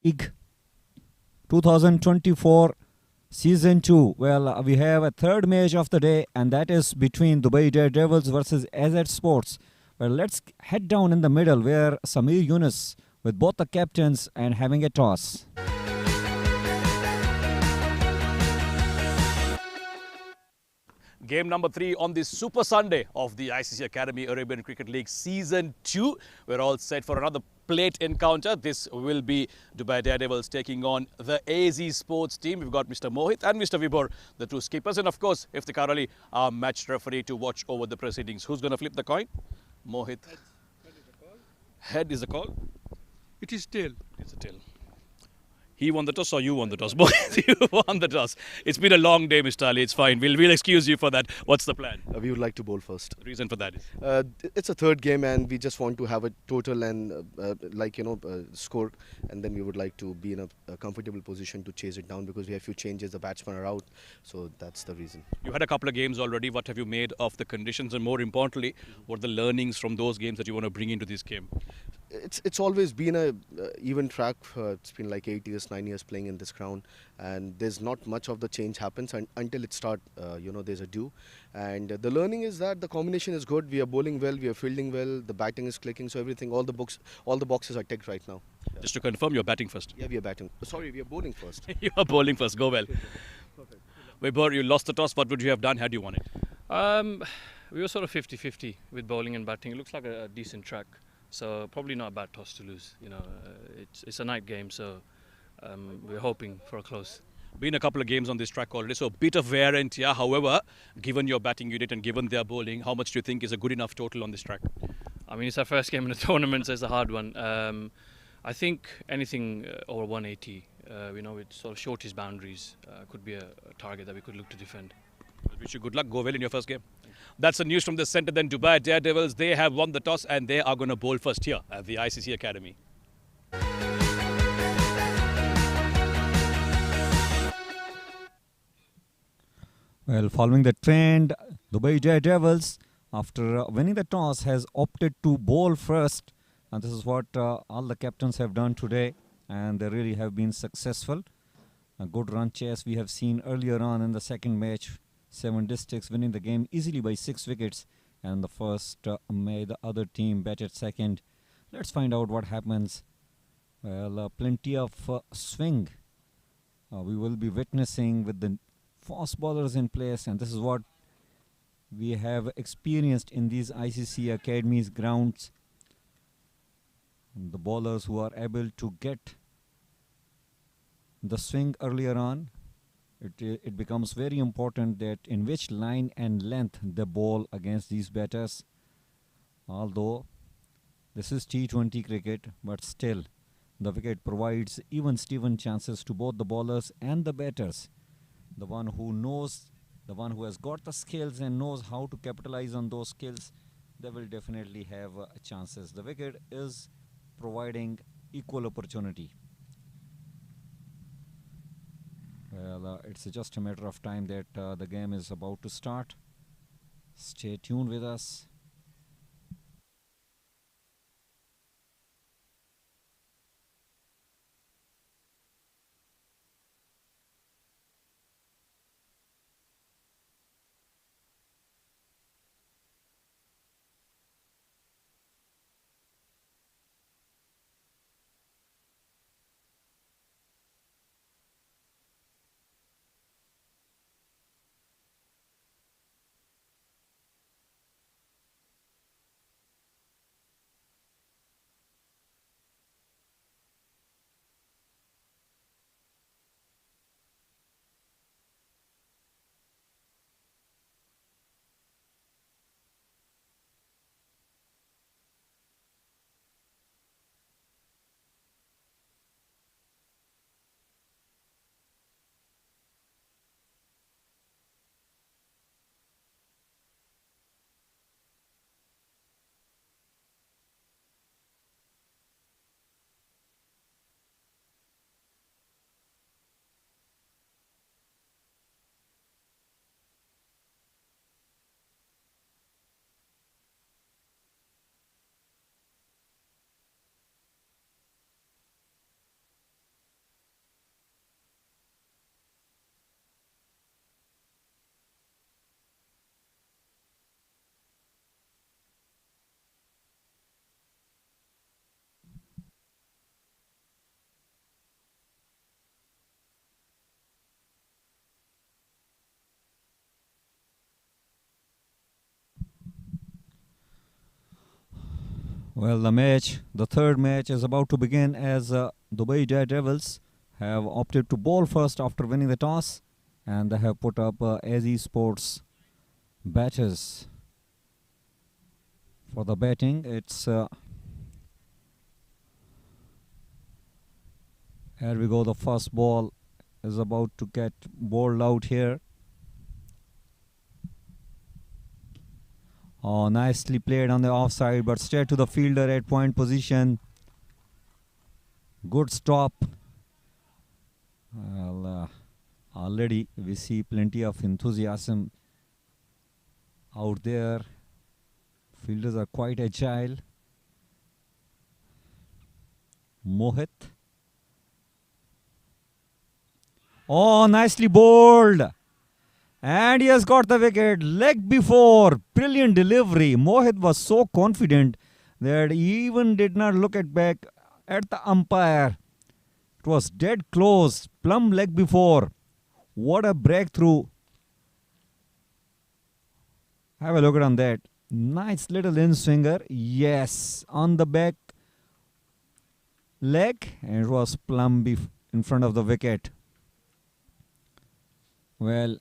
League 2024 Season 2. Well, we have a third match of the day, and that is between Dubai Daredevils versus AZ Sports. Well, let's head down in the middle where Samir Yunus with both the captains and having a toss. Game number 3 on this Super Sunday of the ICCA Academy Arabian Cricket League Season 2. We're all set for another plate encounter. This will be Dubai Daredevils taking on the AZ Sports team. We've got Mr. Mohit and Mr. Vibhor, the two skippers. And of course, Iftikhar Ali, our match referee to watch over the proceedings. Who's going to flip the coin? Mohit. Head is the call. It is tail. It's a tail. He won the toss or you won the toss? Both you won the toss. It's been a long day, Mr. Ali. It's fine. We'll excuse you for that. What's the plan? We would like to bowl first. The reason for that is? It's a third game and we just want to have a total and score, and then we would like to be in a comfortable position to chase it down because we have few changes. The batsmen are out, so that's the reason. You had a couple of games already. What have you made of the conditions, and more importantly, what are the learnings from those games that you want to bring into this game? It's always been a even track. It's been like 8 years, 9 years playing in this ground, and there's not much of the change happens until it start. There's a dew, and the learning is that the combination is good. We are bowling well, we are fielding well, the batting is clicking, so everything, all the boxes are ticked right now. Yeah. Just to confirm, you're batting first. Yeah, we are batting. Sorry, we are bowling first. You are bowling first. Go well. Perfect. Vibhor, you lost the toss. What would you have done had you won it? We were sort of 50-50 with bowling and batting. It looks like a decent track, so probably not a bad toss to lose. It's a night game, so we're hoping for a close. Been a couple of games on this track already, so a bit of wear and tear. However, given your batting unit and given their bowling, how much do you think is a good enough total on this track? I mean, it's our first game in the tournament, so it's a hard one. I think anything over 180, with sort of shortish boundaries, could be a target that we could look to defend. I wish you good luck. Go well in your first game. That's the news from the centre. Then Dubai Daredevils, they have won the toss and they are going to bowl first here at the ICC Academy. Well, following the trend, Dubai Daredevils, after winning the toss, has opted to bowl first. And this is what all the captains have done today. And they really have been successful. A good run chase we have seen earlier on in the second match. 7 districts winning the game easily by 6 wickets. And the first the other team batted second. Let's find out what happens. Well, plenty of swing we will be witnessing with the fast bowlers in place, and this is what we have experienced in these ICC academies grounds. The bowlers who are able to get the swing earlier on, it becomes very important that in which line and length they bowl against these batters. Although this is T20 cricket, but still the wicket provides even Steven chances to both the bowlers and the batters. The one who knows, the one who has got the skills and knows how to capitalize on those skills, they will definitely have chances. The wicket is providing equal opportunity. Well, it's just a matter of time that the game is about to start. Stay tuned with us. Well, the third match is about to begin as Dubai Daredevils have opted to bowl first after winning the toss, and they have put up AZ Sports batters for the batting. It's here we go. The first ball is about to get bowled out here. Oh, nicely played on the offside, but straight to the fielder at point position. Good stop. Well, already we see plenty of enthusiasm out there. Fielders are quite agile. Mohit. Oh, nicely bowled. And he has got the wicket. Leg before. Brilliant delivery. Mohit was so confident that he even did not look at back at the umpire. It was dead close. Plumb leg before. What a breakthrough. Have a look at on that. Nice little in-swinger. Yes. On the back leg. And it was plumb in front of the wicket. Well,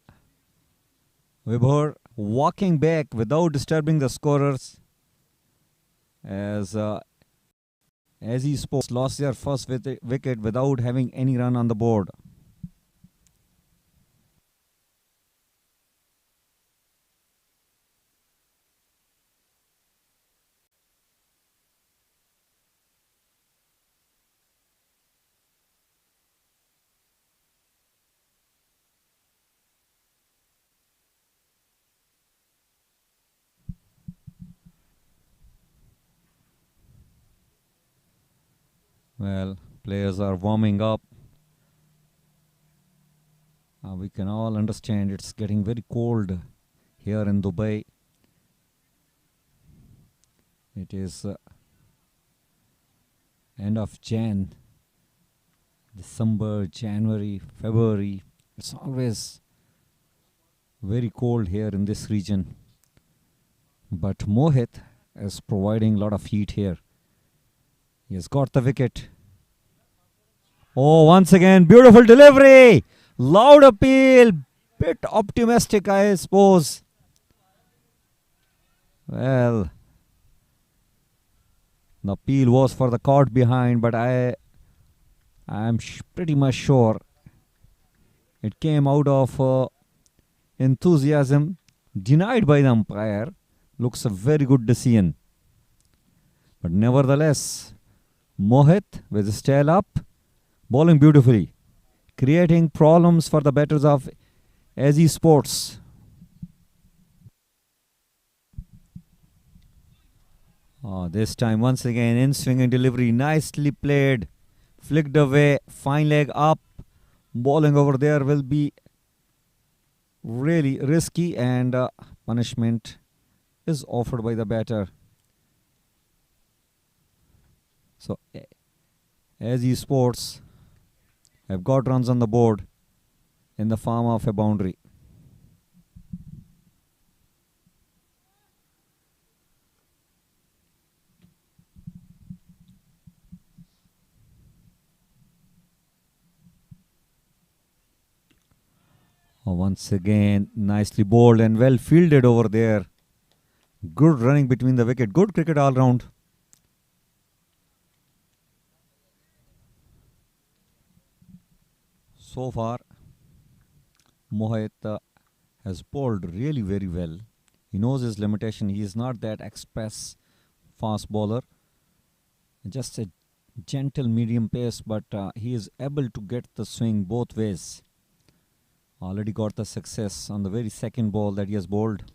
Vibhor walking back without disturbing the scorers as he Sports lost their first wicket without having any run on the board. Well, players are warming up. We can all understand it's getting very cold here in Dubai. It is end of December, January, February. It's always very cold here in this region. But Mohit is providing a lot of heat here. He has got the wicket. Oh, once again, beautiful delivery. Loud appeal. Bit optimistic, I suppose. Well, the appeal was for the caught behind, but I'm pretty much sure it came out of enthusiasm denied by the umpire. Looks a very good decision. But nevertheless, Mohit with his tail up, bowling beautifully, creating problems for the batters of AZ Sports. Oh, this time once again in swinging delivery, nicely played, flicked away, fine leg up. Bowling over there will be really risky, and punishment is offered by the batter. So AZ Sports have got runs on the board in the form of a boundary. Once again, nicely bowled and well fielded over there. Good running between the wicket. Good cricket all round. So far, Mohit has bowled really very well. He knows his limitation. He is not that express fast bowler. Just a gentle medium pace, but he is able to get the swing both ways. Already got the success on the very second ball that he has bowled.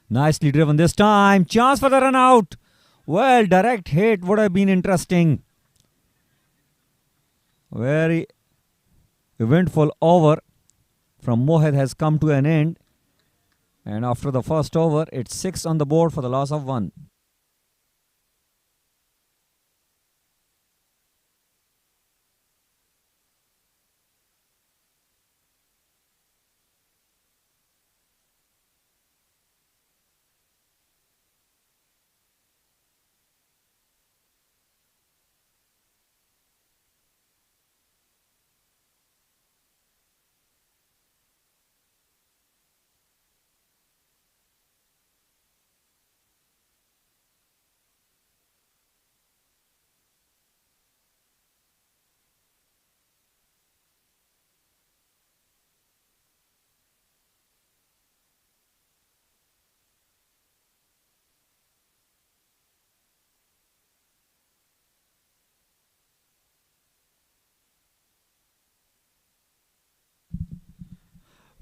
Nicely driven this time. Chance for the run out. Well, direct hit would have been interesting. Very eventful over from Mohit has come to an end. And after the first over, it's 6 on the board for the loss of 1.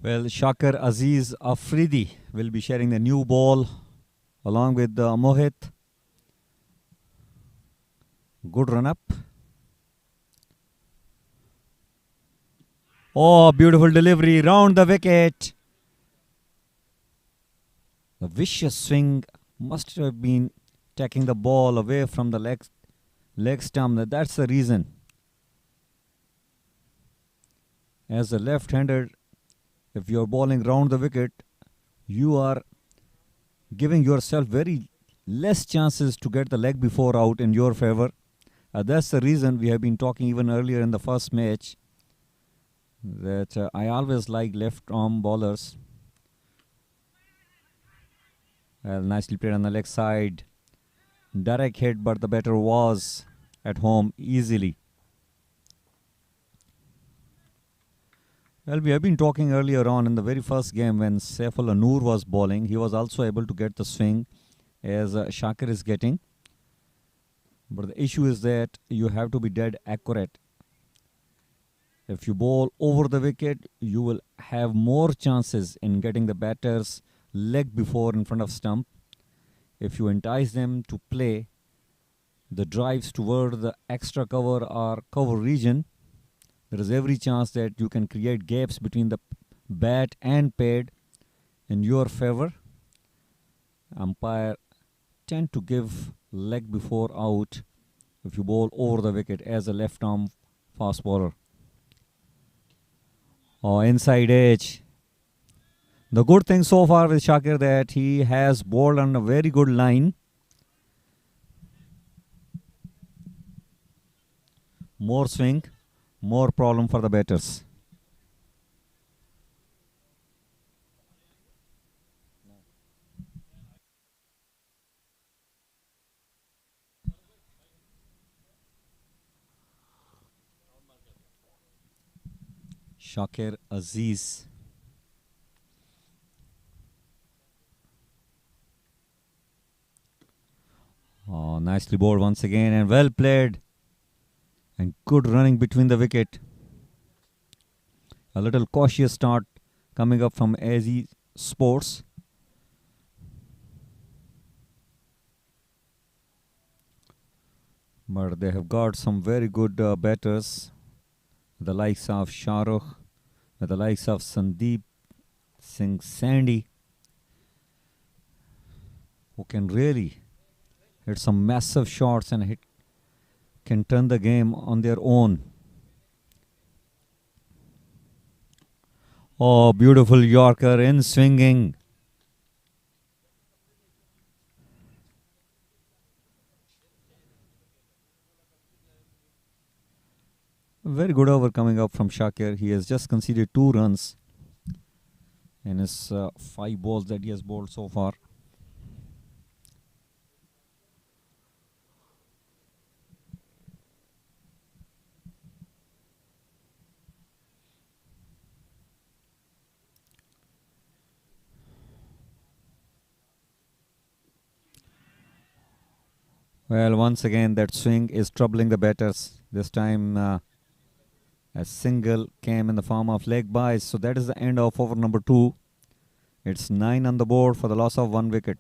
Well, Shakir Aziz Afridi will be sharing the new ball along with Mohit. Good run up. Oh, beautiful delivery round the wicket. The vicious swing must have been taking the ball away from the leg stump. That's the reason. As a left-hander, if you're bowling round the wicket, you are giving yourself very less chances to get the leg before out in your favor. That's the reason we have been talking even earlier in the first match that I always like left arm bowlers. Well, nicely played on the leg side. Direct hit, but the batter was at home easily. Well, we have been talking earlier on in the very first game when Saifullah Noor was bowling. He was also able to get the swing as Shakir is getting. But the issue is that you have to be dead accurate. If you bowl over the wicket, you will have more chances in getting the batter's leg before in front of stump. If you entice them to play the drives toward the extra cover or cover region, there is every chance that you can create gaps between the bat and pad in your favor. Umpire tend to give leg before out if you bowl over the wicket as a left arm fast bowler. Oh, inside edge. The good thing so far with Shakir that he has bowled on a very good line. More swing, more problem for the batters. Shakir Aziz. Oh, nicely bowled once again and well played. And good running between the wicket. A little cautious start coming up from AZ Sports. But they have got some very good batters. The likes of Shahrukh, the likes of Sandeep Singh Sandy, who can really hit some massive shots and can turn the game on their own. Oh, beautiful Yorker in swinging. Very good over coming up from Shakir. He has just conceded 2 runs in his 5 balls that he has bowled so far. Well, once again, that swing is troubling the batters. This time, a single came in the form of leg byes. So that is the end of over number 2. It's 9 on the board for the loss of 1 wicket.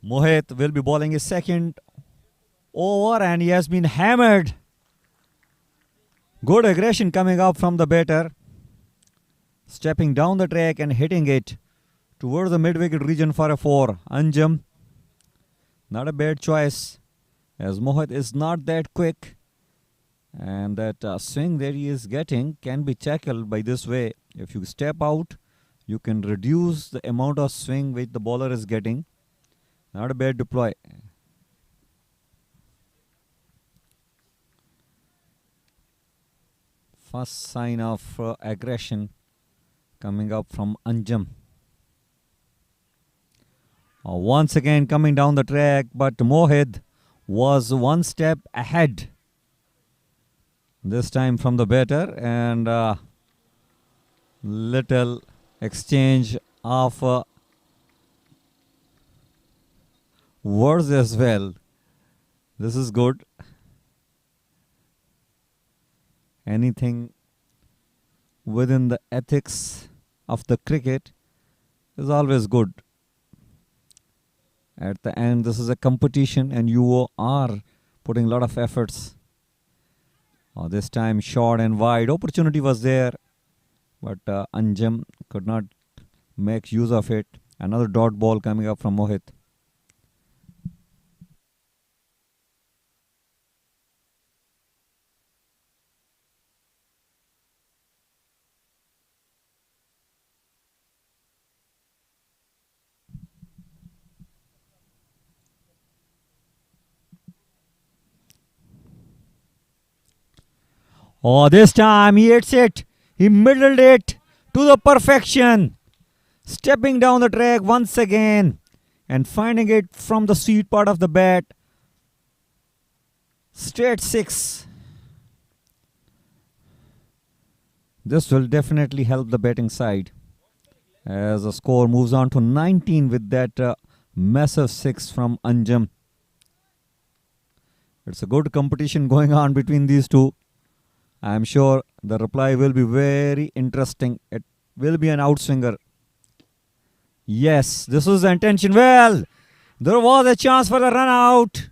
Mohit will be bowling his second over and he has been hammered. Good aggression coming up from the batter. Stepping down the track and hitting it towards the mid-wicket region for a 4. Anjum. Not a bad choice as Mohit is not that quick. And that swing that he is getting can be tackled by this way. If you step out, you can reduce the amount of swing which the bowler is getting. Not a bad deploy. First sign of aggression coming up from Anjum. Once again coming down the track, but Mohit was one step ahead. This time from the batter, and little exchange of words as well. This is good. Anything within the ethics of the cricket is always good. At the end, this is a competition and you are putting a lot of efforts. This time short and wide. Opportunity was there, but Anjum could not make use of it. Another dot ball coming up from Mohit. This time he hits it. He middled it to the perfection. Stepping down the track once again and finding it from the sweet part of the bat. Straight 6. This will definitely help the batting side as the score moves on to 19 with that massive 6 from Anjum. It's a good competition going on between these two. I'm sure the reply will be very interesting. It will be an outswinger. Yes, this was the intention. Well, there was a chance for a run out.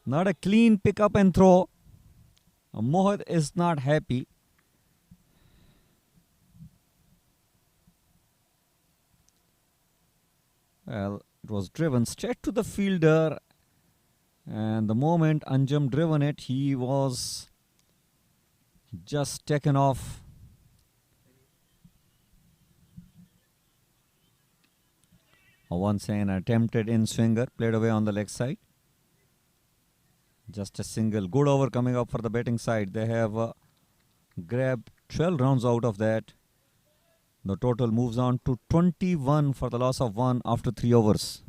Not a clean pick up and throw. Mohit is not happy. Well, it was driven straight to the fielder. And the moment Anjum driven it, he was just taken off. Once an attempted in swinger, played away on the leg side. Just a single. Good over coming up for the batting side. They have grabbed 12 runs out of that. The total moves on to 21 for the loss of 1 after 3 overs.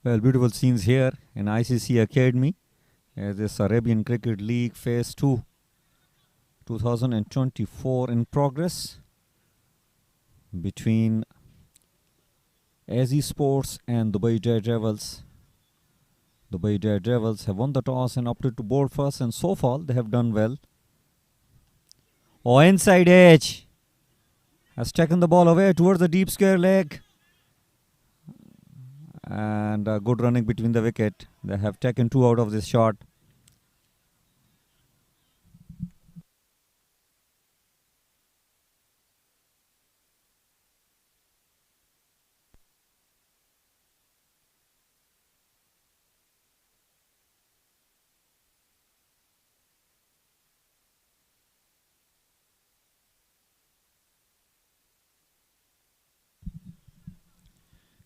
Well, beautiful scenes here in ICCA Academy. This Arabian Cricket League Phase 2 2024 in progress between AZ Sports and Dubai Daredevils. Dubai Daredevils have won the toss and opted to bowl first, and so far they have done well. Inside edge has taken the ball away towards the deep square leg. And good running between the wicket. They have taken 2 out of this shot.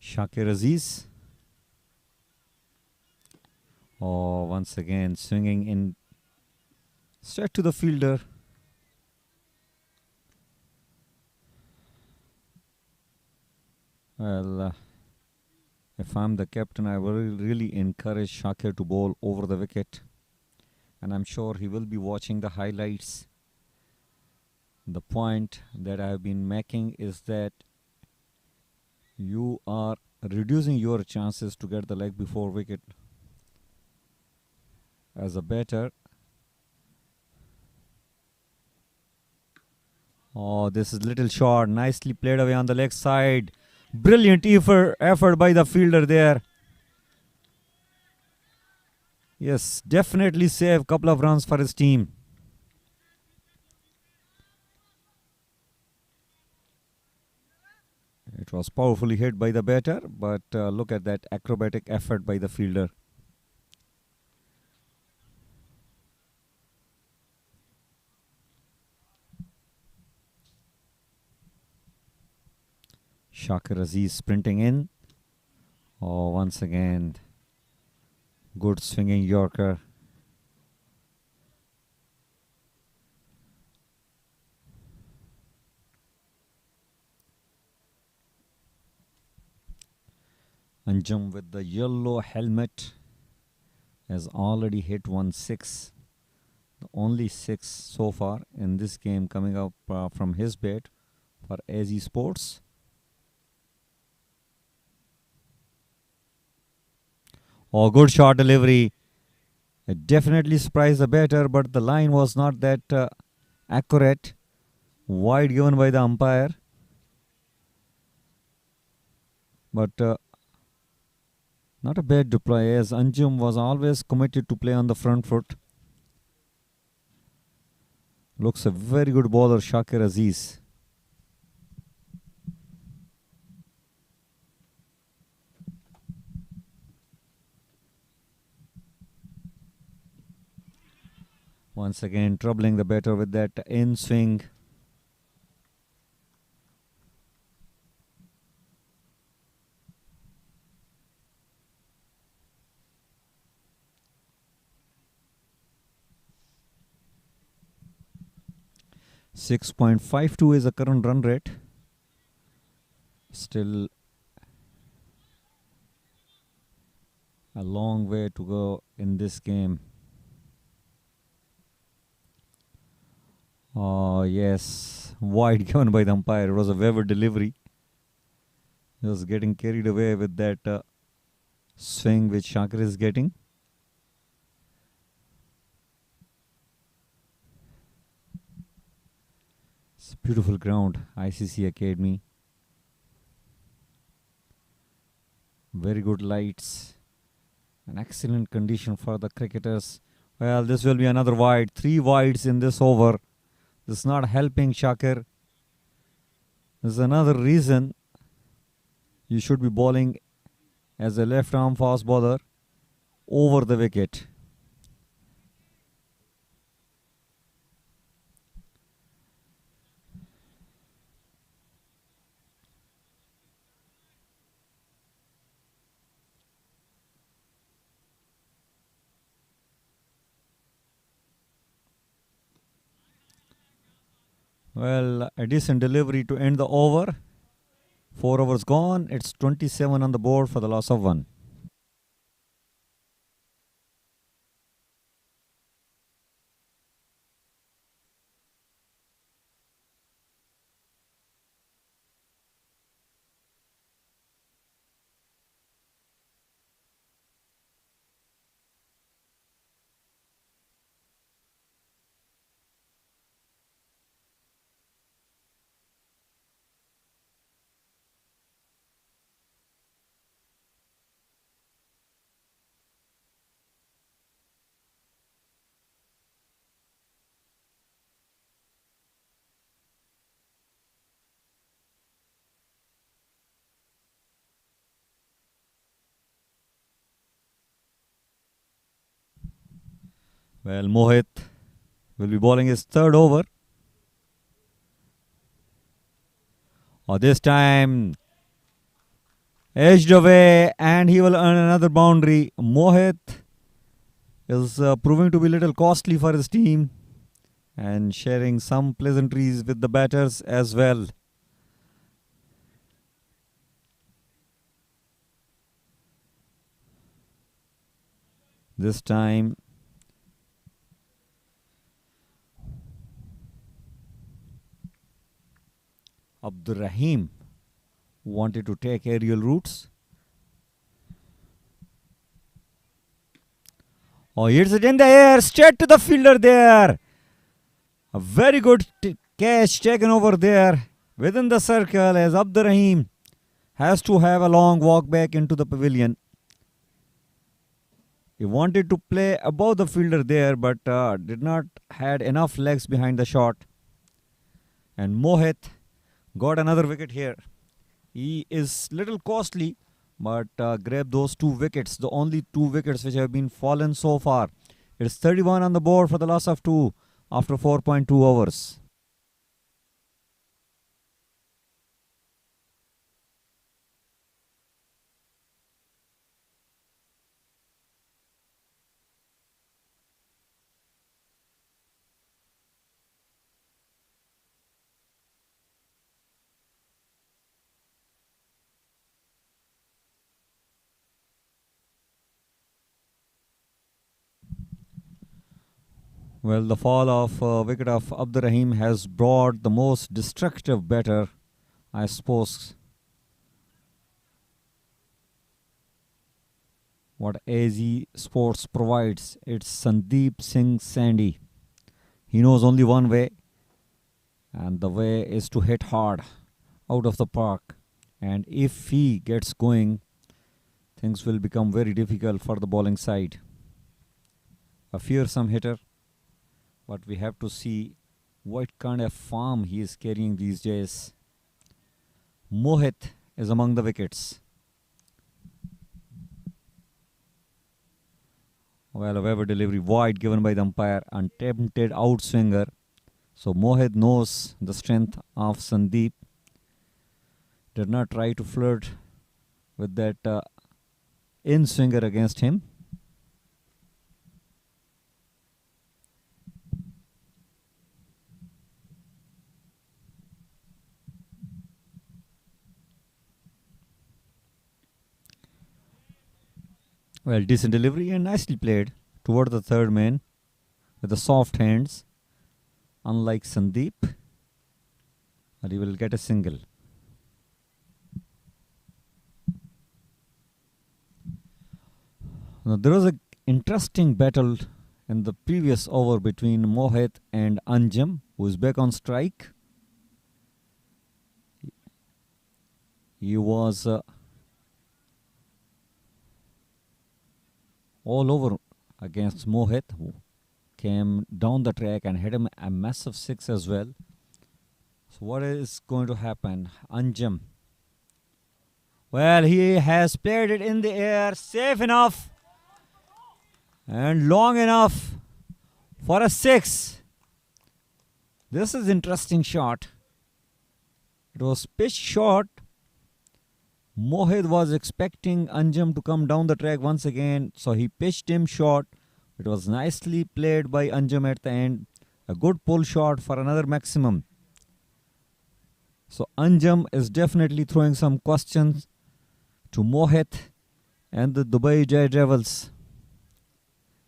Shakir Aziz. Once again swinging in straight to the fielder. Well, if I'm the captain, I will really encourage Shakir to bowl over the wicket. And I'm sure he will be watching the highlights. The point that I have been making is that you are reducing your chances to get the leg before wicket. As a batter, this is little short, nicely played away on the leg side. Brilliant effort by the fielder there. Yes, definitely save couple of runs for his team. It was powerfully hit by the batter, but look at that acrobatic effort by the fielder. Shakir Aziz sprinting in. Oh, once again, good swinging Yorker. Anjum with the yellow helmet has already hit 1-6. The only 6 so far in this game coming up from his bat for AZ Sports. Oh, good shot delivery. It definitely surprised the batter, but the line was not that accurate. Wide given by the umpire. But not a bad deploy, as Anjum was always committed to play on the front foot. Looks a very good bowler, Shakir Aziz. Once again, troubling the batter with that in swing. .52 is the current run rate. Still a long way to go in this game. Oh, yes. Wide given by the umpire. It was a wayward delivery. He was getting carried away with that swing which Shakir is getting. It's beautiful ground, ICCA Academy. Very good lights. An excellent condition for the cricketers. Well, this will be another wide. 3 wides in this over. This is not helping Shakir. This is another reason you should be bowling as a left arm fast bowler over the wicket. Well, a decent delivery to end the over. 4 overs gone. It's 27 on the board for the loss of 1. Well, Mohit will be bowling his 3rd over. This time edged away, and he will earn another boundary. Mohit is proving to be a little costly for his team and sharing some pleasantries with the batters as well. This time Abdurrahim wanted to take aerial routes. Oh, hits it in the air, straight to the fielder there. A very good catch taken over there within the circle as Abdurrahim has to have a long walk back into the pavilion. He wanted to play above the fielder there, but did not had enough legs behind the shot. And Mohit got another wicket here. He is little costly, but grabbed those 2 wickets, the only 2 wickets which have been fallen so far. It's 31 on the board for the loss of 2 after 4.2 overs. Well, the fall of wicket of Abdur Rahim has brought the most destructive batter, I suppose, what AZ Sports provides. It's Sandeep Singh Sandy. He knows only one way, and the way is to hit hard out of the park. And if he gets going, things will become very difficult for the bowling side. A fearsome hitter, but we have to see what kind of form he is carrying these days. Mohit is among the wickets. Well, a waiver delivery wide given by the umpire, attempted outswinger. So Mohit knows the strength of Sandeep. Did not try to flirt with that in-swinger against him. Well, decent delivery and nicely played toward the third man with the soft hands. Unlike Sandeep, but he will get a single. Now, there was an interesting battle in the previous over between Mohit and Anjum, who is back on strike. He was all over against Mohit, who came down the track and hit him a massive 6 as well. So what is going to happen? Anjum. Well, he has played it in the air, safe enough and long enough for a 6. This is interesting shot. It was pitch short. Mohit was expecting Anjum to come down the track once again, so he pitched him short. It was nicely played by Anjum at the end. A good pull shot for another maximum. So Anjum is definitely throwing some questions to Mohit and the Dubai Devils.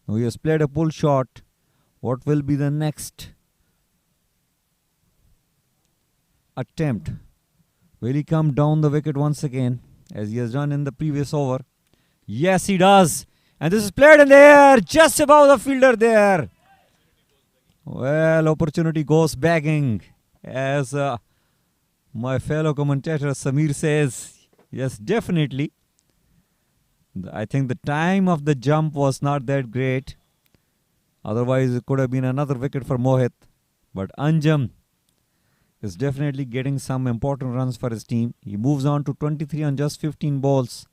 Now he has played a pull shot. What will be the next attempt? Will he come down the wicket once again, as he has done in the previous over? Yes, he does. And this is played in the air, just above the fielder there. Well, opportunity goes begging, as my fellow commentator Samir says. Yes, definitely. I think the time of the jump was not that great. Otherwise, it could have been another wicket for Mohit. But Anjum is definitely getting some important runs for his team. He moves on to 23 on just 15 balls.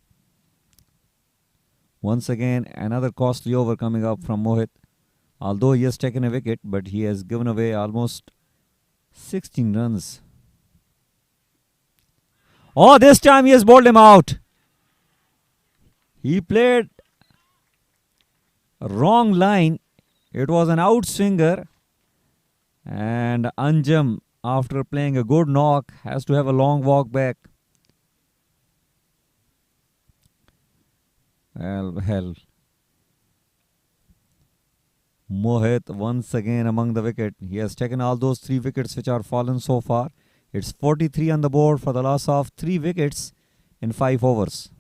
Once again, another costly over coming up from Mohit. Although he has taken a wicket, but he has given away almost 16 runs. Oh, this time he has bowled him out. He played a wrong line. It was an outswinger. And Anjum, after playing a good knock, has to have a long walk back. Well. Mohit once again among the wicket. He has taken all those 3 wickets which are fallen so far. It's 43 on the board for the loss of 3 wickets in 5 overs.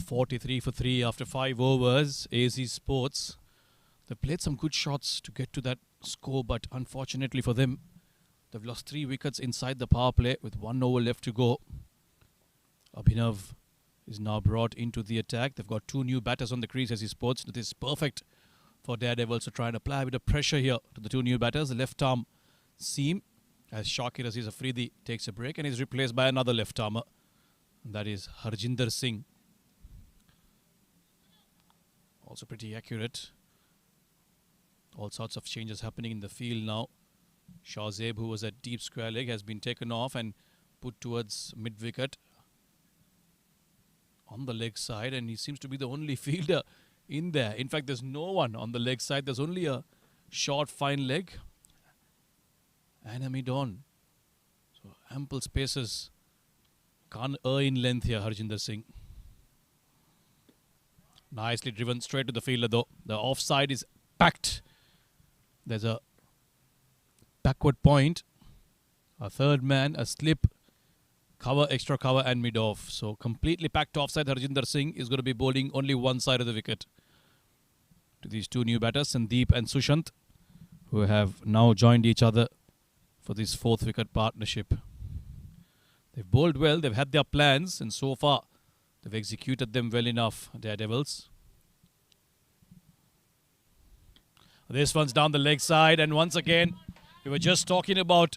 43 for 3 after 5 overs. AZ Sports, they've played some good shots to get to that score, but unfortunately for them, they've lost 3 wickets inside the power play with 1 over left to go. Abhinav is now brought into the attack. They've got 2 new batters on the crease. AZ Sports, this is perfect for Daredevils to try and apply a bit of pressure here to the 2 new batters. The left arm seam as Shakir Aziz Afridi takes a break and is replaced by another left armer. That is Harjinder Singh. Also pretty accurate. All sorts of changes happening in the field now. Shahzeb, who was at deep square leg, has been taken off and put towards mid-wicket on the leg side, and he seems to be the only fielder in there. In fact, there's no one on the leg side. There's only a short, fine leg and a mid-on. So ample spaces. Can't in length here, Harjinder Singh. Nicely driven straight to the fielder though. The offside is packed. There's a backward point. A third man, a slip, cover, extra cover and mid-off. So completely packed offside. Harjinder Singh is going to be bowling only one side of the wicket to these 2 new batters, Sandeep and Sushant, who have now joined each other for this 4th wicket partnership. They've bowled well, they've had their plans, and so far they've executed them well enough, Daredevils. This one's down the leg side, and once again, we were just talking about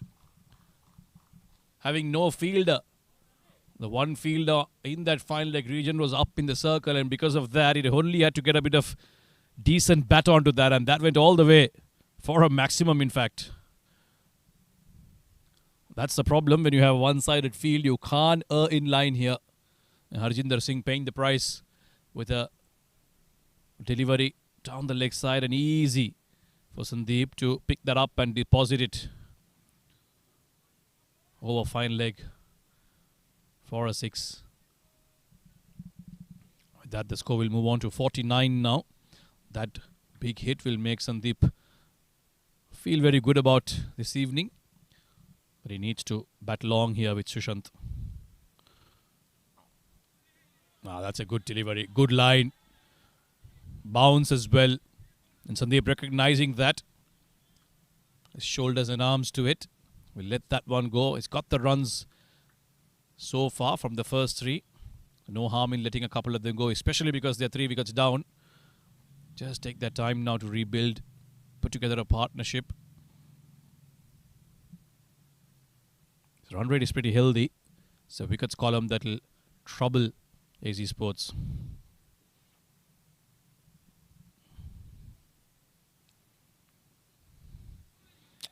having no fielder. The one fielder in that fine leg region was up in the circle, and because of that, it only had to get a bit of decent bat onto that, and that went all the way for a maximum, in fact. That's the problem when you have a one-sided field. You can't in line here. And Harjinder Singh paying the price with a delivery down the leg side, and easy for Sandeep to pick that up and deposit it over fine leg for a 6. With that, the score will move on to 49 now. That big hit will make Sandeep feel very good about this evening. But he needs to bat long here with Sushant. That's a good delivery. Good line. Bounce as well. And Sandeep recognizing that. His shoulders and arms to it. We'll let that one go. He's got the runs so far from the first 3. No harm in letting a couple of them go, especially because they're 3 wickets down. Just take that time now to rebuild. Put together a partnership. His run rate is pretty healthy. It's a wickets column that will trouble AZ Sports.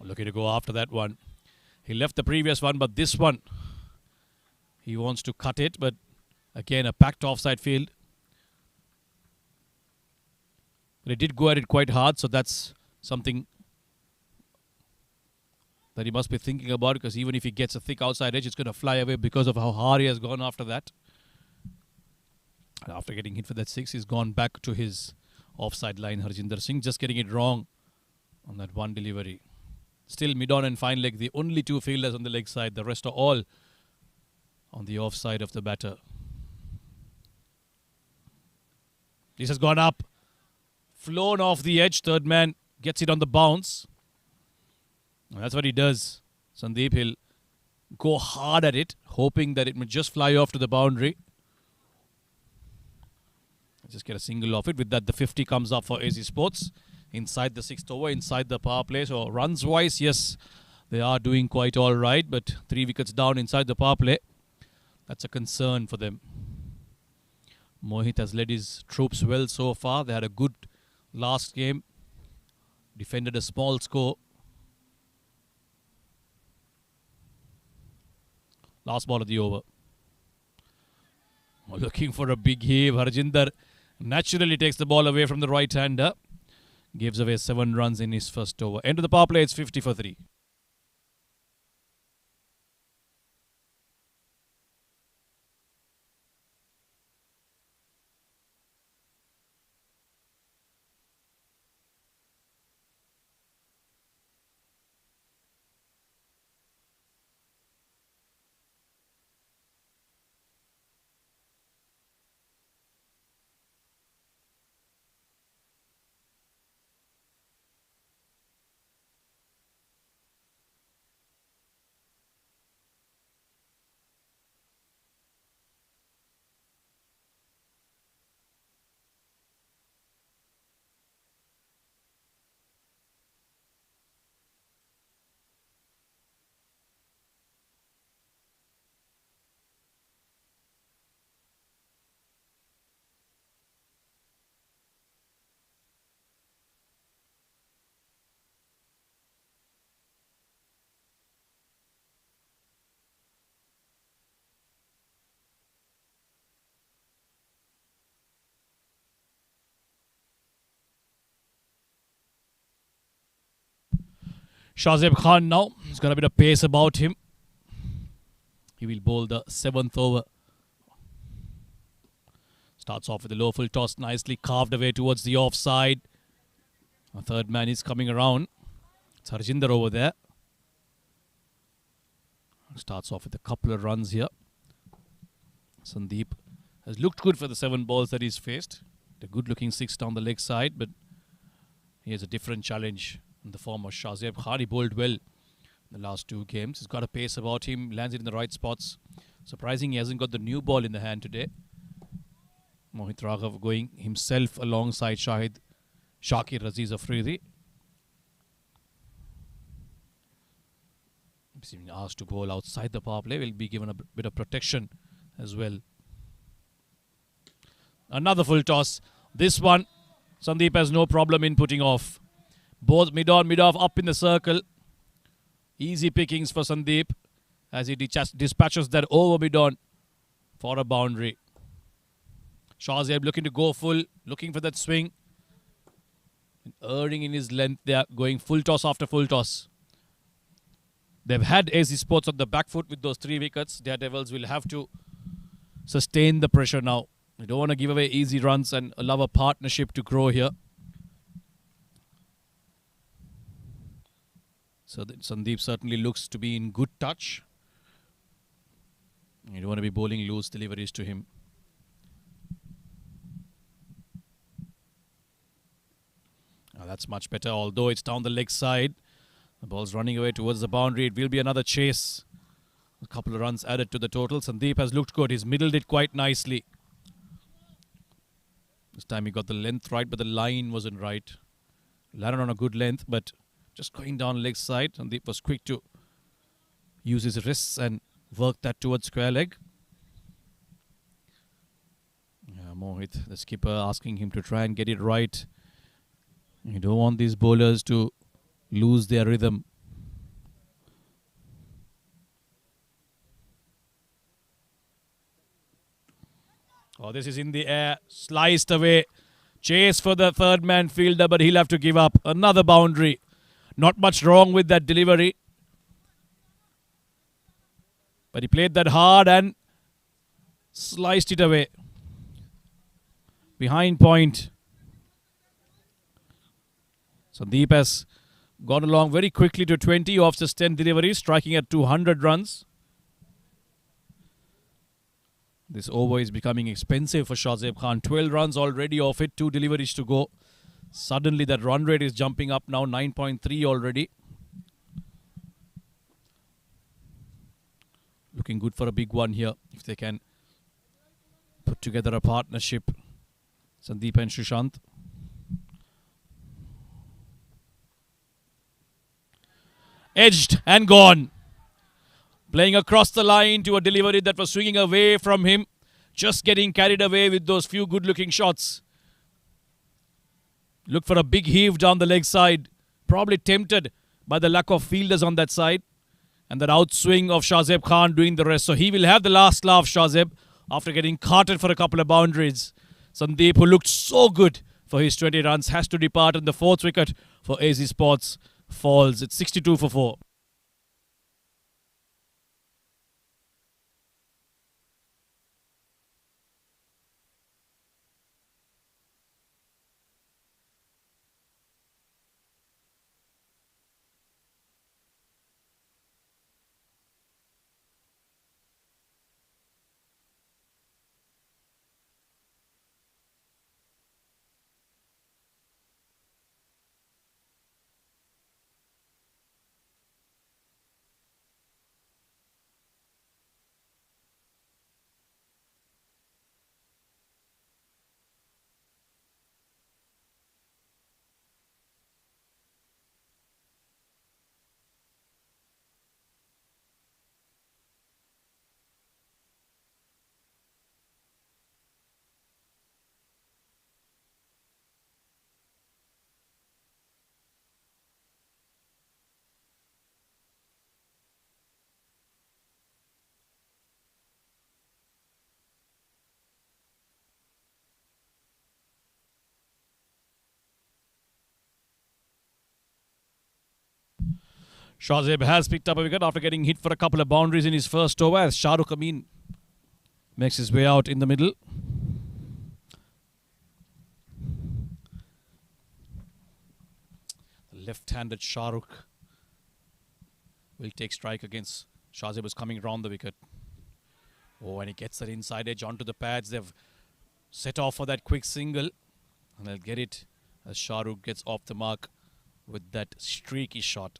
Looking to go after that one. He left the previous one, but this one, he wants to cut it. But again, a packed offside field. But he did go at it quite hard, so that's something that he must be thinking about, because even if he gets a thick outside edge, it's going to fly away because of how hard he has gone after that. And after getting hit for that 6, he's gone back to his offside line. Harjinder Singh just getting it wrong on that one delivery. Still mid-on and fine leg, the only 2 fielders on the leg side. The rest are all on the offside of the batter. This has gone up. Flown off the edge. Third man gets it on the bounce. And that's what he does. Sandeep, he'll go hard at it, hoping that it may just fly off to the boundary. Just get a single off it. With that, the 50 comes up for AZ Sports. Inside the 6th over, inside the power play. So runs-wise, yes, they are doing quite all right. But 3 wickets down inside the power play. That's a concern for them. Mohit has led his troops well so far. They had a good last game. Defended a small score. Last ball of the over. Looking for a big heave. Harjinder naturally takes the ball away from the right-hander. Gives away 7 runs in his first over. End of the power play, it's 50 for 3. Shahzeb Khan now. He's got a bit of pace about him. He will bowl the 7th over. Starts off with a low full toss, nicely carved away towards the offside. A third man is coming around. It's Harjinder over there. Starts off with a couple of runs here. Sandeep has looked good for the 7 balls that he's faced. A good looking 6 down the leg side, but he has a different challenge in the form of Shahzeb Khan. He bowled well in the last 2 games. He's got a pace about him, lands it in the right spots. Surprising he hasn't got the new ball in the hand today. Mohit Raghav going himself alongside Shakir Aziz Afridi. He's been asked to bowl outside the power play. Will be given a bit of protection as well. Another full toss. This one, Sandeep has no problem in putting off. Both mid-on, mid-off, up in the circle. Easy pickings for Sandeep as he dispatches that over mid-on for a boundary. Shahzeb looking to go full, looking for that swing. Erring in his length there, going full toss after full toss. They've had AC Sports on the back foot with those 3 wickets. Daredevils will have to sustain the pressure now. They don't want to give away easy runs and allow a partnership to grow here. So Sandeep certainly looks to be in good touch. You don't want to be bowling loose deliveries to him. Now that's much better, although it's down the leg side. The ball's running away towards the boundary. It will be another chase. A couple of runs added to the total. Sandeep has looked good. He's middled it quite nicely. This time he got the length right, but the line wasn't right. Landed on a good length, but just going down leg side. Sandeep was quick to use his wrists and work that towards square leg. Yeah, Mohit, the skipper, asking him to try and get it right. You don't want these bowlers to lose their rhythm. Oh, this is in the air, sliced away. Chase for the third man fielder, but he'll have to give up. Another boundary. Not much wrong with that delivery. But he played that hard and sliced it away. Behind point. Sandeep has gone along very quickly to 20 off just 10 deliveries, striking at 200 runs. This over is becoming expensive for Shahzeb Khan. 12 runs already off it, 2 deliveries to go. Suddenly that run rate is jumping up now, 9.3 already. Looking good for a big one here, if they can put together a partnership. Sandeep and Shushant. Edged and gone. Playing across the line to a delivery that was swinging away from him. Just getting carried away with those few good-looking shots. Look for a big heave down the leg side. Probably tempted by the lack of fielders on that side. And that outswing of Shahzeb Khan doing the rest. So he will have the last laugh, Shahzeb, after getting carted for a couple of boundaries. Sandeep, who looked so good for his 20 runs, has to depart, and the 4th wicket for AZ Sports falls. It's 62 for 4. Shahzeb has picked up a wicket after getting hit for a couple of boundaries in his first over as Shahrukh Amin makes his way out in the middle. The left-handed Shahrukh will take strike against Shahzeb, who's coming round the wicket. Oh, and he gets that inside edge onto the pads. They've set off for that quick single, and they'll get it as Shahrukh gets off the mark with that streaky shot.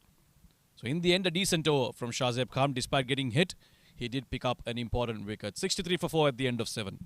So in the end, a decent over from Shahzeb Khan. Despite getting hit, he did pick up an important wicket. 63 for 4 at the end of 7.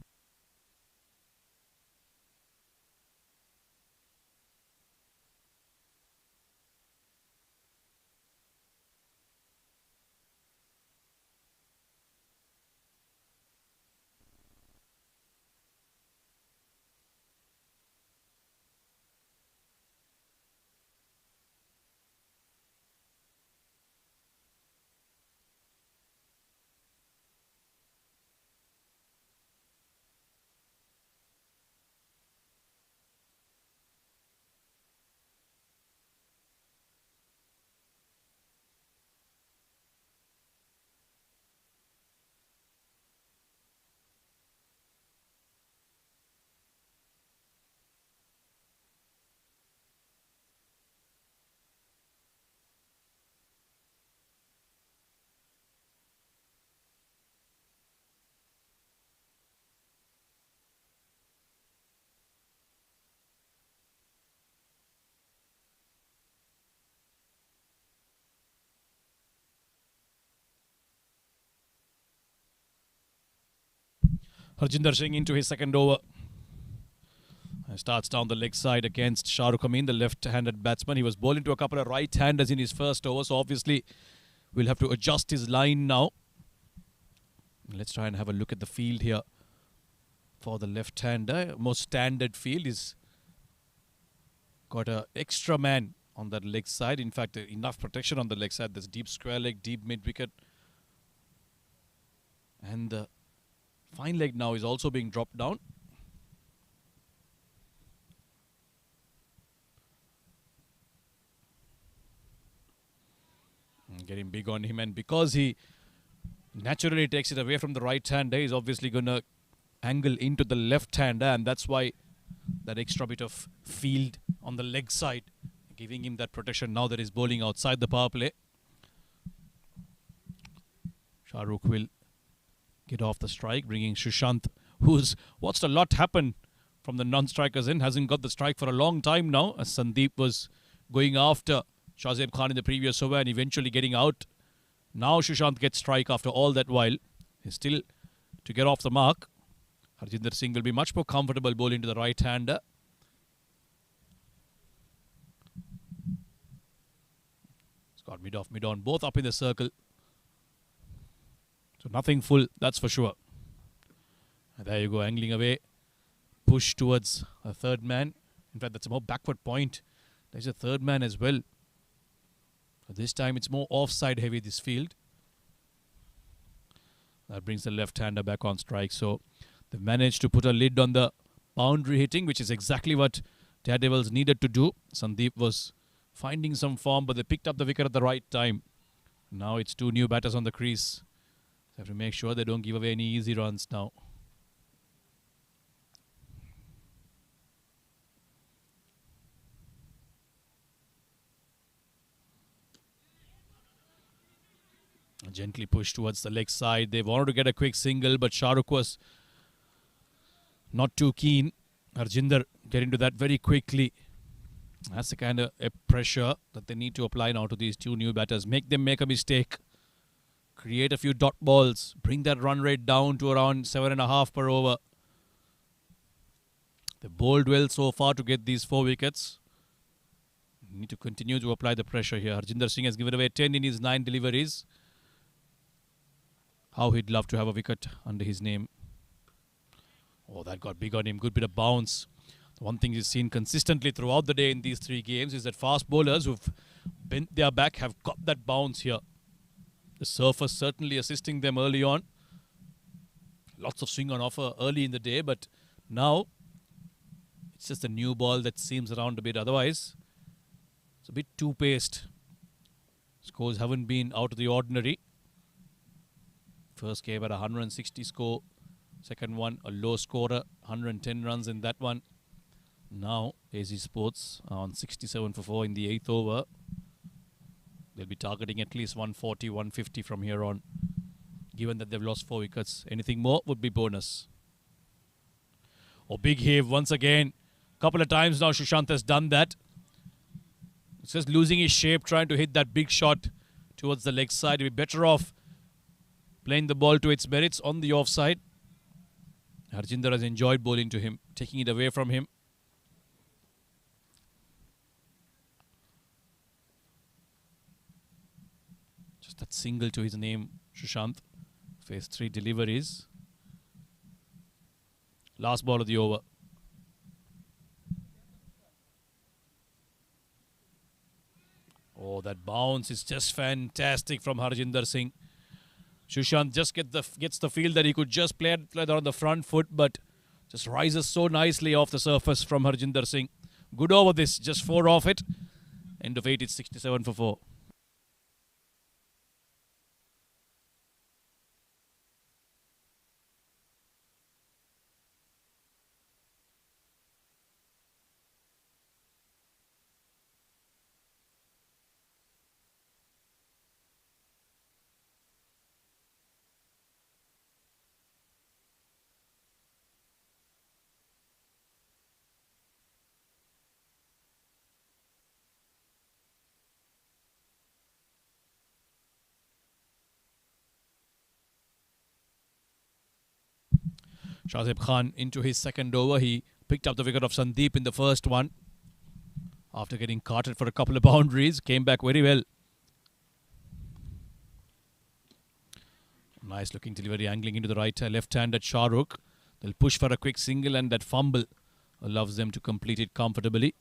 Harjinder Singh into his second over. Starts down the leg side against Shahrukh Amin, the left-handed batsman. He was bowling to a couple of right-handers in his first over, so obviously we'll have to adjust his line now. Let's try and have a look at the field here for the left-hander. Most standard field. He's got an extra man on that leg side. In fact, enough protection on the leg side. There's deep square leg, deep mid-wicket. And the fine leg now is also being dropped down. Getting big on him, and because he naturally takes it away from the right-hander, he's obviously going to angle into the left-hander, and that's why that extra bit of field on the leg side, giving him that protection now that he's bowling outside the power play. Shahrukh will get off the strike, bringing Sushant, who's watched a lot happen from the non-strikers in, hasn't got the strike for a long time now, as Sandeep was going after Shahzeb Khan in the previous over and eventually getting out. Now Sushant gets strike after all that while. He's still to get off the mark. Harjinder Singh will be much more comfortable bowling to the right-hander. It's got mid-off, mid-on, both up in the circle. So nothing full, that's for sure. And there you go, angling away. Push towards a third man. In fact, that's a more backward point. There's a third man as well. So this time it's more offside heavy, this field. That brings the left-hander back on strike. So they've managed to put a lid on the boundary hitting, which is exactly what Daredevils needed to do. Sandeep was finding some form, but they picked up the wicket at the right time. Now it's two new batters on the crease. They have to make sure they don't give away any easy runs now. Gently pushed towards the leg side. They wanted to get a quick single, but Shahrukh was not too keen. Harjinder getting to that very quickly. That's the kind of pressure that they need to apply now to these two new batters. Make them make a mistake. Create a few dot balls. Bring that run rate down to around 7.5 per over. They've bowled well so far to get these 4 wickets. Need to continue to apply the pressure here. Harjinder Singh has given away 10 in his 9 deliveries. How he'd love to have a wicket under his name. Oh, that got big on him. Good bit of bounce. The one thing he's seen consistently throughout the day in these 3 games is that fast bowlers who've bent their back have got that bounce here. The surface certainly assisting them early on. Lots of swing on offer early in the day, but now it's just a new ball that seams around a bit. Otherwise, it's a bit too paced. Scores haven't been out of the ordinary. First game at 160 score. Second one, a low scorer, 110 runs in that one. Now, AZ Sports on 67 for 4 in the 8th over. They'll be targeting at least 140, 150 from here on. Given that they've lost 4 wickets, anything more would be bonus. Oh, big heave once again. Couple of times now Sushant has done that. It's just losing his shape, trying to hit that big shot towards the leg side. He'll be better off playing the ball to its merits on the offside. Harjinder has enjoyed bowling to him, taking it away from him. Just that single to his name, Sushant. Faced 3 deliveries. Last ball of the over. Oh, that bounce is just fantastic from Harjinder Singh. Sushant just gets the feel that he could just play it on the front foot, but just rises so nicely off the surface from Harjinder Singh. Good over this, just 4 off it. End of 8, it's 67 for 4. Shahzeb Khan into his second over. He picked up the wicket of Sandeep in the first one. After getting carted for a couple of boundaries, came back very well. Nice looking delivery, angling into the right left hand at Shah Rukh. They'll push for a quick single, and that fumble allows them to complete it comfortably.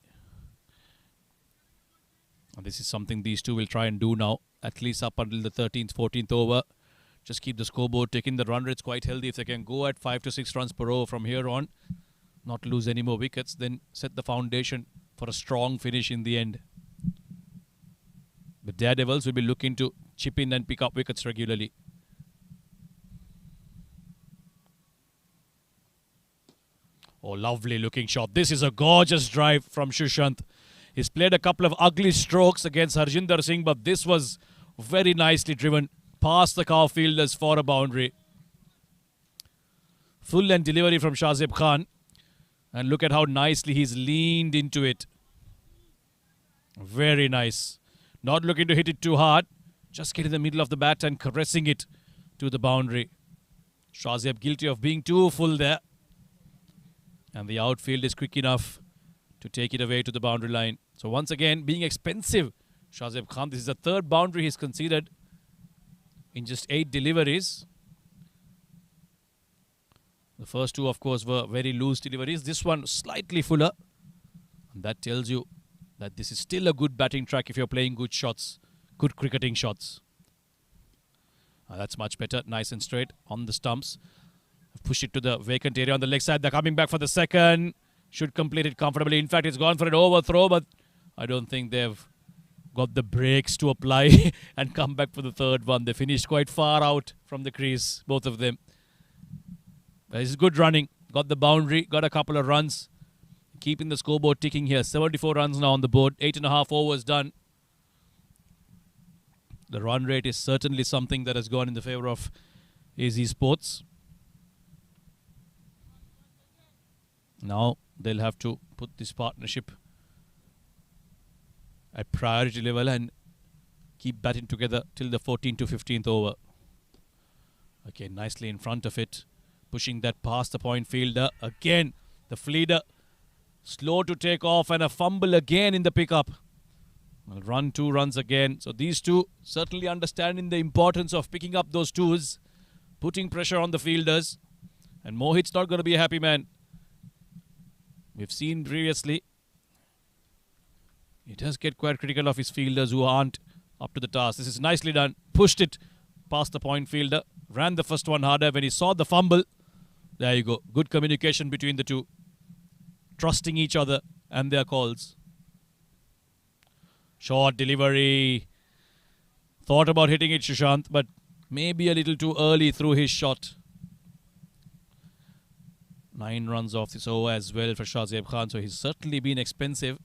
And this is something these two will try and do now, at least up until the 13th, 14th over. Just keep the scoreboard ticking. The run rate's quite healthy. If they can go at 5 to 6 runs per over from here on, not lose any more wickets, then set the foundation for a strong finish in the end. The Daredevils will be looking to chip in and pick up wickets regularly. Oh, lovely looking shot. This is a gorgeous drive from Sushant. He's played a couple of ugly strokes against Harjinder Singh, but this was very nicely driven past the cow fielders for a boundary. Full length delivery from Shahzeb Khan. And look at how nicely he's leaned into it. Very nice. Not looking to hit it too hard. Just get in the middle of the bat and caressing it to the boundary. Shahzeb guilty of being too full there. And the outfield is quick enough to take it away to the boundary line. So once again, being expensive, Shahzeb Khan. This is the 3rd boundary he's conceded in just 8 deliveries. The first 2, of course, were very loose deliveries. This one slightly fuller. And that tells you that this is still a good batting track if you're playing good shots, good cricketing shots. That's much better. Nice and straight on the stumps. Push it to the vacant area on the leg side. They're coming back for the second. Should complete it comfortably. In fact, it's gone for an overthrow, but I don't think they've got the brakes to apply and come back for the 3rd one. They finished quite far out from the crease, both of them. This is good running. Got the boundary, got a couple of runs. Keeping the scoreboard ticking here. 74 runs now on the board. 8.5 overs done. The run rate is certainly something that has gone in the favour of AZ Sports. Now they'll have to put this partnership at priority level and keep batting together till the 14th to 15th over. Okay, nicely in front of it. Pushing that past the point fielder. Again, the fleeder slow to take off and a fumble again in the pickup. Well, run 2 runs again. So these two certainly understanding the importance of picking up those 2s, putting pressure on the fielders. And Mohit's not going to be a happy man. We've seen previously, he does get quite critical of his fielders who aren't up to the task. This is nicely done. Pushed it past the point fielder. Ran the first one harder. When he saw the fumble, there you go. Good communication between the two. Trusting each other and their calls. Short delivery. Thought about hitting it, Sushant, but maybe a little too early through his shot. 9 runs off this over as well for Shahzeb Khan, so he's certainly been expensive.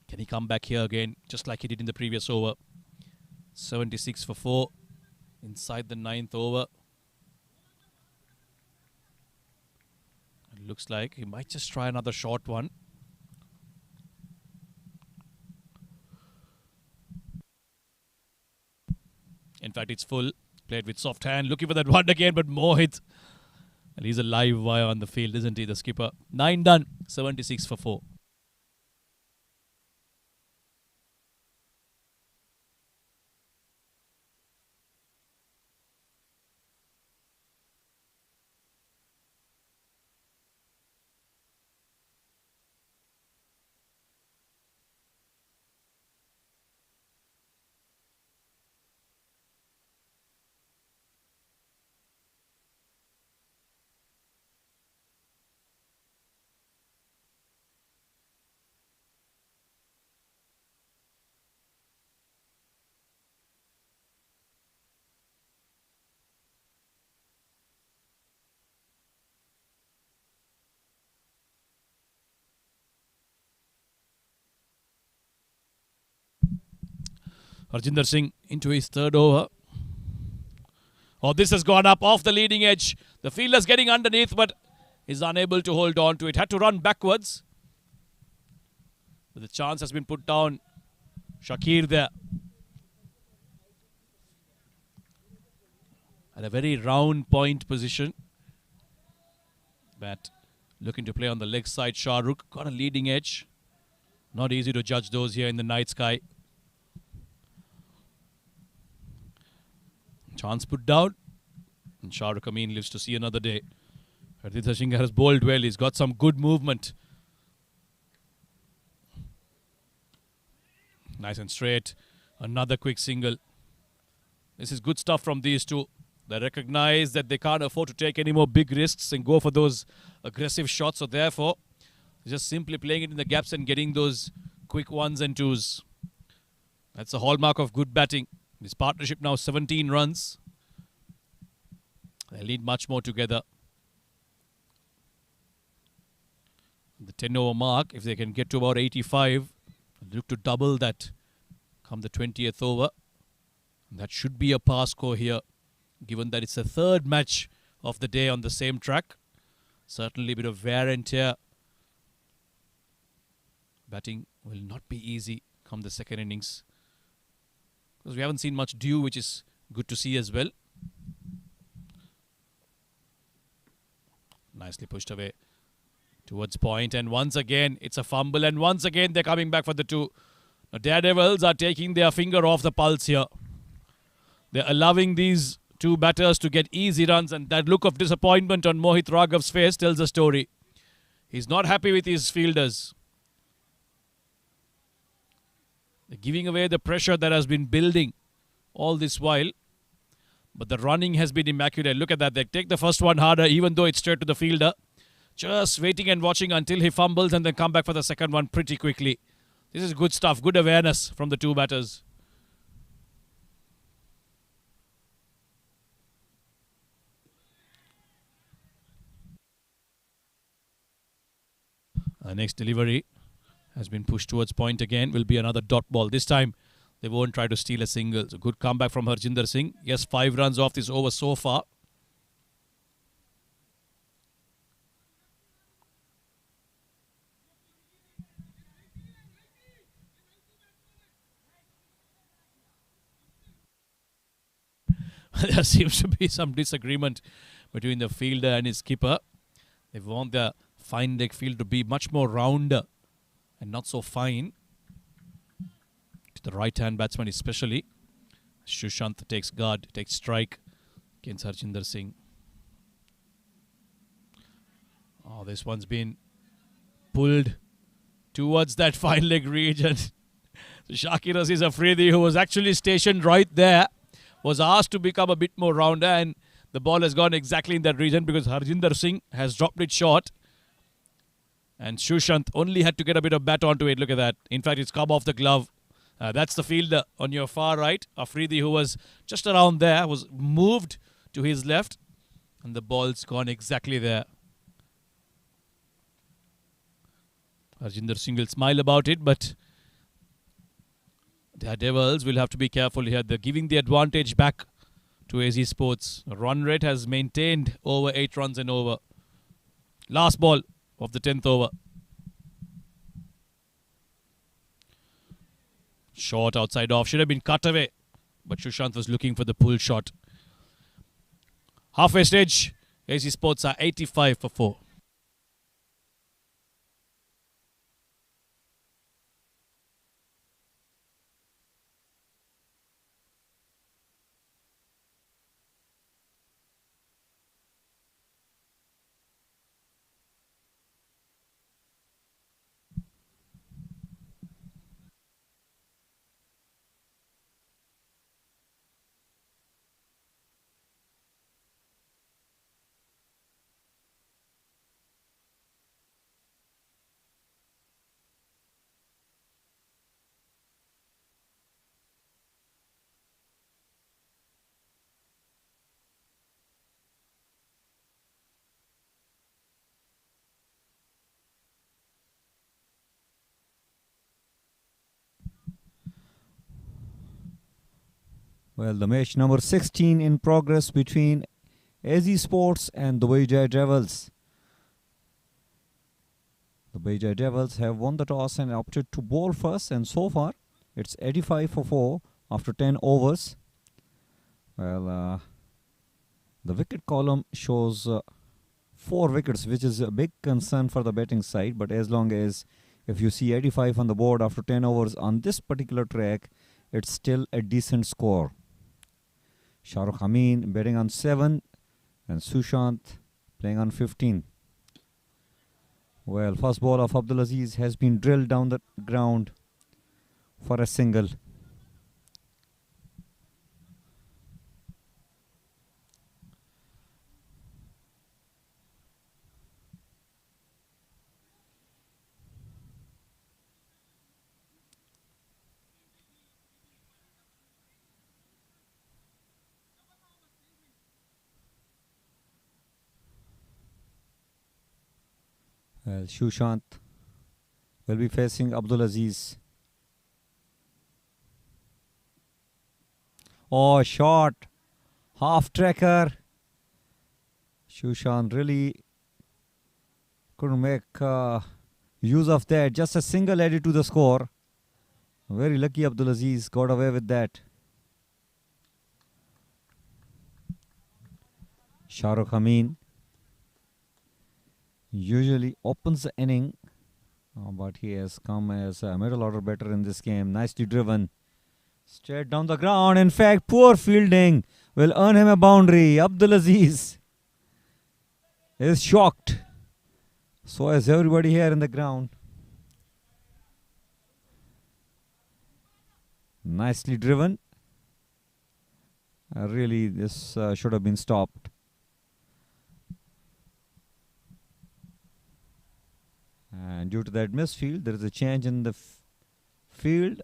Can he come back here again, just like he did in the previous over? 76 for 4 inside the 9th over. It looks like he might just try another short one. In fact, it's full. Played with soft hand, looking for that one again, but Mohit. And he's a live wire on the field, isn't he, the skipper? 9 done, 76 for 4. Harjinder Singh into his 3rd over. Oh, this has gone up off the leading edge. The fielder's getting underneath, but is unable to hold on to it. Had to run backwards. But the chance has been put down. Shakir there. At a very round point position. Bat looking to play on the leg side. Shahrukh got a leading edge. Not easy to judge those here in the night sky. Chance put down. And Shahrukh Amin lives to see another day. Harjinder Singh has bowled well. He's got some good movement. Nice and straight. Another quick single. This is good stuff from these two. They recognize that they can't afford to take any more big risks and go for those aggressive shots. So therefore, just simply playing it in the gaps and getting those quick 1s and 2s. That's a hallmark of good batting. This partnership now 17 runs. They'll need much more together. The 10 over mark, if they can get to about 85, look to double that come the 20th over. That should be a pass score here, given that it's the 3rd match of the day on the same track. Certainly a bit of wear and tear. Batting will not be easy come the 2nd innings. Because we haven't seen much dew, which is good to see as well. Nicely pushed away towards point. And once again, it's a fumble. And once again, they're coming back for the 2. Now, Daredevils are taking their finger off the pulse here. They're allowing these 2 batters to get easy runs. And that look of disappointment on Mohit Raghav's face tells the story. He's not happy with his fielders. They're giving away the pressure that has been building all this while. But the running has been immaculate. Look at that. They take the first one harder, even though it's straight to the fielder. Just waiting and watching until he fumbles and then come back for the second one pretty quickly. This is good stuff. Good awareness from the 2 batters. Next delivery has been pushed towards point again. Will be another dot ball. This time they won't try to steal a single. So good comeback from Harjinder Singh. Yes, 5 runs off this over so far. There seems to be some disagreement between the fielder and his skipper. They want the fine leg field to be much more rounder and not so fine. To the right-hand batsman especially. Sushant takes guard, takes strike against Harjinder Singh. Oh, this one's been pulled towards that fine leg region. So Shakir Aziz Afridi, who was actually stationed right there, was asked to become a bit more rounder, and the ball has gone exactly in that region because Harjinder Singh has dropped it short. And Sushant only had to get a bit of bat onto it. Look at that. In fact, it's come off the glove. That's the fielder on your far right. Afridi, who was just around there, was moved to his left. And the ball's gone exactly there. Arjinder Singh will smile about it, but the Devils will have to be careful here. They're giving the advantage back to AZ Sports. Run rate has maintained over 8 runs and over. Last ball of the 10th over. Short outside off. Should have been cut away. But Sushant was looking for the pull shot. Halfway stage. AZ Sports are 85 for 4. Well, the match number 16 in progress between AZ Sports and Dubai Jai Devils. The Dubai Jai Devils have won the toss and opted to bowl first, and so far it's 85 for 4 after 10 overs. Well, the wicket column shows 4 wickets, which is a big concern for the batting side, but as long as if you see 85 on the board after 10 overs on this particular track, it's still a decent score. Shahrukh Amin batting on 7 and Sushant playing on 15. Well, first ball of Abdulaziz has been drilled down the ground for a single. Well, Sushant will be facing Abdulaziz. Oh, shot. Half tracker. Sushant really couldn't make use of that. Just a single added to the score. Very lucky Abdulaziz got away with that. Shahrukh Amin usually opens the inning, but he has come as a middle order batter in this game. Nicely driven. Straight down the ground. In fact, poor fielding will earn him a boundary. Abdulaziz is shocked. So is everybody here in the ground. Nicely driven. Really, this should have been stopped. And due to that misfield, there is a change in the field.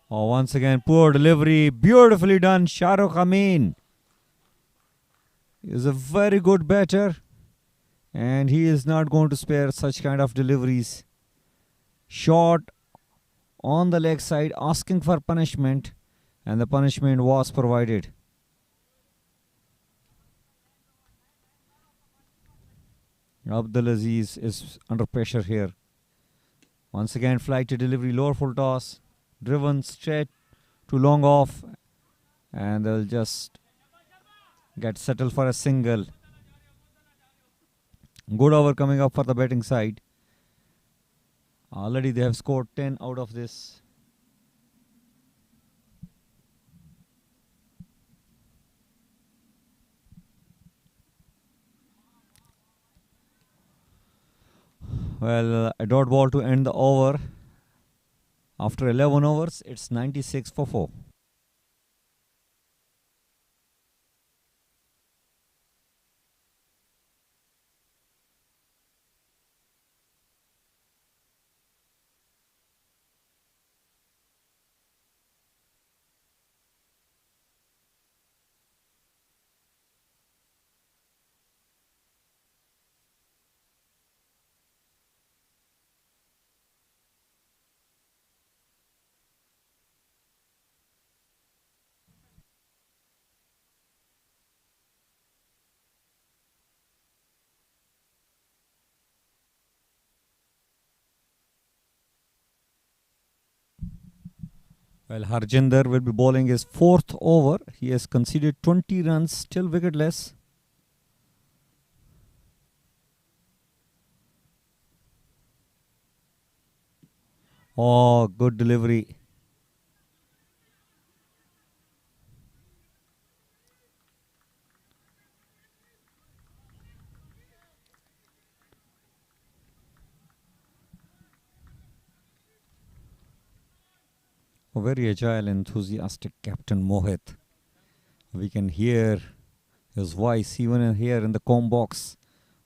Oh, once again, poor delivery. Beautifully done, Shahrukh Amin. He is a very good batter, and he is not going to spare such kind of deliveries. Shot on the leg side, asking for punishment, and the punishment was provided. Abdulaziz is under pressure here. Once again, flight to delivery, lower full toss, driven straight to long off, and they'll just get settled for a single. Good over coming up for the batting side. Already they have scored 10 out of this. Well, a dot ball to end the over. After 11 overs, it's 96 for 4. Well, Harjinder will be bowling his fourth over. He has conceded 20 runs, still wicketless. Oh, good delivery. A very agile, enthusiastic Captain Mohit. We can hear his voice even here in the comb box,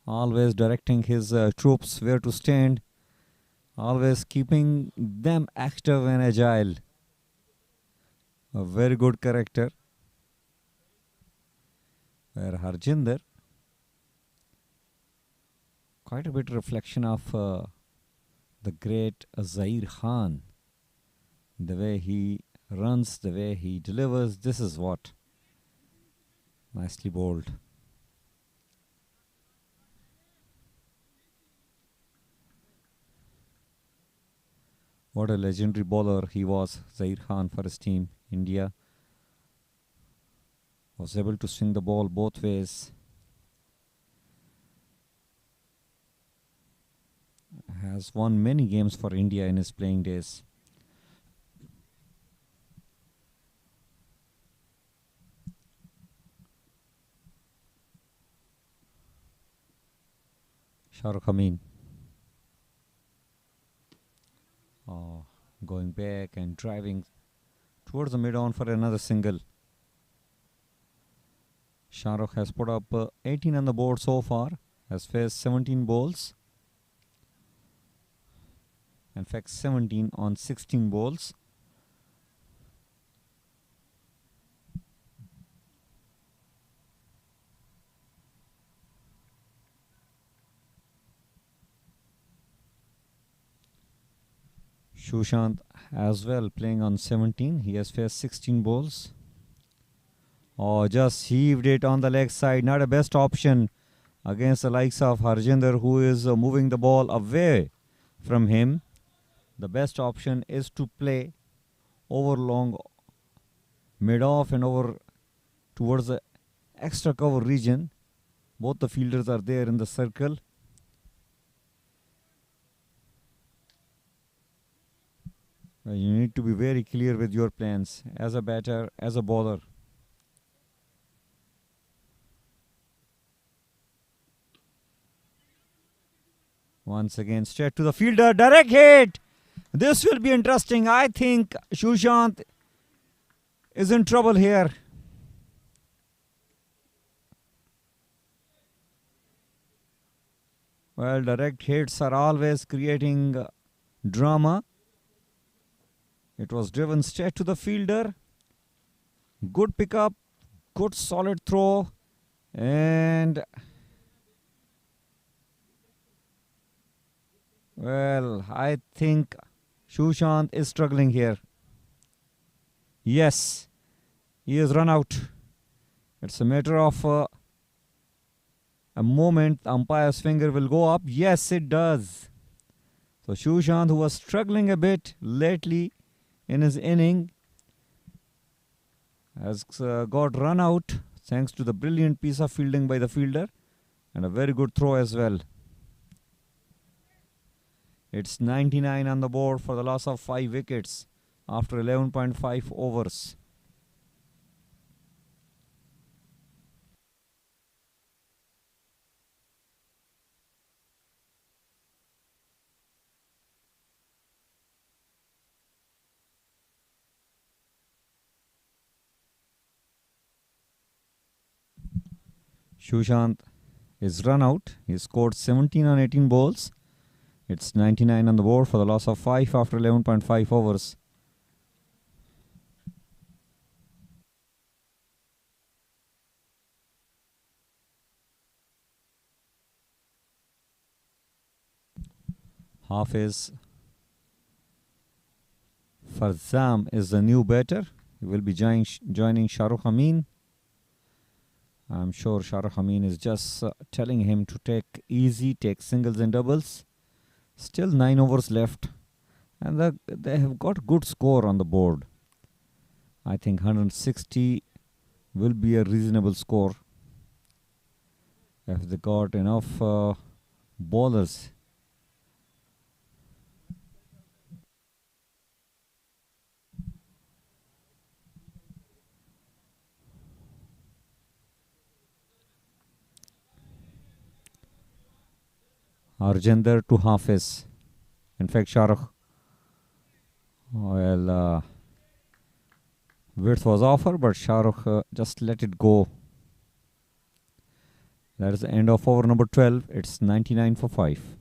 always directing his troops where to stand, always keeping them active and agile. A very good character. Where Harjinder, quite a bit reflection of the great Zair Khan. The way he runs, the way he delivers, this is what. Nicely bowled. What a legendary bowler he was, Zair Khan, for his team. India was able to swing the ball both ways. Has won many games for India in his playing days. Shahrukh Amin. Going back and driving towards the mid-on for another single. Shahrukh has put up 18 on the board so far, has faced 17 balls. In fact, 17 on 16 balls. Sushant as well playing on 17. He has faced 16 balls. Oh, just heaved it on the leg side. Not a best option against the likes of Harjinder, who is moving the ball away from him. The best option is to play over long mid-off and over towards the extra cover region. Both the fielders are there in the circle. You need to be very clear with your plans as a batter, as a bowler. Once again, straight to the fielder, direct hit. This will be interesting. I think Sushant is in trouble here. Well, direct hits are always creating drama. It was driven straight to the fielder. Good pickup, good solid throw, and well, I think Sushant is struggling here. Yes, he has run out. It's a matter of a moment. The umpire's finger will go up. Yes, it does. So Sushant, who was struggling a bit lately in his inning, has got run out thanks to the brilliant piece of fielding by the fielder and a very good throw as well. It's 99 on the board for the loss of 5 wickets after 11.5 overs. Sushant is run out. He scored 17 on 18 balls. It's 99 on the board for the loss of 5 after 11.5 overs. Hafiz Farzam is the new batter. He will be joining Shahrukh Amin. I'm sure Shahrukh Amin is just telling him to take easy, take singles and doubles. Still 9 overs left, and they have got good score on the board. I think 160 will be a reasonable score if they got enough bowlers. Arjinder to Hafiz. In fact, Shahrukh. Well, width was offered, but Shahrukh just let it go. That is the end of over number 12. It's 99 for 5.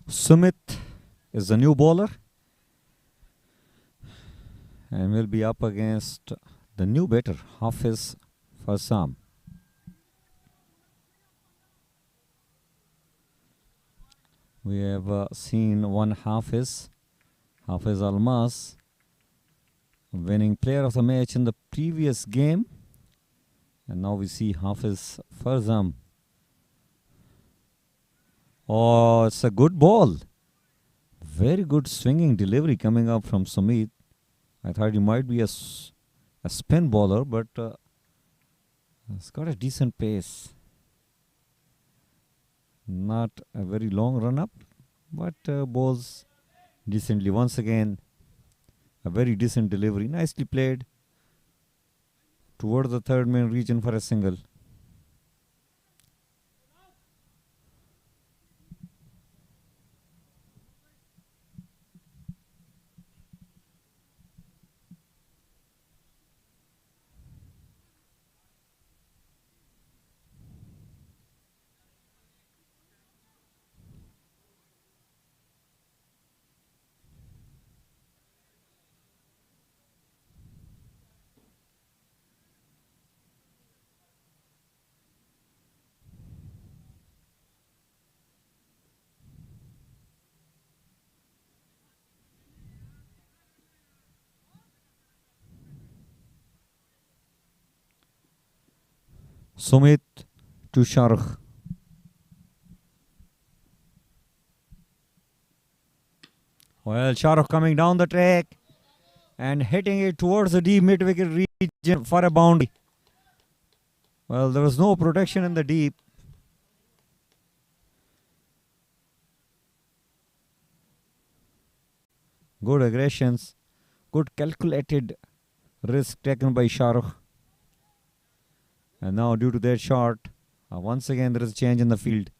Sumit is the new bowler and will be up against the new batter, Hafiz Farsam. We have seen one Hafiz Almas, winning player of the match in the previous game. And now we see Hafiz Farzam. Oh, it's a good ball. Very good swinging delivery coming up from Sumit. I thought he might be a spin bowler, but it's got a decent pace. Not a very long run up, but bowls decently. Once again, a very decent delivery. Nicely played toward the third man region for a single. Sumit to Shahrukh. Well, Shahrukh coming down the track and hitting it towards the deep mid-wicket region for a boundary. Well, there was no protection in the deep. Good aggressions, good calculated risk taken by Shahrukh. And now due to that shot, once again there is a change in the field.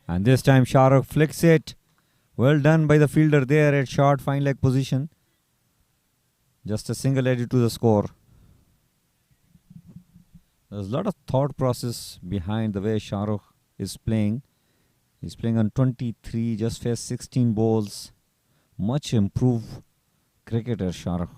And this time Shahrukh flicks it. Well done by the fielder there at short fine leg position. Just a single added to the score. There's a lot of thought process behind the way Shahrukh is playing. He's playing on 23, just faced 16 balls. Much improved cricketer, Shahrukh.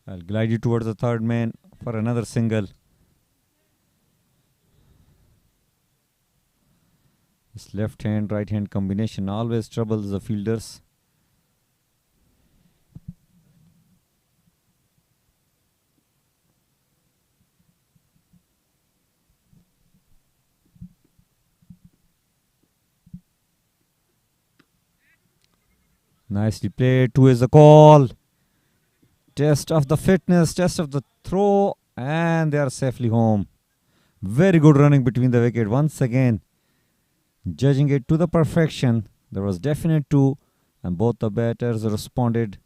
I'll glide you towards the third man for another single. This left hand, right hand combination always troubles the fielders. Nicely played. 2 is the call. Test of the fitness, test of the throw, and they are safely home. Very good running between the wicket. Once again, judging it to the perfection. There was definite two, and both the batters responded.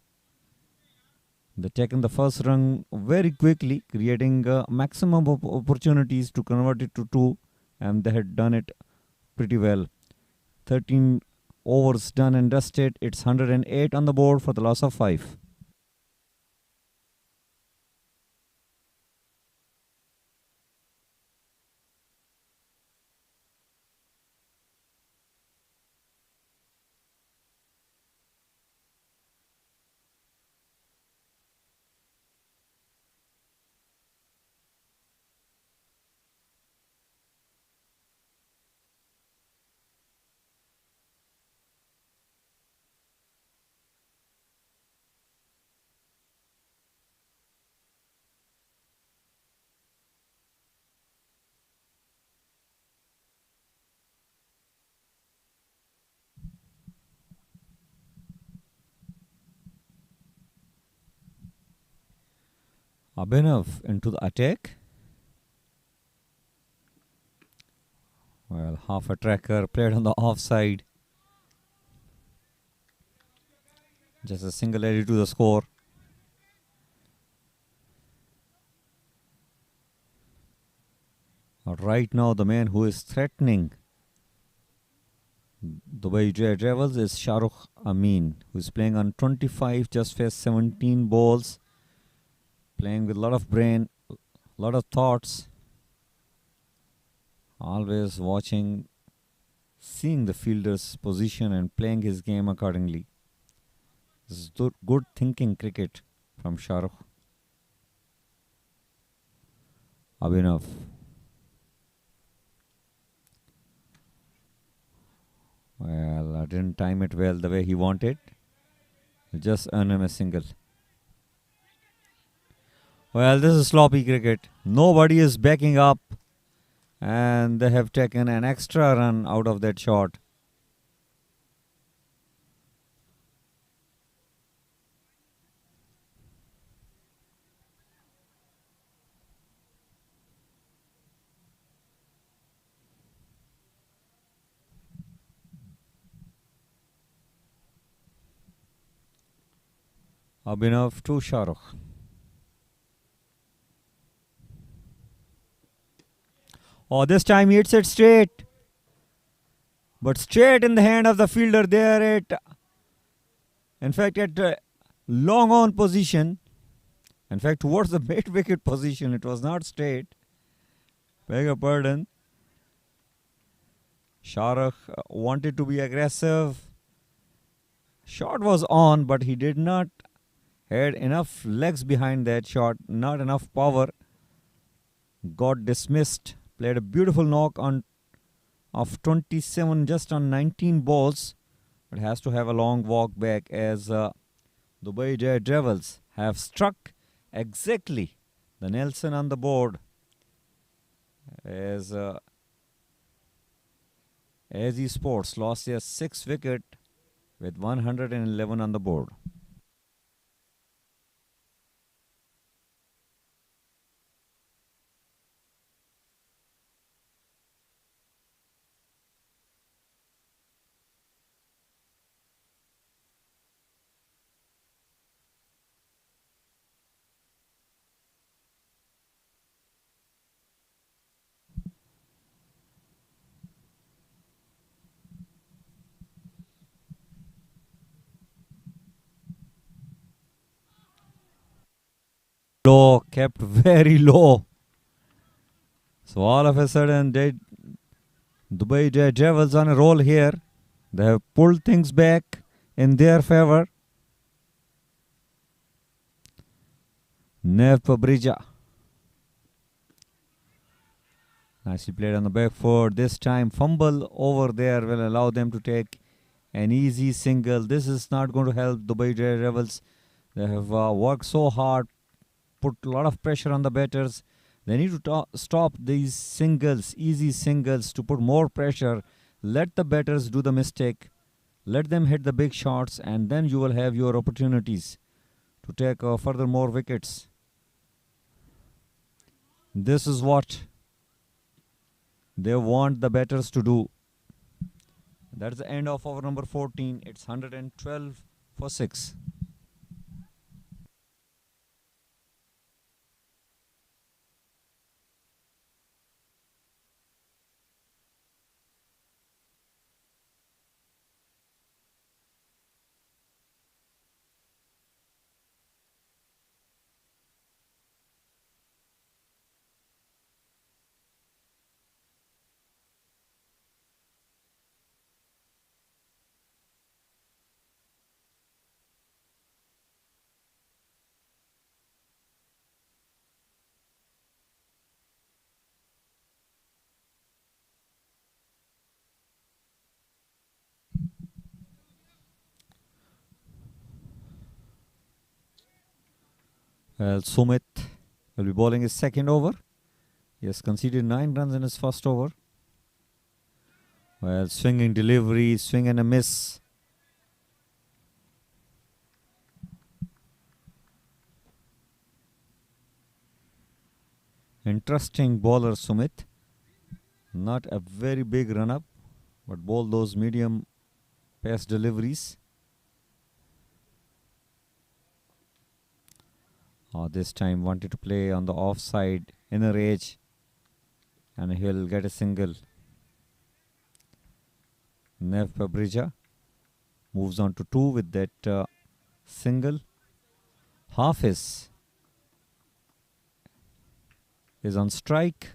They taken the first run very quickly, creating maximum opportunities to convert it to two, and they had done it pretty well. 13 overs done and dusted. It's 108 on the board for the loss of 5. Abhinav into the attack. Well, half a tracker played on the offside. Just a single added to the score. Right now, the man who is threatening Dubai Travels is Shahrukh Amin, who is playing on 25, just faced 17 balls. Playing with a lot of brain, a lot of thoughts. Always watching, seeing the fielder's position and playing his game accordingly. This is good thinking cricket from Shahrukh. Abhinav. Well, I didn't time it well the way he wanted. Just earn him a single. Well, this is sloppy cricket. Nobody is backing up. And they have taken an extra run out of that shot. Abhinav to Shahrukh. Oh, this time he hits it straight. But straight in the hand of the fielder there at, in fact, at long on position. In fact, towards the mid-wicket position. It was not straight. Beg your pardon. Shahrukh wanted to be aggressive. Shot was on, but he did not had enough legs behind that shot. Not enough power. Got dismissed. Played a beautiful knock on of 27 just on 19 balls. But has to have a long walk back as Dubai Devils have struck exactly the Nelson on the board. As AZ Sports lost their 6th wicket with 111 on the board. Low, kept very low. So all of a sudden, Dubai Devils on a roll here. They have pulled things back in their favor. Nev Pabrija. Nicely played on the back foot. This time, fumble over there will allow them to take an easy single. This is not going to help Dubai Devils. They have worked so hard, put a lot of pressure on the batters. They need to stop these singles, easy singles, to put more pressure. Let the batters do the mistake. Let them hit the big shots, and then you will have your opportunities to take further more wickets. This is what they want the batters to do. That's the end of over number 14. It's 112 for 6. Well, Sumit will be bowling his second over. He has conceded 9 runs in his first over. Well, swinging delivery, swing and a miss. Interesting bowler Sumit. Not a very big run up, but bowl those medium pace deliveries. This time wanted to play on the offside inner edge, and he'll get a single. Nev Pabrija moves on to 2 with that single. Hafiz is on strike.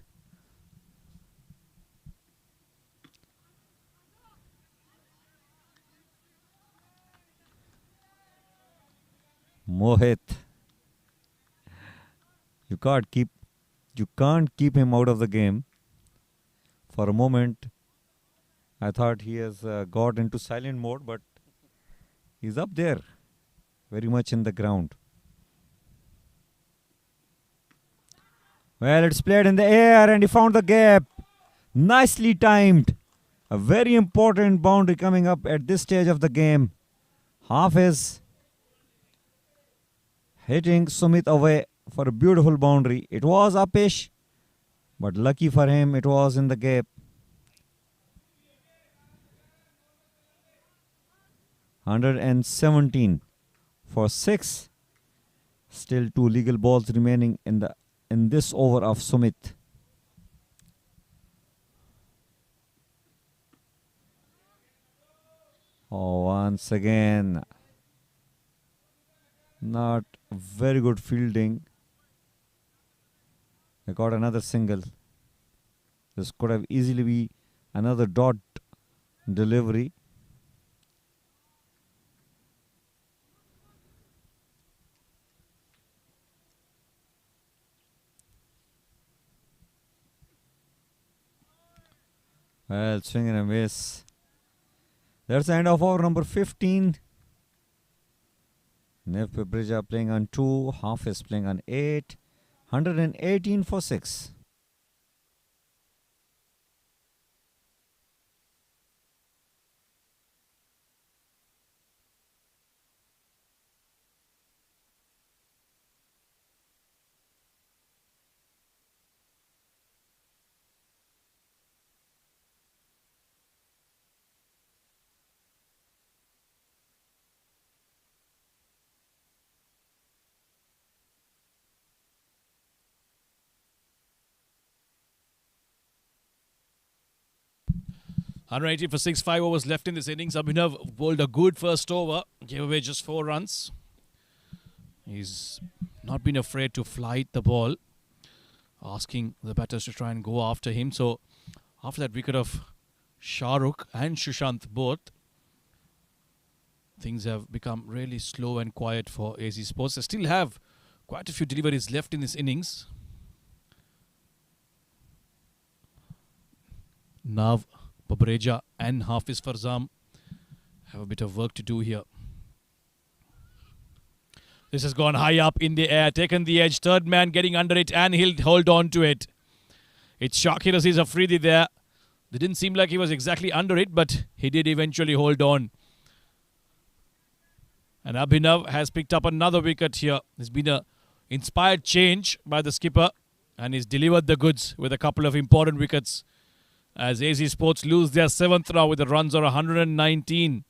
Mohit, you can't keep him out of the game. For a moment, I thought he has got into silent mode, but he's up there, very much in the ground. Well, it's played in the air and he found the gap. Nicely timed. A very important boundary coming up at this stage of the game. Hafiz hitting Sumit away for a beautiful boundary. It was upish, but lucky for him, it was in the gap. 117 for 6. Still 2 legal balls remaining in this over of Sumit. Once again, not very good fielding. They got another single. This could have easily be another dot delivery. Well, swing and a miss. That's the end of over number 15. Nev Pabrija playing on 2. Hafiz playing on 8. 118 for 6. $180 for 6, 5 overs left in this innings. Abhinav bowled a good first over, gave away just 4 runs. He's not been afraid to flight the ball, asking the batters to try and go after him. So after that wicket of Shahrukh and Shushant both, things have become really slow and quiet for AZ Sports. They still have quite a few deliveries left in this innings. Nav Babreja and Hafiz Farzam have a bit of work to do here. This has gone high up in the air, taken the edge, third man getting under it, and he'll hold on to it. It's Shakir Aziz Afridi there. It didn't seem like he was exactly under it, but he did eventually hold on. And Abhinav has picked up another wicket here. There's been an inspired change by the skipper, and he's delivered the goods with a couple of important wickets as AZ Sports lose their 7th now with the runs of 119.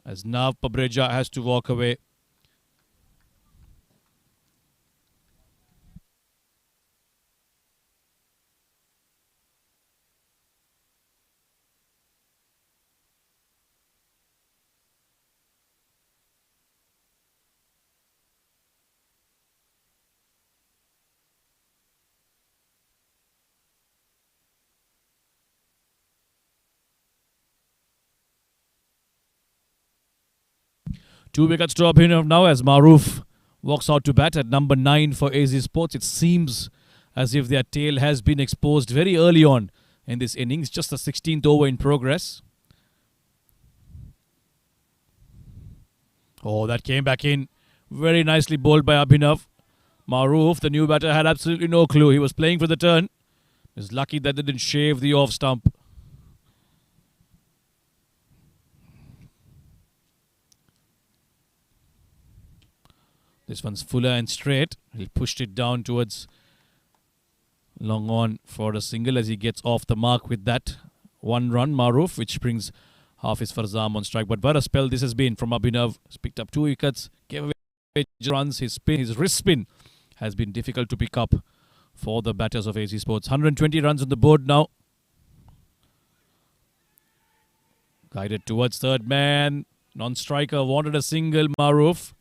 As Nav Pabreja has to walk away. Two wickets to Abhinav now as Maroof walks out to bat at number 9 for AZ Sports. It seems as if their tail has been exposed very early on in this innings. Just the 16th over in progress. Oh, that came back in. Very nicely bowled by Abhinav. Maroof, the new batter, had absolutely no clue. He was playing for the turn. He's lucky that they didn't shave the off stump. This one's fuller and straight. He pushed it down towards long on for a single as he gets off the mark with that one run, Maroof, which brings Hafiz Farzam on strike. But what a spell this has been from Abhinav. He's picked up 2 wickets, gave away runs. His wrist spin has been difficult to pick up for the batters of AZ Sports. 120 runs on the board now. Guided towards third man. Non-striker wanted a single, Maroof.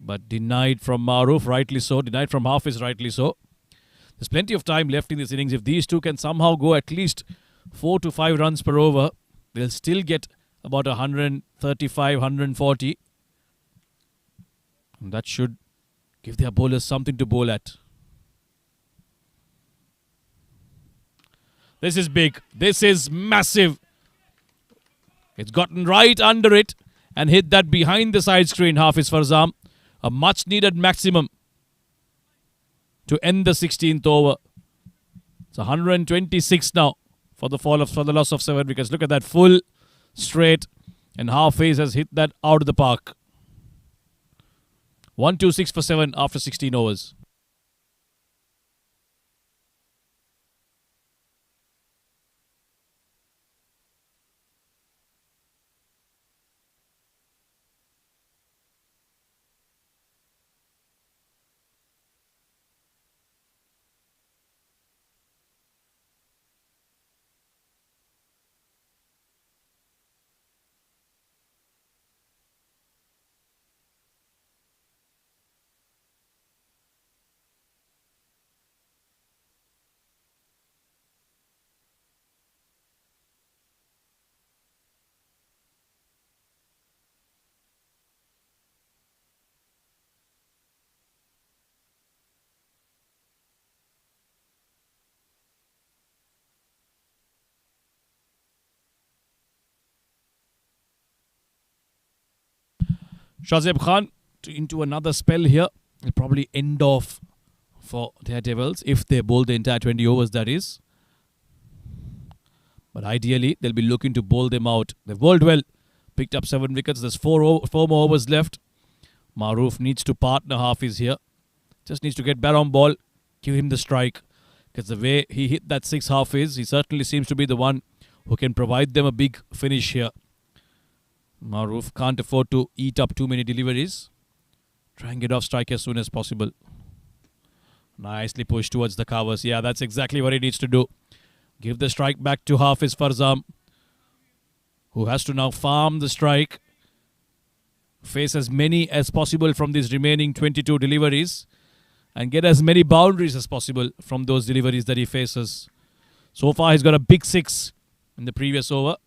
But denied from Maroof, rightly so. Denied from Hafiz, rightly so. There's plenty of time left in this innings. If these two can somehow go at least 4 to 5 runs per over, they'll still get about 135, 140. And that should give their bowlers something to bowl at. This is big. This is massive. It's gotten right under it and hit that behind the side screen, Hafiz Farzam. A much needed maximum to end the 16th over. It's 126 now for the loss of 7 wickets. Look at that, full, straight, and Hafiz has hit that out of the park. 126 for 7 after 16 overs. Shazib Khan into another spell here. Will probably end off for their Devils if they bowl the entire 20 overs, that is. But ideally, they'll be looking to bowl them out. They've bowled well. Picked up 7 wickets. There's 4 more overs left. Maroof needs to partner Hafiz here. Just needs to get bat on ball. Give him the strike. Because the way he hit that 6 Hafiz, he certainly seems to be the one who can provide them a big finish here. Maroof can't afford to eat up too many deliveries. Try and get off strike as soon as possible. Nicely pushed towards the covers. Yeah, that's exactly what he needs to do. Give the strike back to Hafiz Farzam, who has to now farm the strike. Face as many as possible from these remaining 22 deliveries. And get as many boundaries as possible from those deliveries that he faces. So far, he's got a big 6 in the previous over.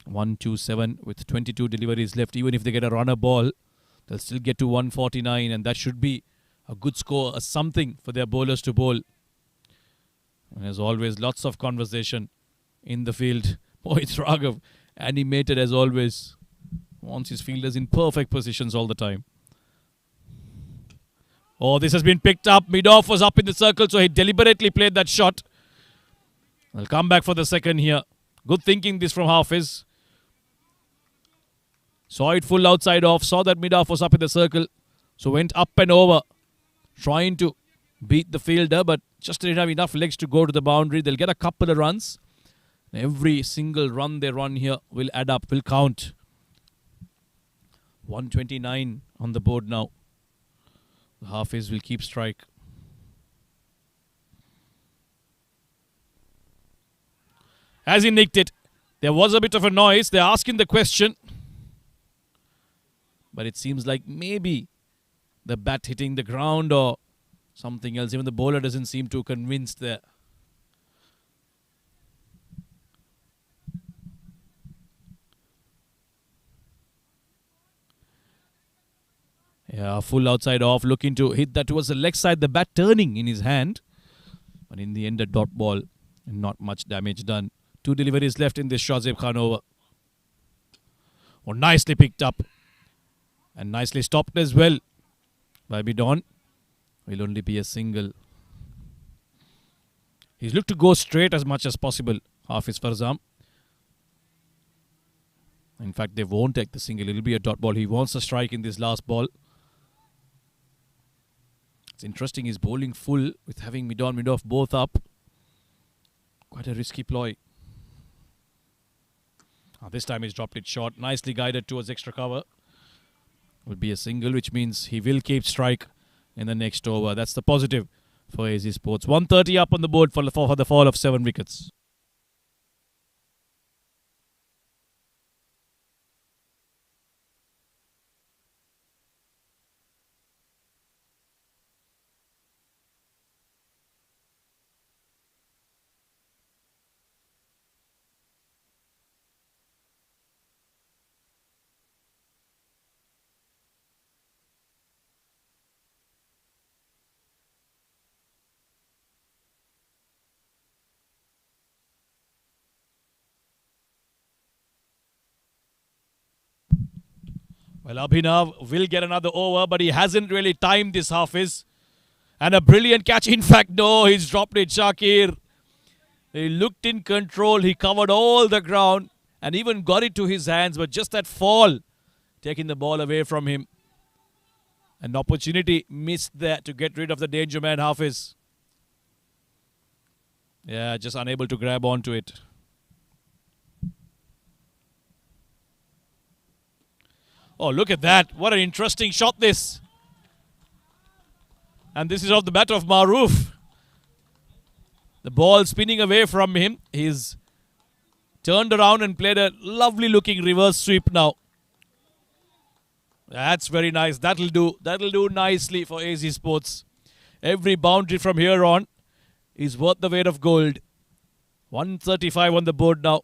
127 with 22 deliveries left. Even if they get a runner ball, they'll still get to 149, and that should be a good score, a something for their bowlers to bowl. And as always, lots of conversation in the field. Mohit Raghav, animated as always, wants his fielders in perfect positions all the time. Oh, this has been picked up. Mid-off was up in the circle, so he deliberately played that shot. They'll come back for the second here. Good thinking this from Hafiz. Saw it full outside off. Saw that mid-off was up in the circle. So went up and over. Trying to beat the fielder, but just didn't have enough legs to go to the boundary. They'll get a couple of runs. Every single run they run here will add up, will count. 129 on the board now. The Hafiz will keep strike. As he nicked it, there was a bit of a noise. They're asking the question. But it seems like maybe the bat hitting the ground or something else. Even the bowler doesn't seem too convinced there. Yeah, full outside off, looking to hit that towards the leg side. The bat turning in his hand. But in the end, a dot ball and not much damage done. 2 deliveries left in this Shazib Khan over. Oh, nicely picked up. And nicely stopped as well by Bidon. Will only be a single. He's looked to go straight as much as possible, Hafiz Farzam. In fact, they won't take the single. It'll be a dot ball. He wants a strike in this last ball. It's interesting, he's bowling full with having mid-on, mid-off both up. Quite a risky ploy. This time he's dropped it short. Nicely guided towards extra cover. Will be a single, which means he will keep strike in the next over. That's the positive for AZ Sports. 130 up on the board for the fall of 7 wickets. Well, Abhinav will get another over, but he hasn't really timed this Hafiz. And a brilliant catch. In fact, no, he's dropped it, Shakir. He looked in control. He covered all the ground and even got it to his hands. But just that fall, taking the ball away from him. An opportunity missed there to get rid of the danger man, Hafiz. Yeah, just unable to grab onto it. Oh, look at that. What an interesting shot this. And this is off the bat of Maroof. The ball spinning away from him. He's turned around and played a lovely looking reverse sweep now. That's very nice. That'll do. That'll do nicely for AZ Sports. Every boundary from here on is worth the weight of gold. 135 on the board now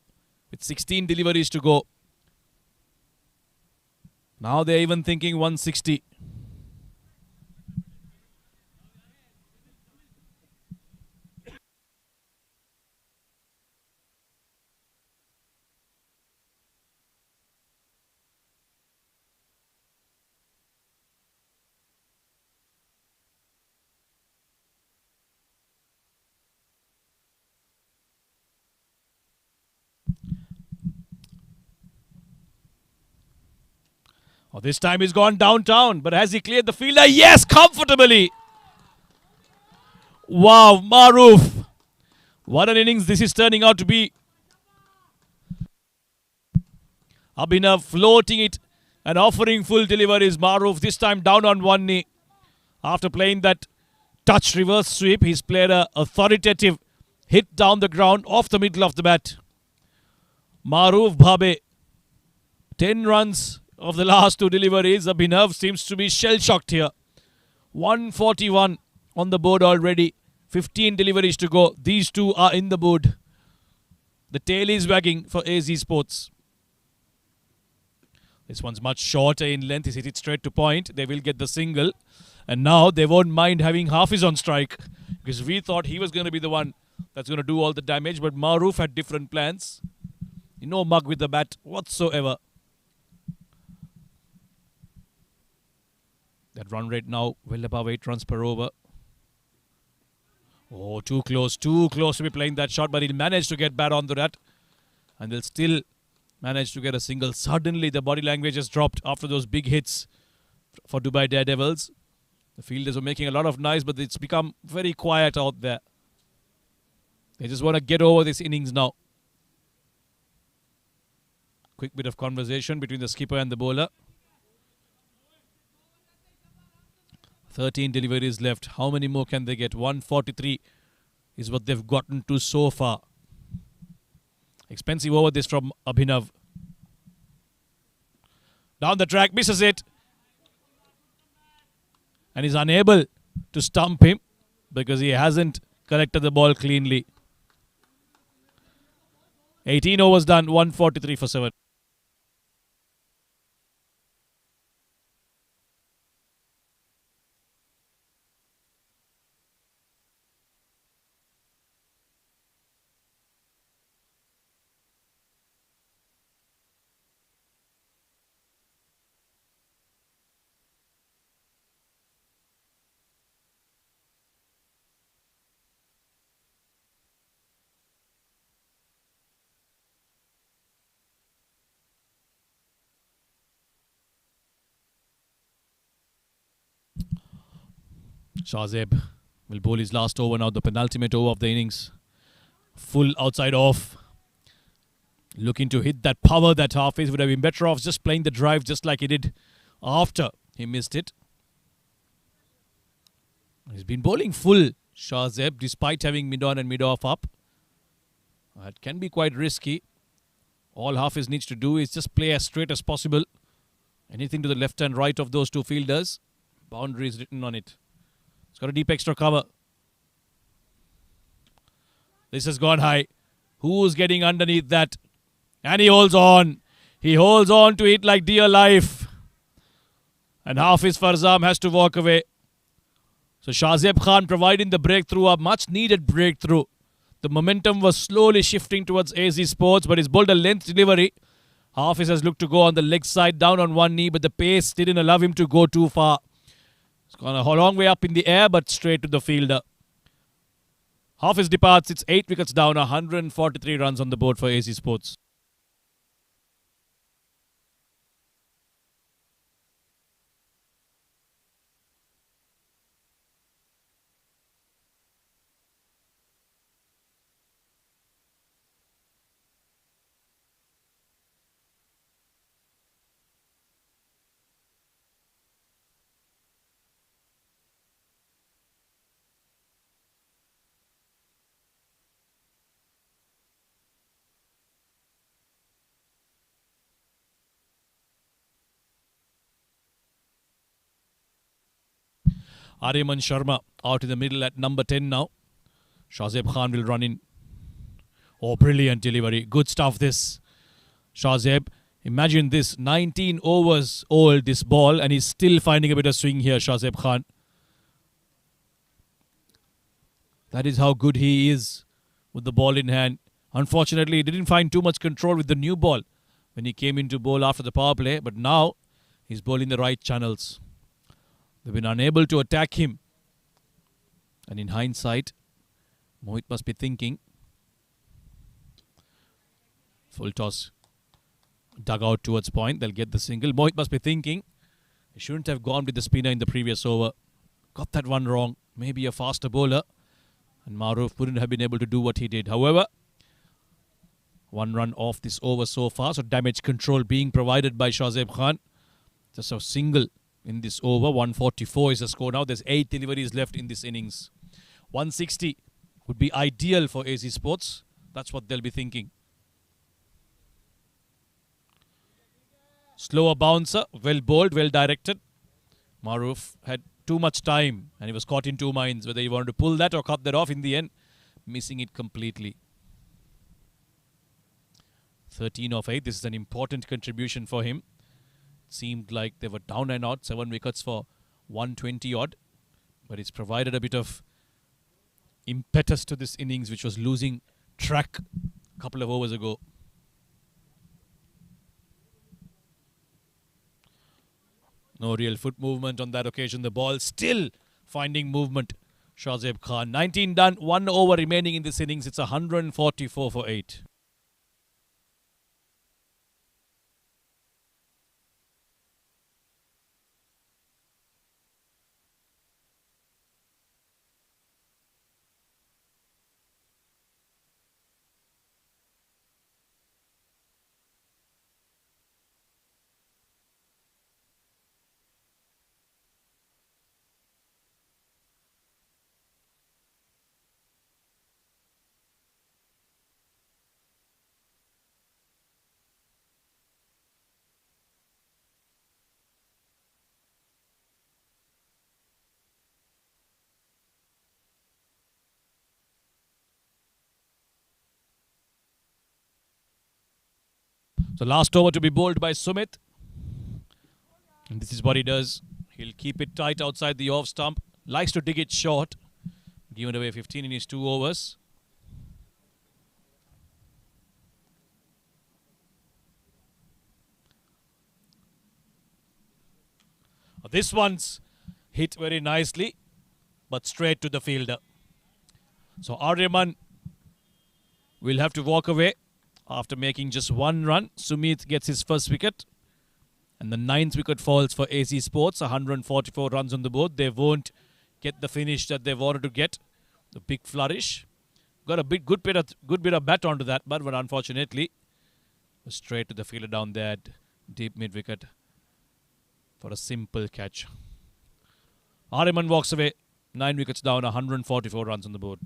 with 16 deliveries to go. Now they're even thinking 160. Oh, this time he's gone downtown, but has he cleared the fielder? Yes, comfortably. Wow, Maroof. What an innings this is turning out to be. Abhinav floating it and offering full deliveries. Maroof this time down on one knee. After playing that touch reverse sweep, he's played a authoritative hit down the ground off the middle of the bat. Maroof Bhabe, 10 runs of the last 2 deliveries. Abhinav seems to be shell-shocked here. 141 on the board already. 15 deliveries to go. These two are in the board. The tail is wagging for AZ Sports. This one's much shorter in length. He's hit it straight to point. They will get the single. And now they won't mind having Hafiz on strike, because we thought he was going to be the one that's going to do all the damage. But Maroof had different plans. No mug with the bat whatsoever. That run rate now well above 8 runs per over. Oh, too close to be playing that shot, but he'll manage to get bat onto that. And they'll still manage to get a single. Suddenly the body language has dropped after those big hits for Dubai Daredevils. The fielders were making a lot of noise, but it's become very quiet out there. They just want to get over this innings now. Quick bit of conversation between the skipper and the bowler. 13 deliveries left. How many more can they get? 143 is what they've gotten to so far. Expensive over this from Abhinav. Down the track, misses it. And is unable to stump him because he hasn't collected the ball cleanly. 18 overs done, 143 for 7. Shahzeb will bowl his last over now, the penultimate over of the innings. Full outside off. Looking to hit that power that Hafiz would have been better off just playing the drive just like he did after he missed it. He's been bowling full, Shahzeb, despite having mid-on and mid-off up. That can be quite risky. All Hafiz needs to do is just play as straight as possible. Anything to the left and right of those two fielders. Boundary is written on it. It's got a deep extra cover. This has gone high. Who's getting underneath that? And he holds on. He holds on to it like dear life. And Hafiz Farzam has to walk away. So Shahzeb Khan providing the breakthrough, a much needed breakthrough. The momentum was slowly shifting towards AZ Sports, but he's bowled a length delivery. Hafiz has looked to go on the leg side, down on one knee, but the pace didn't allow him to go too far. It's gone a long way up in the air, but straight to the fielder. Hafiz departs. It's 8 wickets down, 143 runs on the board for AZ Sports. Aryaman Sharma out in the middle at number 10 now. Shahzeb Khan will run in. Oh, brilliant delivery. Good stuff this. Shahzeb, imagine this. 19 overs old this ball and he's still finding a bit of swing here, Shahzeb Khan. That is how good he is with the ball in hand. Unfortunately, he didn't find too much control with the new ball when he came into bowl after the power play. But now he's bowling the right channels. They've been unable to attack him. And in hindsight, Mohit must be thinking. Full toss. Dug out towards point. They'll get the single. Mohit must be thinking. He shouldn't have gone with the spinner in the previous over. Got that one wrong. Maybe a faster bowler. And Maruf wouldn't have been able to do what he did. However, one run off this over so far. So damage control being provided by Shahzeb Khan. Just a single in this over. 144 is the score now. There's 8 deliveries left in this innings. 160 would be ideal for AZ Sports. That's what they'll be thinking. Slower bouncer. Well bowled, well directed. Maruf had too much time and he was caught in two minds whether he wanted to pull that or cut that off. In the end, missing it completely. 13 of 8. This is an important contribution for him. Seemed like they were down and out. 7 wickets for 120 odd. But it's provided a bit of impetus to this innings, which was losing track a couple of overs ago. No real foot movement on that occasion. The ball still finding movement. Shahzeb Khan. 19 done. 1 over remaining in this innings. It's 144 for 8. The last over to be bowled by Sumit. And this is what he does. He'll keep it tight outside the off stump. Likes to dig it short. Given away 15 in his 2 overs. This one's hit very nicely, but straight to the fielder. So ARABIAN will have to walk away after making just 1 run. Sumit gets his first wicket. And the 9th wicket falls for AC Sports. 144 runs on the board. They won't get the finish that they wanted to get. The big flourish. Got a good bit of bat onto that, but unfortunately, straight to the fielder down there at deep mid wicket for a simple catch. ARABIAN walks away. 9 wickets down, 144 runs on the board.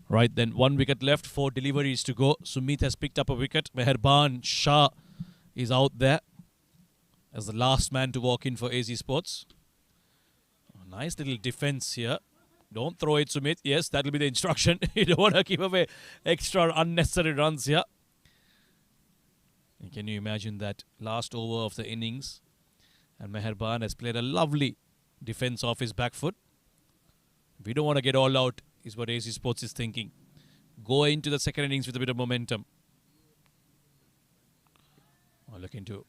Right then, 1 wicket left, 4 deliveries to go. Sumit has picked up a wicket. Meherban Shah is out there as the last man to walk in for AZ Sports. Nice little defense here. Don't throw it, Sumit. Yes, that will be the instruction. You don't want to give away extra unnecessary runs here. And can you imagine that last over of the innings? And Meherban has played a lovely defense off his back foot. We don't want to get all out, is what AZ Sports is thinking. Go into the second innings with a bit of momentum. Looking to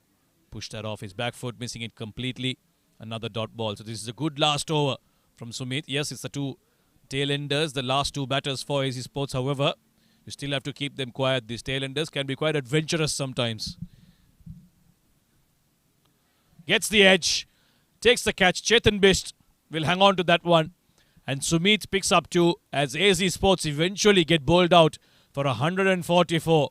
push that off his back foot, missing it completely. Another dot ball. So this is a good last over from Sumit. Yes, it's the 2 tail-enders, the last 2 batters for AZ Sports. However, you still have to keep them quiet. These tail-enders can be quite adventurous sometimes. Gets the edge. Takes the catch. Chetan Bisht will hang on to that one. And Sumit picks up 2 as AZ Sports eventually get bowled out for 144.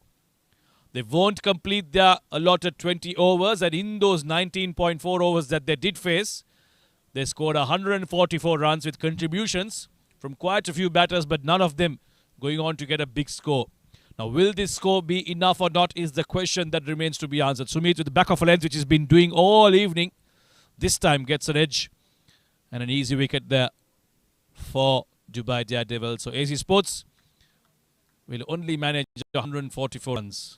They won't complete their allotted 20 overs, and in those 19.4 overs that they did face, they scored 144 runs with contributions from quite a few batters, but none of them going on to get a big score. Now, will this score be enough or not is the question that remains to be answered. Sumit with the back of a length, which he's been doing all evening, this time gets an edge and an easy wicket there for Dubai Daredevils. So AZ Sports will only manage 144 runs.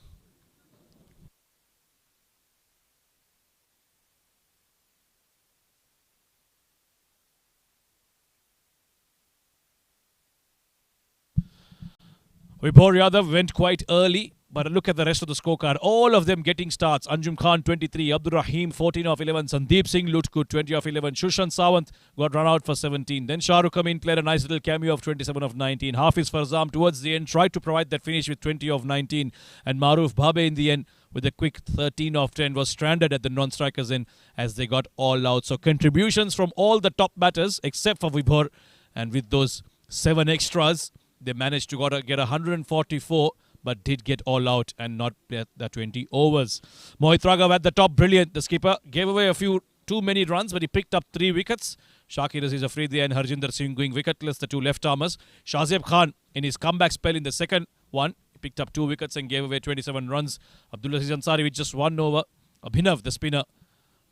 Vibhor Yadav went quite early, but look at the rest of the scorecard. All of them getting starts. Anjum Khan 23, Abdur Rahim 14 of 11, Sandeep Singh looked good 20 of 11, Shushant Sawant got run out for 17. Then Shah Rukh come in, played a nice little cameo of 27 of 19. Hafiz Farzam towards the end tried to provide that finish with 20 of 19, and Maruf Bhabe in the end with a quick 13 of 10 was stranded at the non-strikers end as they got all out. So contributions from all the top batters except for Vibhor, and with those 7 extras, they managed to get 144, but did get all out and not play the 20 overs. Mohit Raghav at the top, brilliant. The skipper gave away too many runs, but he picked up 3 wickets. Shakir Aziz Afridi and Harjinder Singh going wicketless, the 2 left-armers. Shazeb Khan, in his comeback spell in the second one, picked up 2 wickets and gave away 27 runs. Abdul Aziz Ansari with just 1 over. Abhinav, the spinner,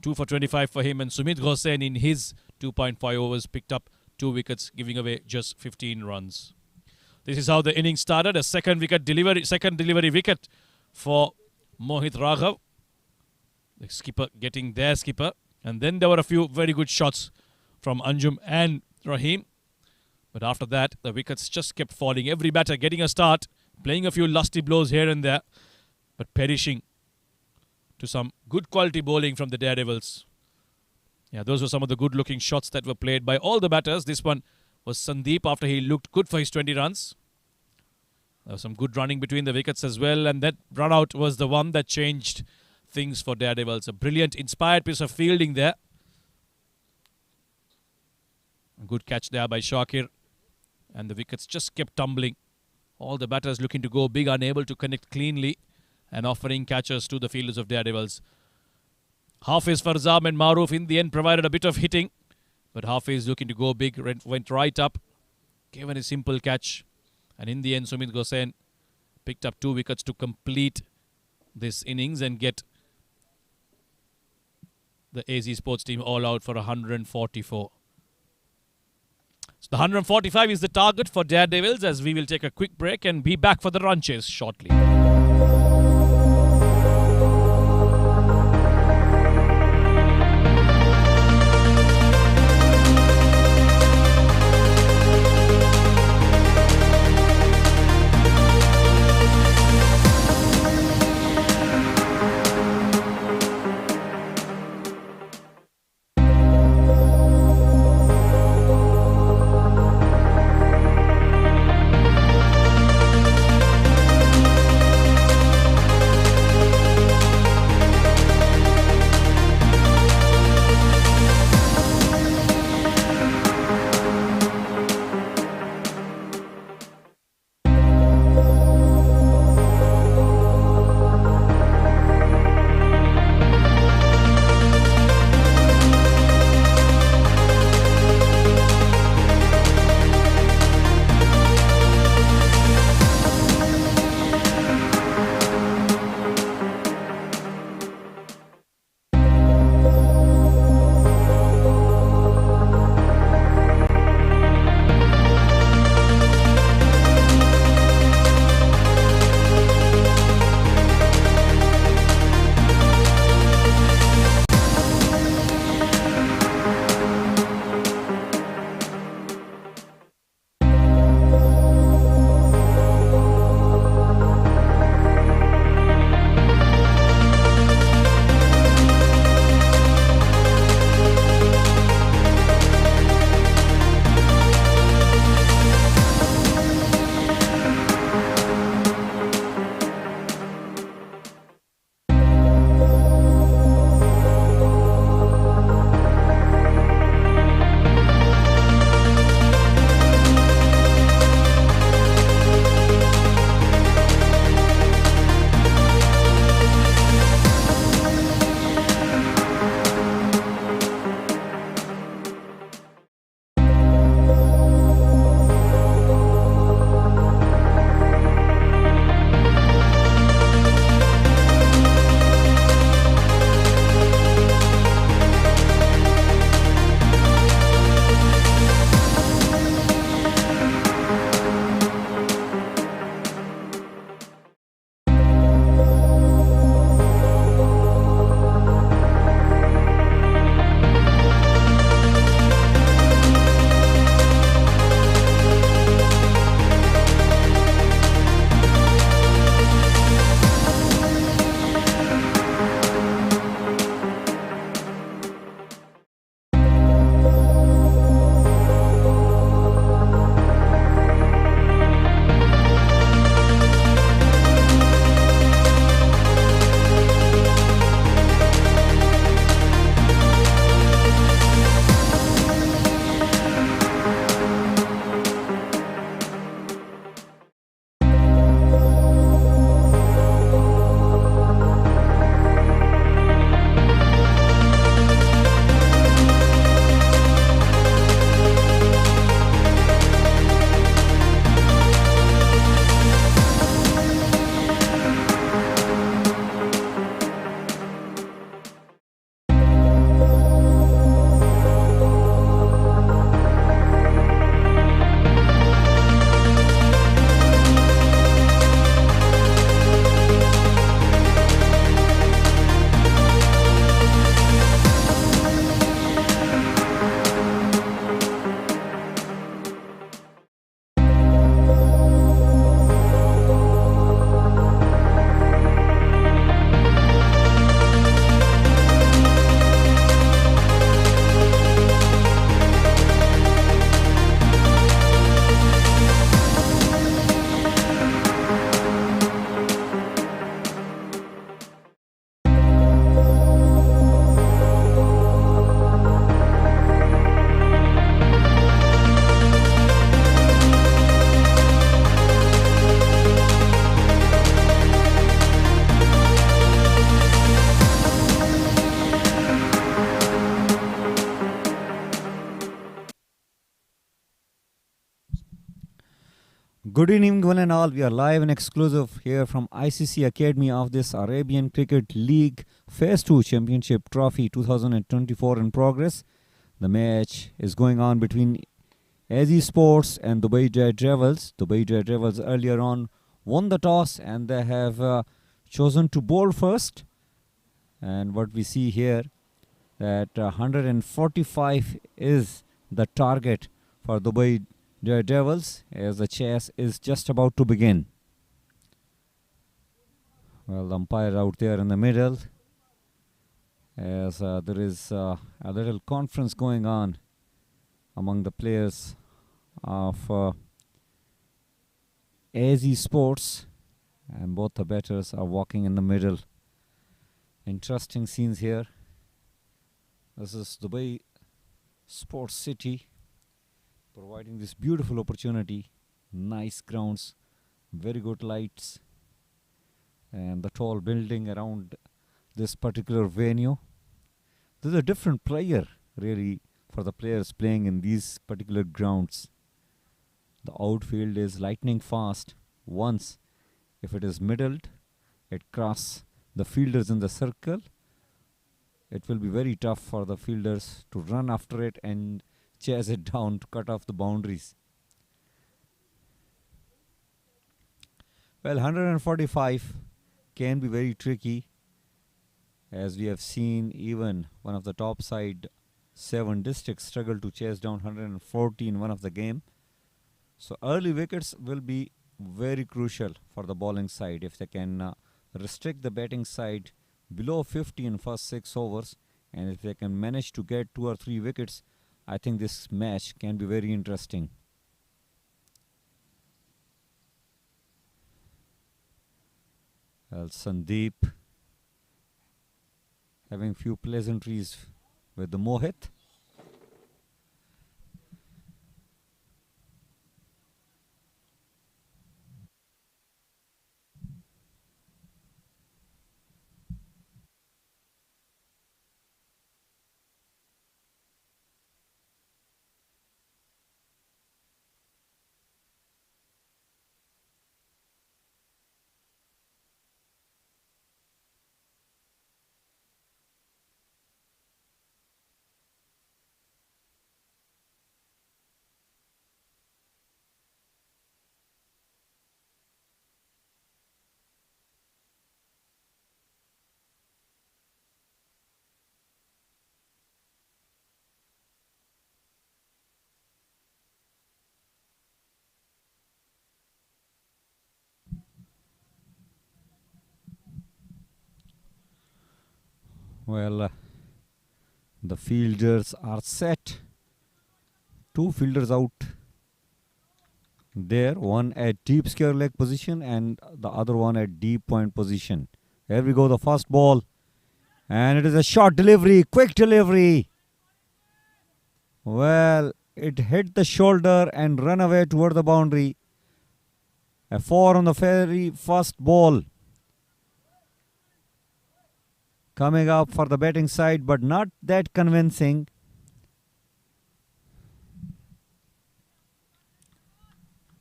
2 for 25 for him. And Sumit Ghosen in his 2.5 overs picked up 2 wickets, giving away just 15 runs. This is how the innings started. A second delivery wicket for Mohit Raghav. The skipper getting their skipper. And then there were a few very good shots from Anjum and Rahim. But after that, the wickets just kept falling. Every batter getting a start, playing a few lusty blows here and there, but perishing to some good quality bowling from the Daredevils. Yeah, those were some of the good-looking shots that were played by all the batters. This one was Sandeep after he looked good for his 20 runs. There was some good running between the wickets as well, and that run out was the one that changed things for Daredevils. A brilliant, inspired piece of fielding there. A good catch there by Shakir. And the wickets just kept tumbling. All the batters looking to go big, unable to connect cleanly and offering catches to the fielders of Daredevils. Hafiz, Farzam and Maroof in the end provided a bit of hitting. But Hafiz looking to go big, went right up. Given a simple catch. And in the end, Sumit Gosain picked up 2 wickets to complete this innings and get the AZ Sports team all out for 144. So the 145 is the target for Daredevils, as we will take a quick break and be back for the run chase shortly. Good evening, one and all. We are live and exclusive here from ICCA Academy of this Arabian Cricket League Phase 2 Championship Trophy 2024 in progress. The match is going on between AZ Sports and Dubai Daredevils. Dubai Daredevils earlier on won the toss and they have chosen to bowl first. And what we see here that 145 is the target for Dubai Daredevils as the chase is just about to begin. Well, the umpire out there in the middle as there is a little conference going on among the players of AZ Sports, and both the batters are walking in the middle. Interesting scenes here. This is Dubai Sports City providing this beautiful opportunity, nice grounds, very good lights, and the tall building around this particular venue. This is a different player really for the players playing in these particular grounds. The outfield is lightning fast. Once if it is middled, it crosses the fielders in the circle. It will be very tough for the fielders to run after it and chase it down to cut off the boundaries. Well, 145 can be very tricky, as we have seen even one of the top side 7 districts struggle to chase down 140 in one of the game. So early wickets will be very crucial for the bowling side. If they can restrict the batting side below 50 in first 6 overs, and if they can manage to get 2 or 3 wickets, I think this match can be very interesting. Well, Sandeep having few pleasantries with the Mohit. Well, the fielders are set. 2 fielders out there, one at deep square leg position and the other one at deep point position. Here we go, the first ball, and it is a short delivery, quick delivery. Well, it hit the shoulder and run away toward the boundary. A 4 on the very first ball. Coming up for the batting side, but not that convincing.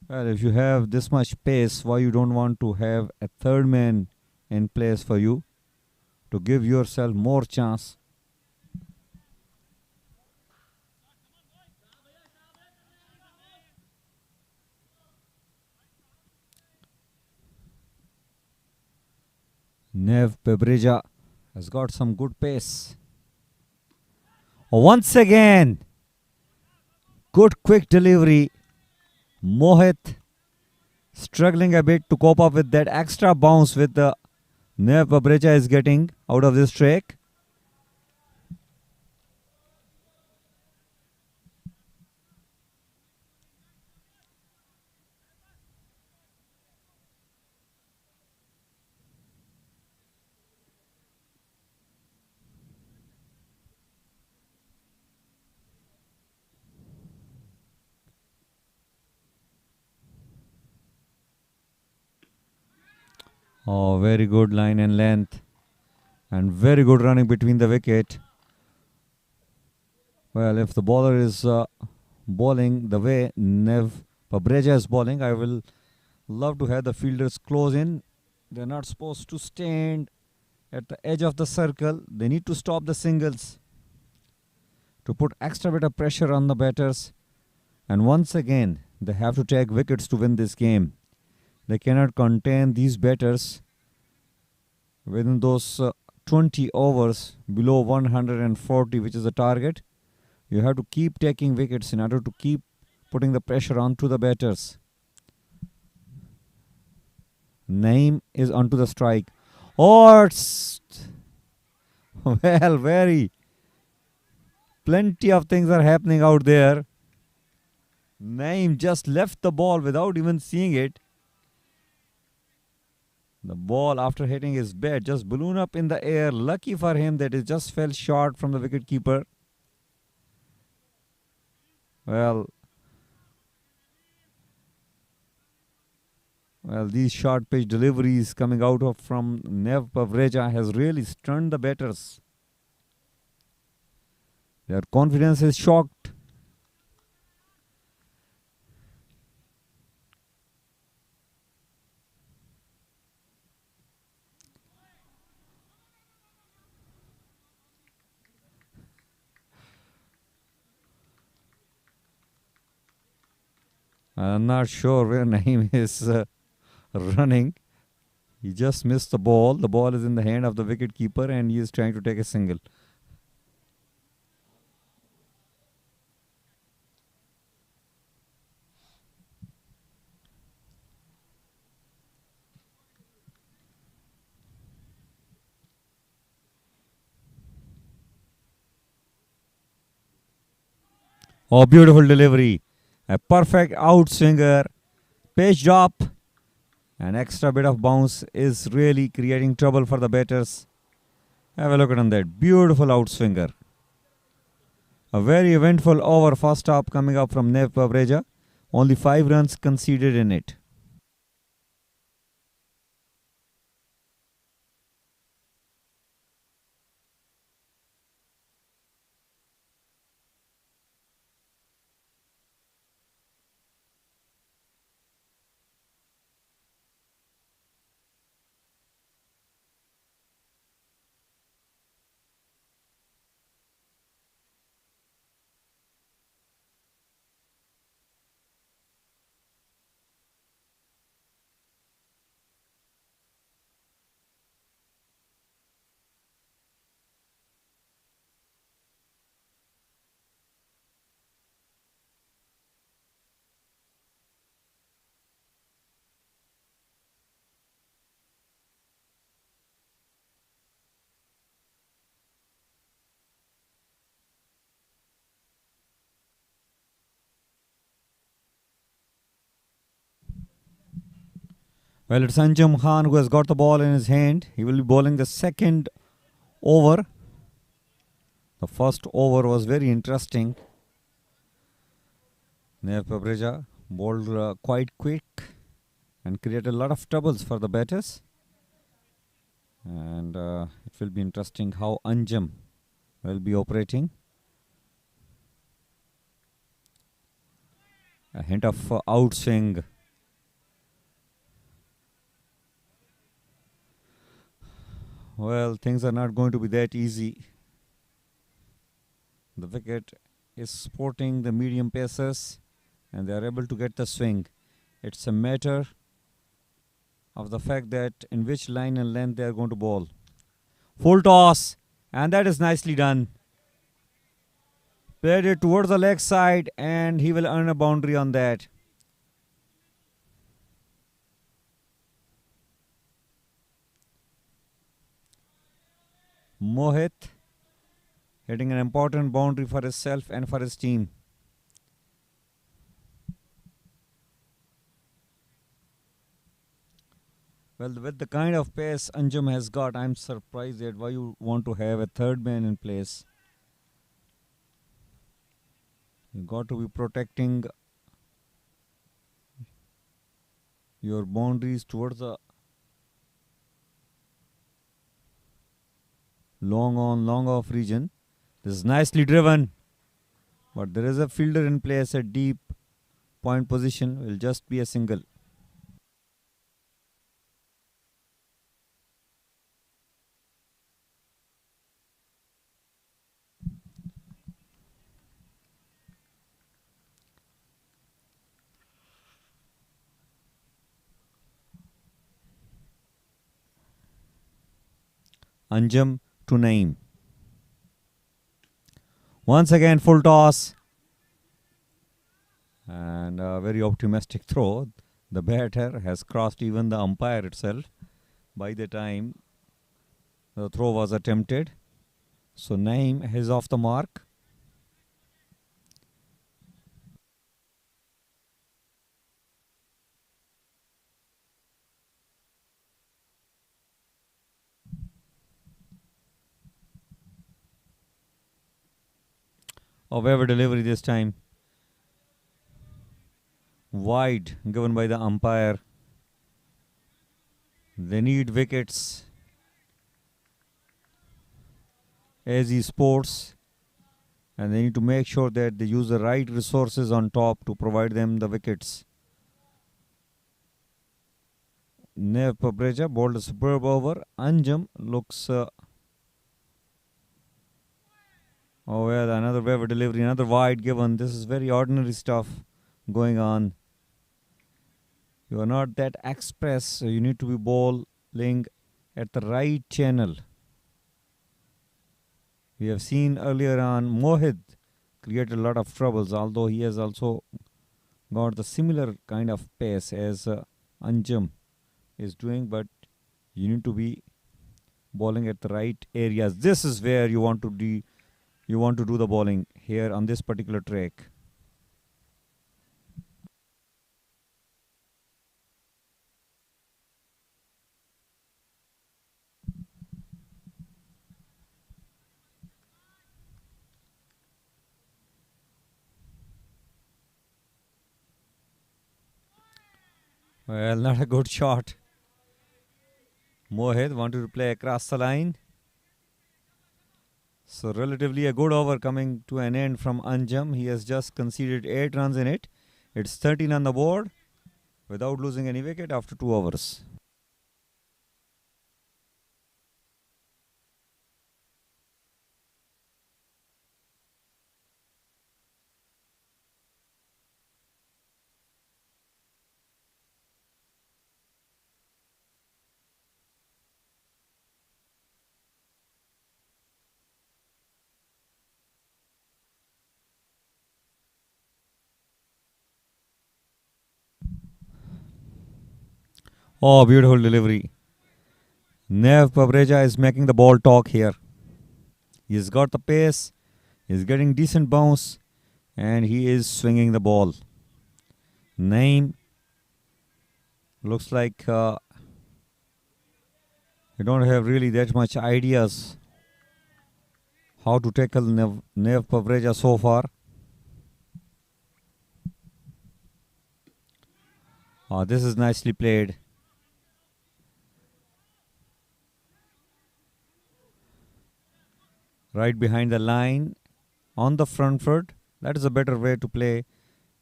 Well, if you have this much pace, why you don't want to have a third man in place for you to give yourself more chance? Nev Pebreja has got some good pace. Once again, good quick delivery. Mohit struggling a bit to cope up with that extra bounce with the Nev Pebreja is getting out of this track. Oh, very good line and length. And very good running between the wicket. Well, if the bowler is bowling the way Nev Pabreja is bowling. I will love to have the fielders close in. They're not supposed to stand at the edge of the circle. They need to stop the singles to put extra bit of pressure on the batters. And once again, they have to take wickets to win this game. They cannot contain these batters within those 20 overs below 140, which is the target. You have to keep taking wickets in order to keep putting the pressure onto the batters. Naeem is onto the strike. Oh, well, very. Plenty of things are happening out there. Naeem just left the ball without even seeing it. The ball, after hitting his bat, just ballooned up in the air. Lucky for him that it just fell short from the wicketkeeper. Well, these short pitch deliveries coming out of from Nev Pavreja has really stunned the batters. Their confidence is shocked. I'm not sure where Naeem is running. He just missed the ball. The ball is in the hand of the wicket keeper and he is trying to take a single. Oh, beautiful delivery. A perfect outswinger. Pitch drop. An extra bit of bounce is really creating trouble for the batters. Have a look at that. Beautiful outswinger. A very eventful over first up coming up from Nev Pavreja. Only 5 runs conceded in it. Well, it's Anjum Khan who has got the ball in his hand. He will be bowling the second over. The first over was very interesting. Nev Pavreja bowled quite quick and created a lot of troubles for the batters. And it will be interesting how Anjum will be operating. A hint of outswing. Well, things are not going to be that easy. The wicket is supporting the medium pacers and they are able to get the swing. It's a matter of the fact that in which line and length they are going to bowl. Full toss, and that is nicely done. Played it towards the leg side and he will earn a boundary on that. Mohit hitting an important boundary for himself and for his team. Well, with the kind of pace Anjum has got, I'm surprised at why you want to have a third man in place. You got to be protecting your boundaries towards the long on, long off region. This is nicely driven, but there is a fielder in place, a deep point position will just be a single. Anjum to Naeem. Once again, full toss. And a very optimistic throw. The batter has crossed even the umpire itself by the time the throw was attempted. So Naeem is off the mark. A waiver delivery this time. Wide given by the umpire. They need wickets. AZ Sports, and they need to make sure that they use the right resources on top to provide them the wickets. Nev Papreja bowled a superb over. Anjum looks oh well, another waiver delivery, another wide given. This is very ordinary stuff going on. You are not that express, so you need to be bowling at the right channel. We have seen earlier on Mohit created a lot of troubles, although he has also got the similar kind of pace as Anjum is doing, but you need to be bowling at the right areas. This is where you want to do the bowling here on this particular track. Well, not a good shot. Mohit wanted to play across the line. So relatively a good over coming to an end from Anjum. He has just conceded 8 runs in it. It's 13 on the board without losing any wicket after 2 overs. Oh, beautiful delivery. Nev Pabreja is making the ball talk here. He's got the pace, he's getting decent bounce, and he is swinging the ball. Naeem looks like you don't have really that much ideas how to tackle Nev Pabreja so far. Oh, this is nicely played. Right behind the line on the front foot. That is a better way to play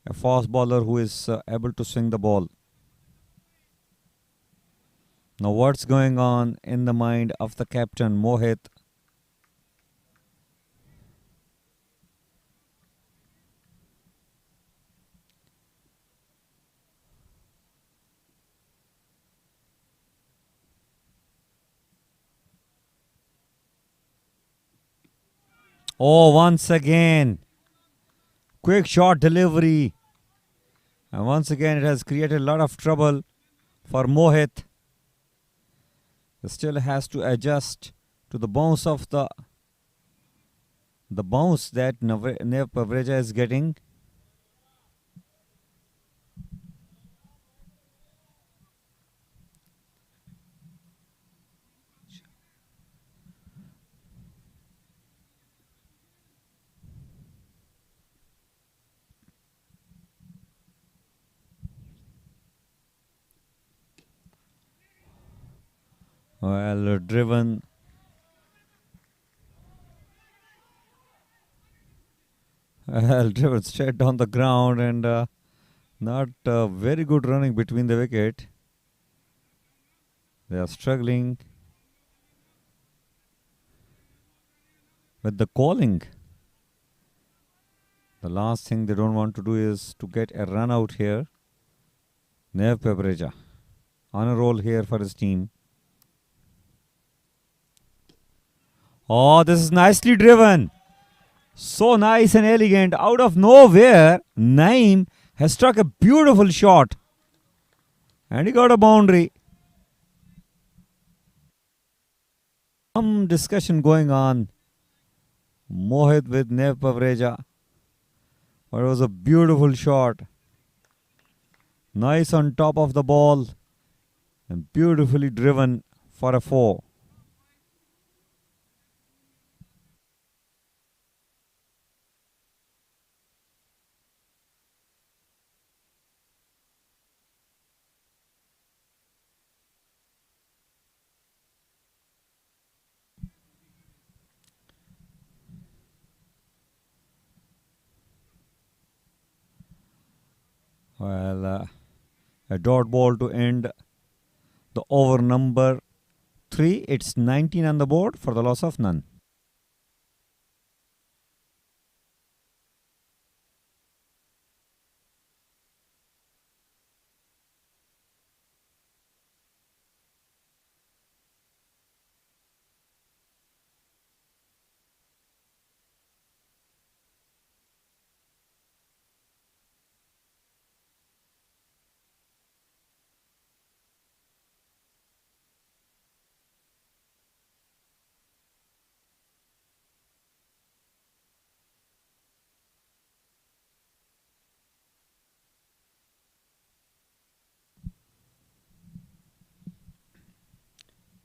a fast bowler who is able to swing the ball. Now what's going on in the mind of the captain Mohit? Oh, once again, quick shot delivery. And once again, it has created a lot of trouble for Mohit. He still has to adjust to the bounce of the bounce that Nev Pavreja is getting. Well, driven. Well, driven straight on the ground, and Not very good running between the wicket. They are struggling with the calling. The last thing they don't want to do is to get a run out here. Nev Pebreja on a roll here for his team. Oh, this is nicely driven. So nice and elegant. Out of nowhere, Naeem has struck a beautiful shot. And he got a boundary. Some discussion going on. Mohit with Nev Pavreja. But it was a beautiful shot. Nice on top of the ball. And beautifully driven for a 4. Well, a dot ball to end the over number 3. It's 19 on the board for the loss of none.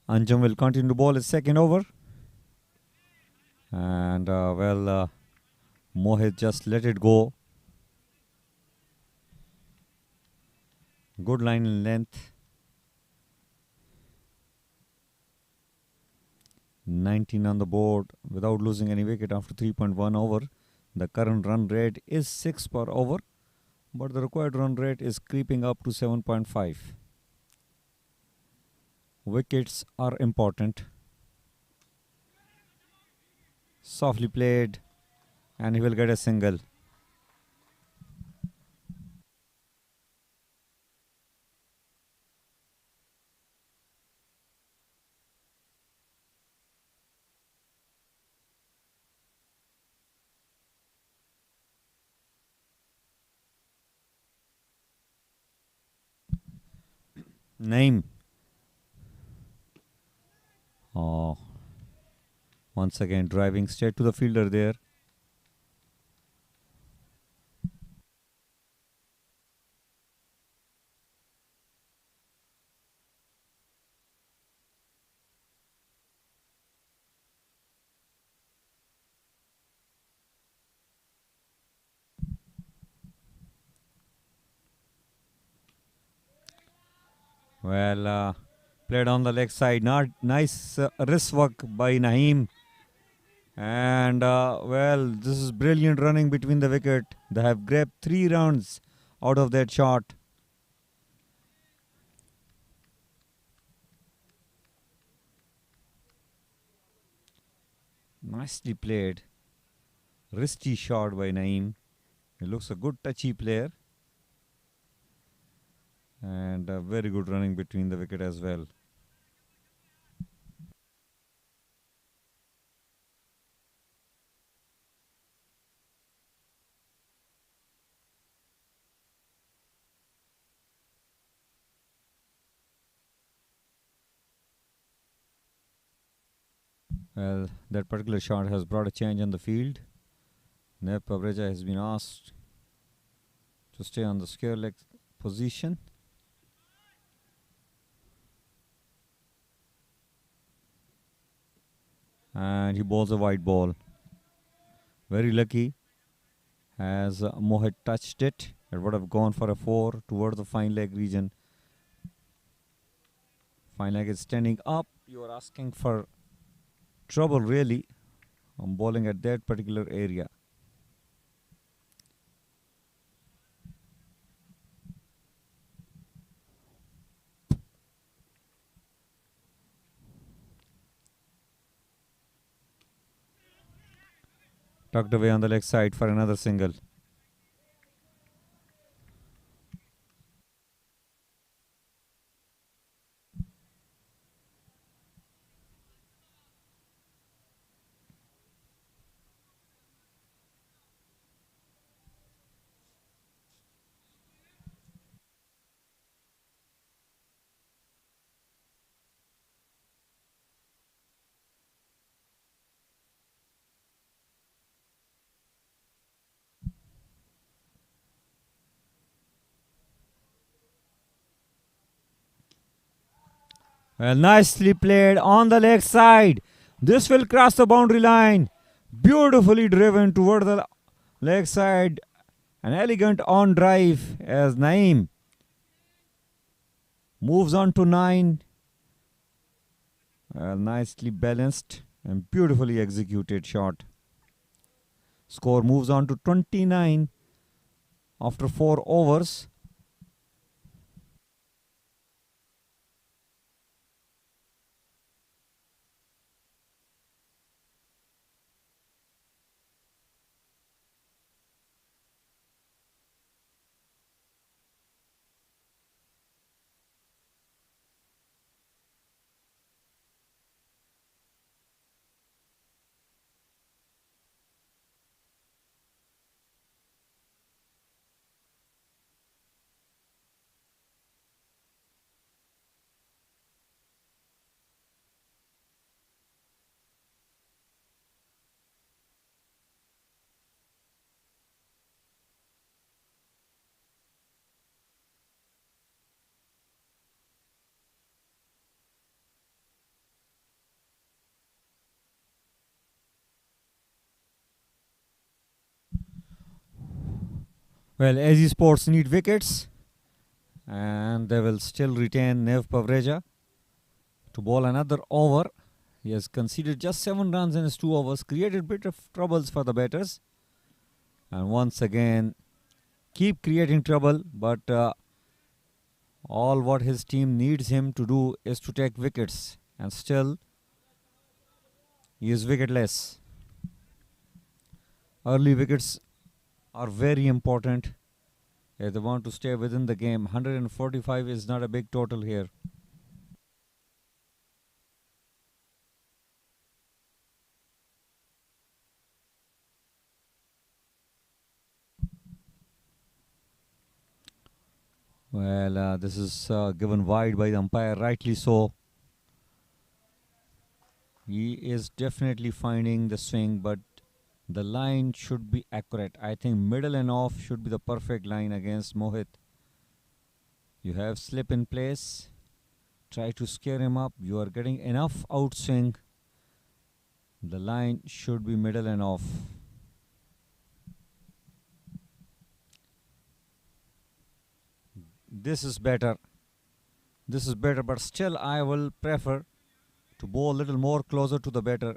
Anjum will continue to bowl his second over. And Mohit just let it go. Good line in length. 19 on the board without losing any wicket after 3.1 over. The current run rate is 6 per over, but the required run rate is creeping up to 7.5. Wickets are important. Softly played, and he will get a single. Naeem. Oh. Once again driving straight to the fielder there. Well, played on the leg side. Not nice wrist work by Naeem. And this is brilliant running between the wicket. They have grabbed 3 runs out of that shot. Nicely played. Wristy shot by Naeem. He looks a good touchy player. And very good running between the wicket as well. Well, that particular shot has brought a change on the field. Nev Pavreja has been asked to stay on the square leg position. And he bowls a wide ball. Very lucky as Mohit touched it. It would have gone for a 4 towards the fine leg region. Fine leg is standing up. You are asking for trouble really. I'm bowling at that particular area. tucked away on the leg side for another single. Well, nicely played on the leg side. This will cross the boundary line. Beautifully driven toward the leg side. An elegant on drive as Naeem moves on to 9. Nicely balanced and beautifully executed shot. Score moves on to 29 after 4 overs. Well, AZ Sports need wickets and they will still retain Nev Pavreja to bowl another over. He has conceded just 7 runs in his 2 overs, created a bit of troubles for the batters. And once again, keep creating trouble, but all what his team needs him to do is to take wickets. And still, he is wicketless. Early wickets are very important if they want to stay within the game. 145 is not a big total here. Well, this is given wide by the umpire, rightly so. He is definitely finding the swing, but the line should be accurate. I think middle and off should be the perfect line against Mohit. You have slip in place. Try to scare him up. You are getting enough outswing. The line should be middle and off. This is better. This is better, but still I will prefer to bowl a little more closer to the batter.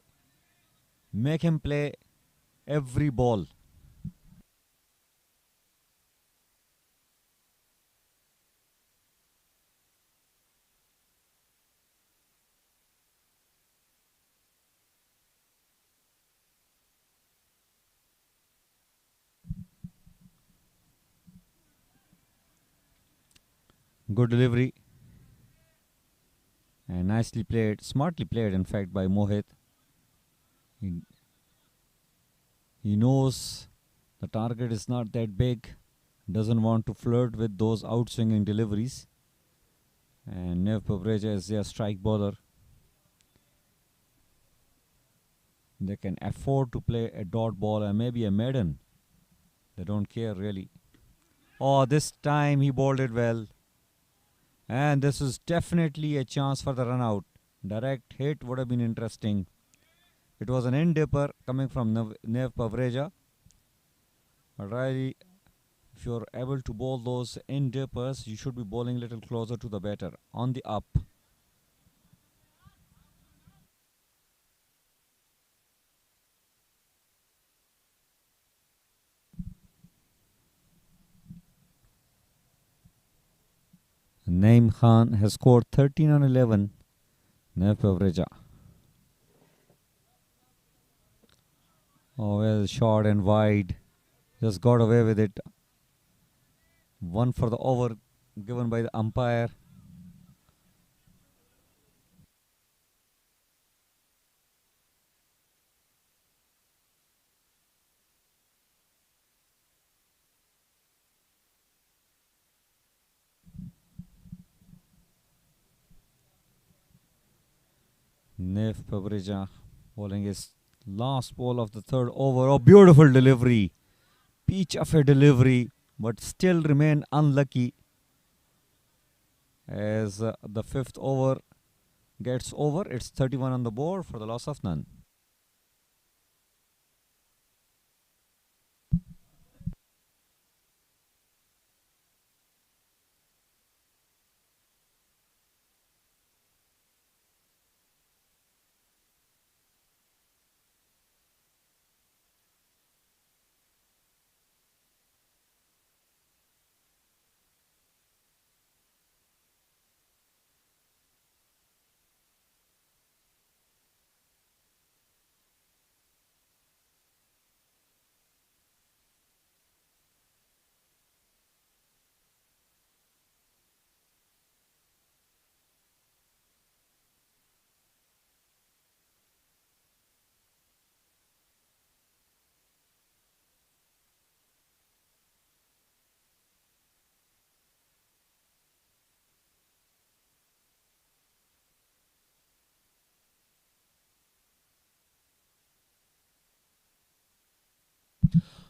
Make him play every ball. Good delivery. And nicely played, smartly played in fact by Mohit. He knows the target is not that big, doesn't want to flirt with those outswinging deliveries. And Nev Pavreja is their strike bowler. They can afford to play a dot ball and maybe a maiden. They don't care really. Oh, this time he bowled it well. And this is definitely a chance for the run out. Direct hit would have been interesting. It was an end dipper coming from Nev Pavreja. But really, if you're able to bowl those end dippers, you should be bowling a little closer to the batter on the up. Naeem Khan has scored 13 on 11. Nev Pavreja. Oh, well, short and wide. Just got away with it. One for the over given by the umpire. Nef Pabrija bowling his last ball of the third over. Oh, beautiful delivery. Peach of a delivery, but still remain unlucky as the fifth over gets over. It's 31 on the board for the loss of none.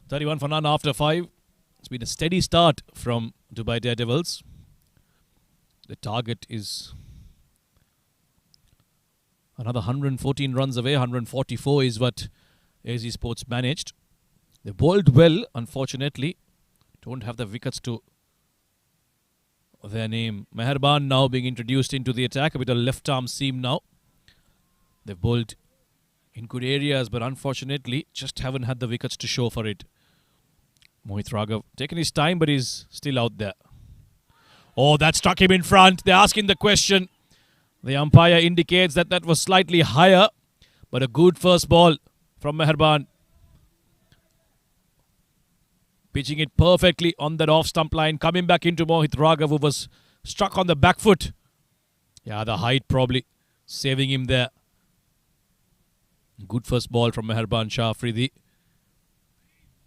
"31 for none after 5. It's been a steady start from Dubai Daredevils. The target is another 114 runs away. 144 is what AZ Sports managed. They bowled well, unfortunately. Don't have the wickets to their name. Meherban now being introduced into the attack. A bit of left arm seam now. They've bowled in good areas, but unfortunately just haven't had the wickets to show for it. Mohit Raghav taking his time, but he's still out there. Oh, that struck him in front. They're asking the question. The umpire indicates that that was slightly higher, but a good first ball from Meherban. Pitching it perfectly on that off-stump line. Coming back into Mohit Raghav, who was struck on the back foot. Yeah, the height probably saving him there. Good first ball from Meherban Shah Afridi.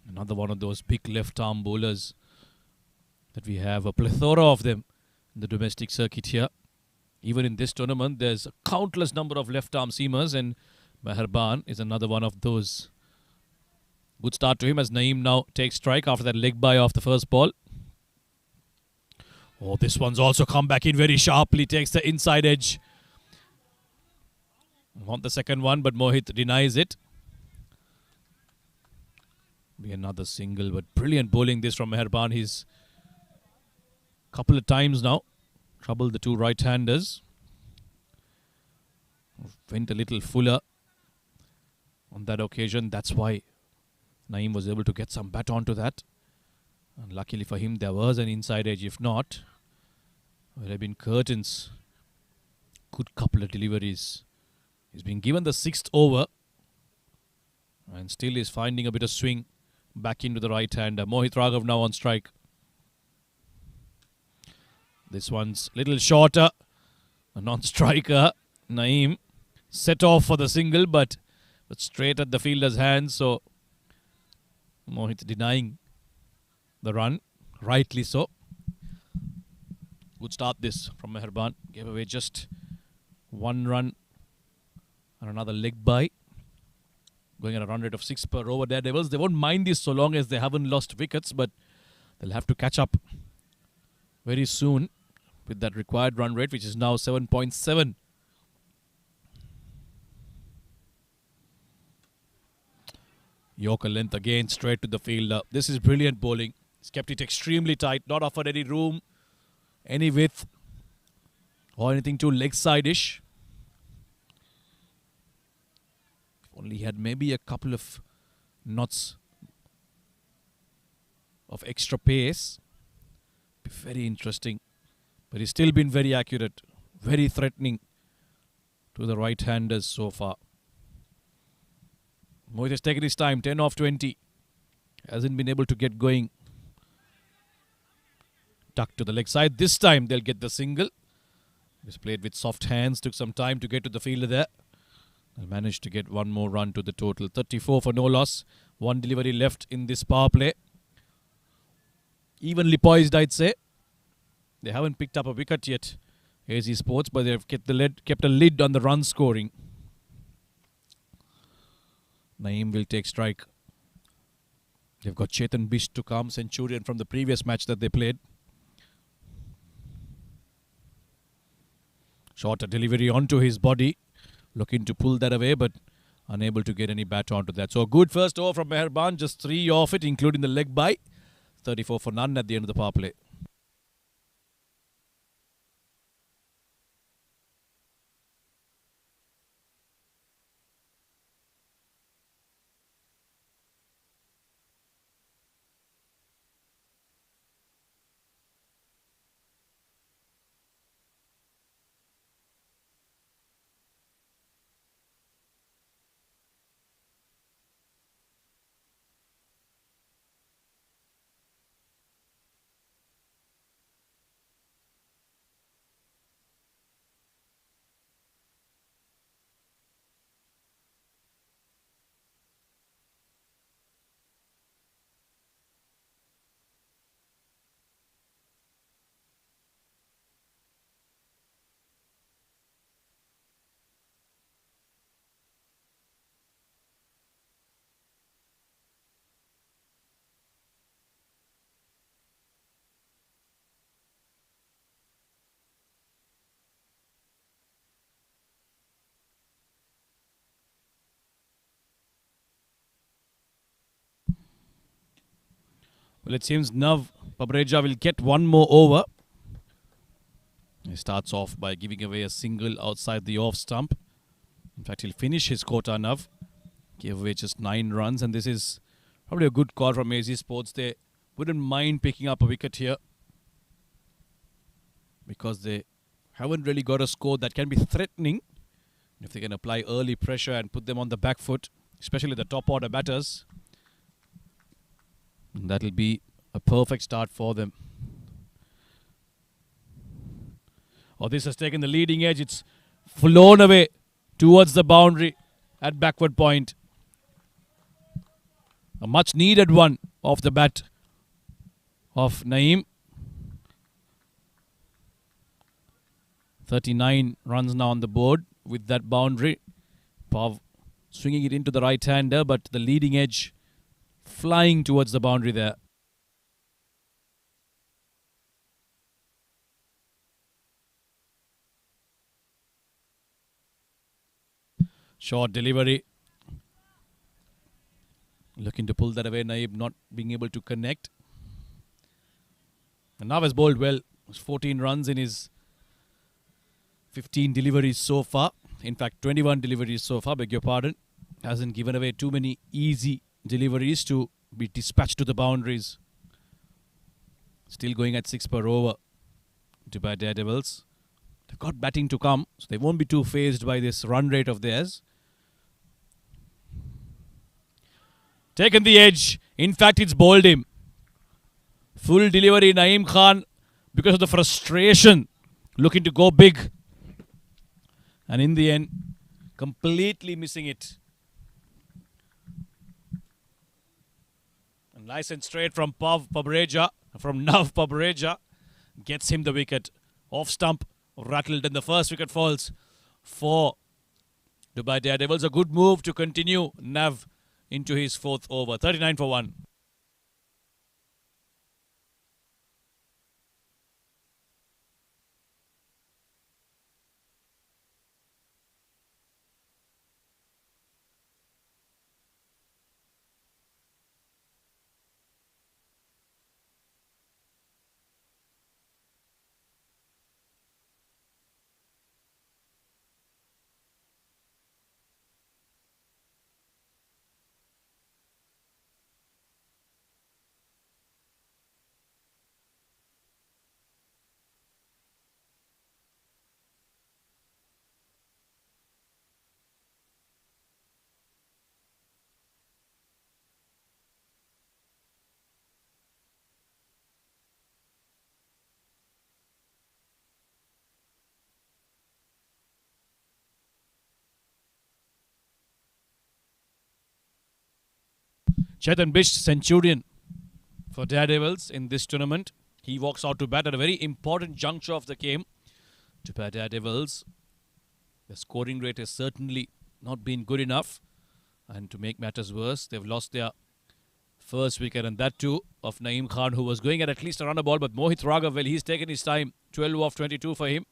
Another one of those big left-arm bowlers that we have. A plethora of them in the domestic circuit here. Even in this tournament, there's a countless number of left-arm seamers, and Meherban is another one of those. Good start to him as Naeem now takes strike after that leg bye off the first ball. Oh, this one's also come back in very sharply. Takes the inside edge. Want the second one, but Mohit denies it. Be another single, but brilliant bowling this from Meherban. He's couple of times now troubled the two right-handers. Went a little fuller on that occasion. That's why Naeem was able to get some bat onto that. And luckily for him, there was an inside edge. If not, it would have been curtains. Good couple of deliveries. He's been given the sixth over and still is finding a bit of swing back into the right-hander. Mohit Raghav now on strike. This one's a little shorter. A non-striker, Naeem, set off for the single, but straight at the fielder's hands. So Mohit denying the run, rightly so. Good start this from Meherban. Gave away just one run and another leg bye. Going at a run rate of 6 per over. Daredevils, they won't mind this so long as they haven't lost wickets, but they'll have to catch up very soon with that required run rate, which is now 7.7. Yorker length again, straight to the fielder. This is brilliant bowling. He's kept it extremely tight, not offered any room, any width, or anything too leg side-ish. Only had maybe a couple of knots of extra pace. Be very interesting. But he's still been very accurate, very threatening to the right-handers so far. Mohit has taken his time, 10 off 20. Hasn't been able to get going. Tucked to the leg side. This time they'll get the single. He's played with soft hands, took some time to get to the fielder there. They'll manage to get one more run to the total. 34 for no loss. One delivery left in this power play. Evenly poised, I'd say. They haven't picked up a wicket yet, AZ Sports, but they've kept a lid on the run scoring. Naeem will take strike. They've got Chetan Bish to come, centurion from the previous match that they played. Shorter delivery onto his body. Looking to pull that away, but unable to get any bat onto that. So a good first over from Meherban. Just 3 off it, including the leg bye. 34 for none at the end of the power play. Well, it seems Nav Pabreja will get one more over. He starts off by giving away a single outside the off stump. In fact, he'll finish his quota, Nav. Gave away just 9 runs, and this is probably a good call from AZ Sports. They wouldn't mind picking up a wicket here because they haven't really got a score that can be threatening. If they can apply early pressure and put them on the back foot, especially the top order batters, that'll be a perfect start for them. Oh, this has taken the leading edge. It's flown away towards the boundary at backward point. A much needed one off the bat of Naeem. 39 runs now on the board with that boundary. Pav swinging it into the right-hander, but the leading edge flying towards the boundary there. Short delivery. Looking to pull that away. Naeem not being able to connect. And now has bowled well. 14 runs in his 15 deliveries so far. In fact, 21 deliveries so far, beg your pardon. Hasn't given away too many easy deliveries to be dispatched to the boundaries. Still going at 6 per over. Dubai Daredevils. They've got batting to come, so they won't be too phased by this run rate of theirs. Taken the edge. In fact, it's bowled him. Full delivery, Naeem Khan, because of the frustration, looking to go big. And in the end, completely missing it. And nice and straight from Nav Pabreja. Gets him the wicket. Off stump, rattled, and the first wicket falls for Dubai Daredevils. A good move to continue Nav into his 4th over. 39 for 1. Chetan Bisht, centurion for Daredevils in this tournament. He walks out to bat at a very important juncture of the game. To bat Daredevils, the scoring rate has certainly not been good enough. And to make matters worse, they've lost their first wicket, and that too of Naeem Khan, who was going at least a run a ball. But Mohit Raghav, well, he's taken his time. 12 off 22 for him.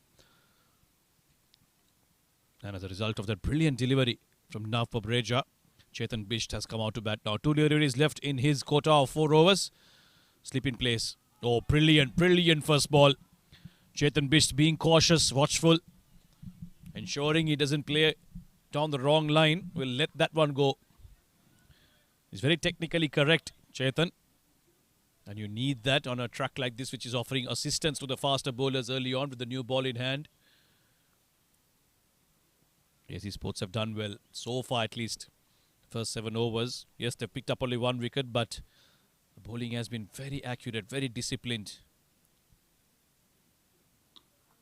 And as a result of that brilliant delivery from Nav Pabreja, Chetan Bisht has come out to bat now. 2 deliveries left in his quota of 4 overs. Slip in place. Oh, brilliant, brilliant first ball. Chetan Bisht being cautious, watchful, ensuring he doesn't play down the wrong line. Will let that one go. He's very technically correct, Chetan. And you need that on a track like this, which is offering assistance to the faster bowlers early on with the new ball in hand. AC Sports have done well so far, at least. First 7 overs. Yes, they've picked up only 1 wicket, but the bowling has been very accurate, very disciplined.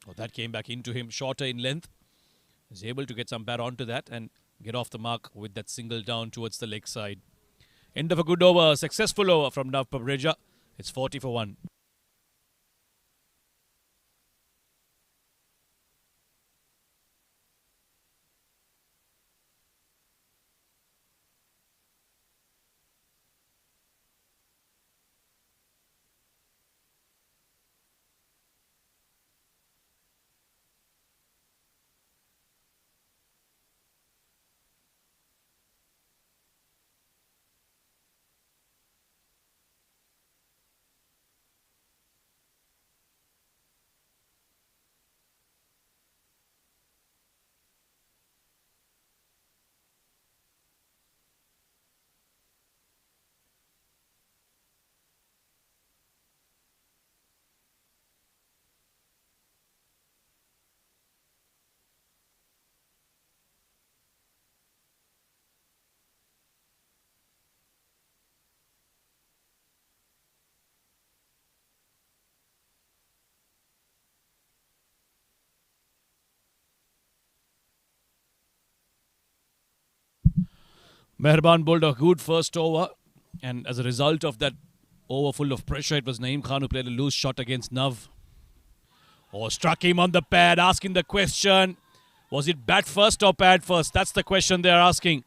Oh, that came back into him, shorter in length. He's able to get some bat onto that and get off the mark with that single down towards the leg side. End of a good over, successful over from Nav Pabreja. It's 40 for 1. Meherban bowled a good first over, and as a result of that over full of pressure, it was Naeem Khan who played a loose shot against Nav. Oh, struck him on the pad, asking the question, was it bat first or pad first? That's the question they're asking.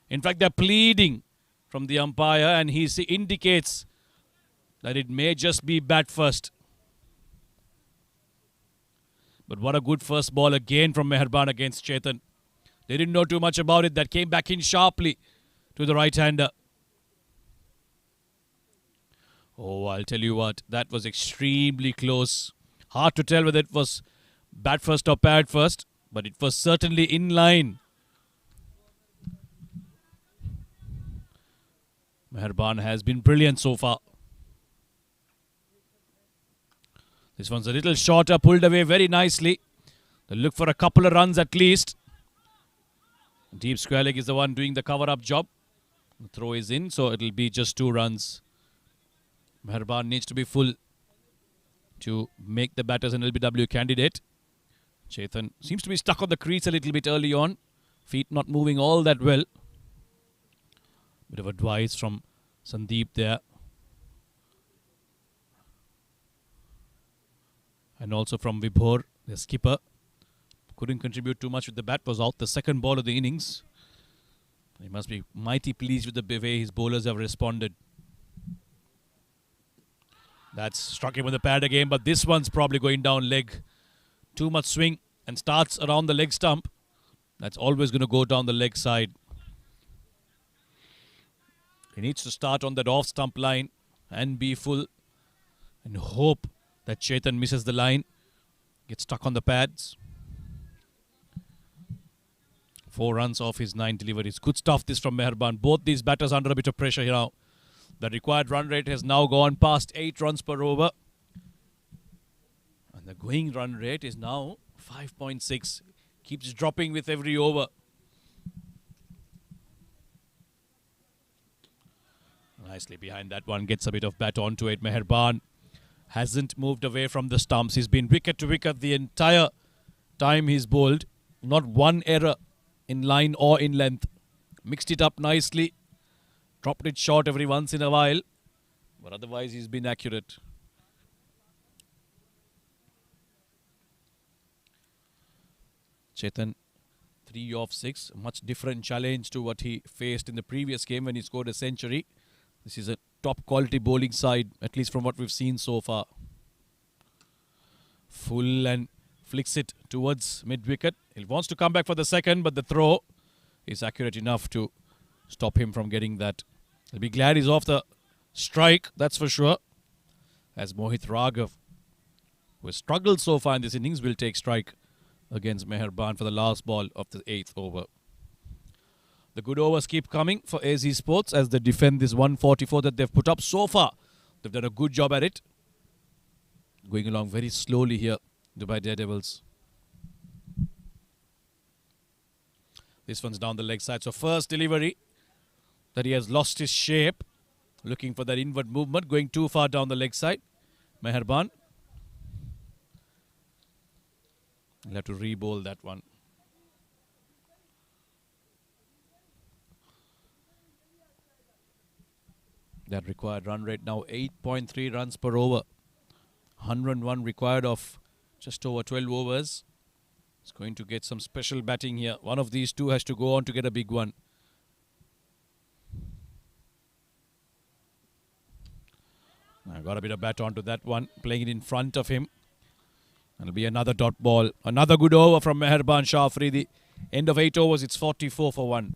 In fact, they're pleading from the umpire, and he indicates that it may just be bat first. But what a good first ball again from Meherban against Chetan. They didn't know too much about it. That came back in sharply to the right-hander. Oh, I'll tell you what, that was extremely close. Hard to tell whether it was bat first or pad first, but it was certainly in line. Meherban has been brilliant so far. This one's a little shorter, pulled away very nicely. They'll look for a couple of runs at least. Deep square leg is the one doing the cover-up job. The throw is in, so it'll be just 2 runs. Meherban needs to be full to make the batters an LBW candidate. Chetan seems to be stuck on the crease a little bit early on. Feet not moving all that well. Bit of advice from Sandeep there. And also from Vibhor, the skipper. Couldn't contribute too much with the bat, was out the second ball of the innings. He must be mighty pleased with the way his bowlers have responded. That's struck him with the pad again, but this one's probably going down leg. Too much swing and starts around the leg stump. That's always going to go down the leg side. He needs to start on that off stump line and be full and hope that Chetan misses the line, gets stuck on the pads. 4 runs off his 9 deliveries. Good stuff this from Meherban. Both these batters under a bit of pressure here now. The required run rate has now gone past 8 runs per over. And the going run rate is now 5.6. Keeps dropping with every over. Nicely behind that one. Gets a bit of bat onto it. Meherban hasn't moved away from the stumps. He's been wicket to wicket the entire time he's bowled. Not one error in line or in length. Mixed it up nicely. dropped it short every once in a while, but otherwise he's been accurate. Chetan, 3 of 6. Much different challenge to what he faced in the previous game when he scored a century. This is a top quality bowling side, at least from what we've seen so far. Full and flicks it towards mid-wicket. He wants to come back for the second, but the throw is accurate enough to stop him from getting that. He'll be glad he's off the strike, that's for sure. As Mohit Raghav, who has struggled so far in this innings, will take strike against Meherban for the last ball of the 8th over. The good overs keep coming for AZ Sports as they defend this 144 that they've put up so far. They've done a good job at it. Going along very slowly here, Dubai Daredevils. This one's down the leg side. So first delivery that he has lost his shape. Looking for that inward movement, going too far down the leg side. Meherban. He'll have to re-bowl that one. That required run rate now 8.3 runs per over. 101 required of just over 12 overs. It's going to get some special batting here. One of these two has to go on to get a big one. I got a bit of bat onto that one, playing it in front of him. It'll be another dot ball. Another good over from Meherban Shah Afridi. End of 8 overs, it's 44 for 1.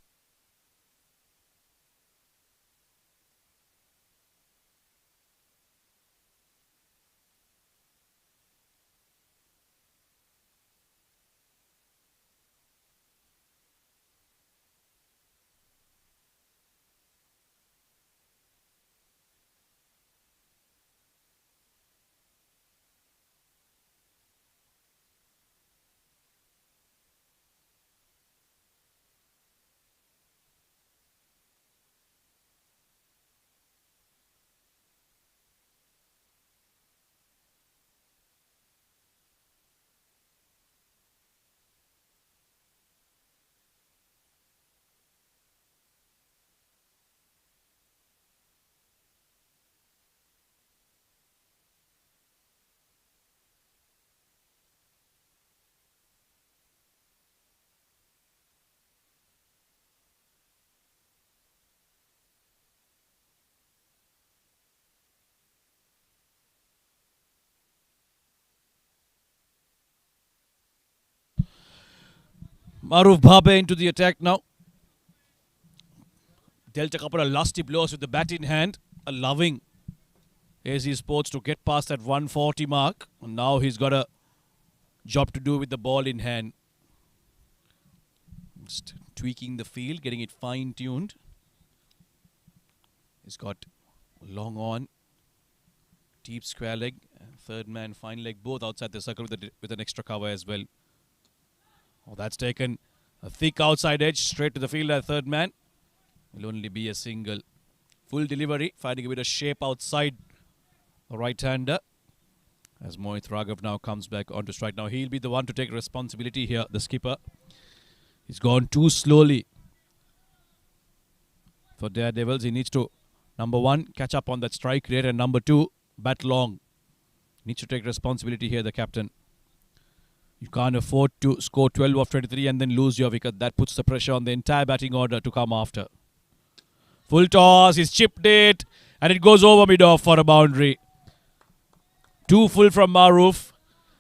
Maruf Bhabe into the attack now. Dealt a couple of lusty blows with the bat in hand, allowing AZ Sports to get past that 140 mark. And now he's got a job to do with the ball in hand. Just tweaking the field, getting it fine-tuned. He's got long on, deep square leg, and third man, fine leg, both outside the circle with an extra cover as well. Oh, that's taken a thick outside edge straight to the fielder, third man. Will only be a single. Full delivery, finding a bit of shape outside the right-hander. As Mohit Raghav now comes back onto strike. Now he'll be the one to take responsibility here, the skipper. He's gone too slowly for Daredevils. He needs to, number one, catch up on that strike rate, and number two, bat long. Needs to take responsibility here, the captain. You can't afford to score 12 of 23 and then lose your wicket. That puts the pressure on the entire batting order to come after. Full toss, he's chipped it, and it goes over mid-off for a boundary. Too full from Maruf.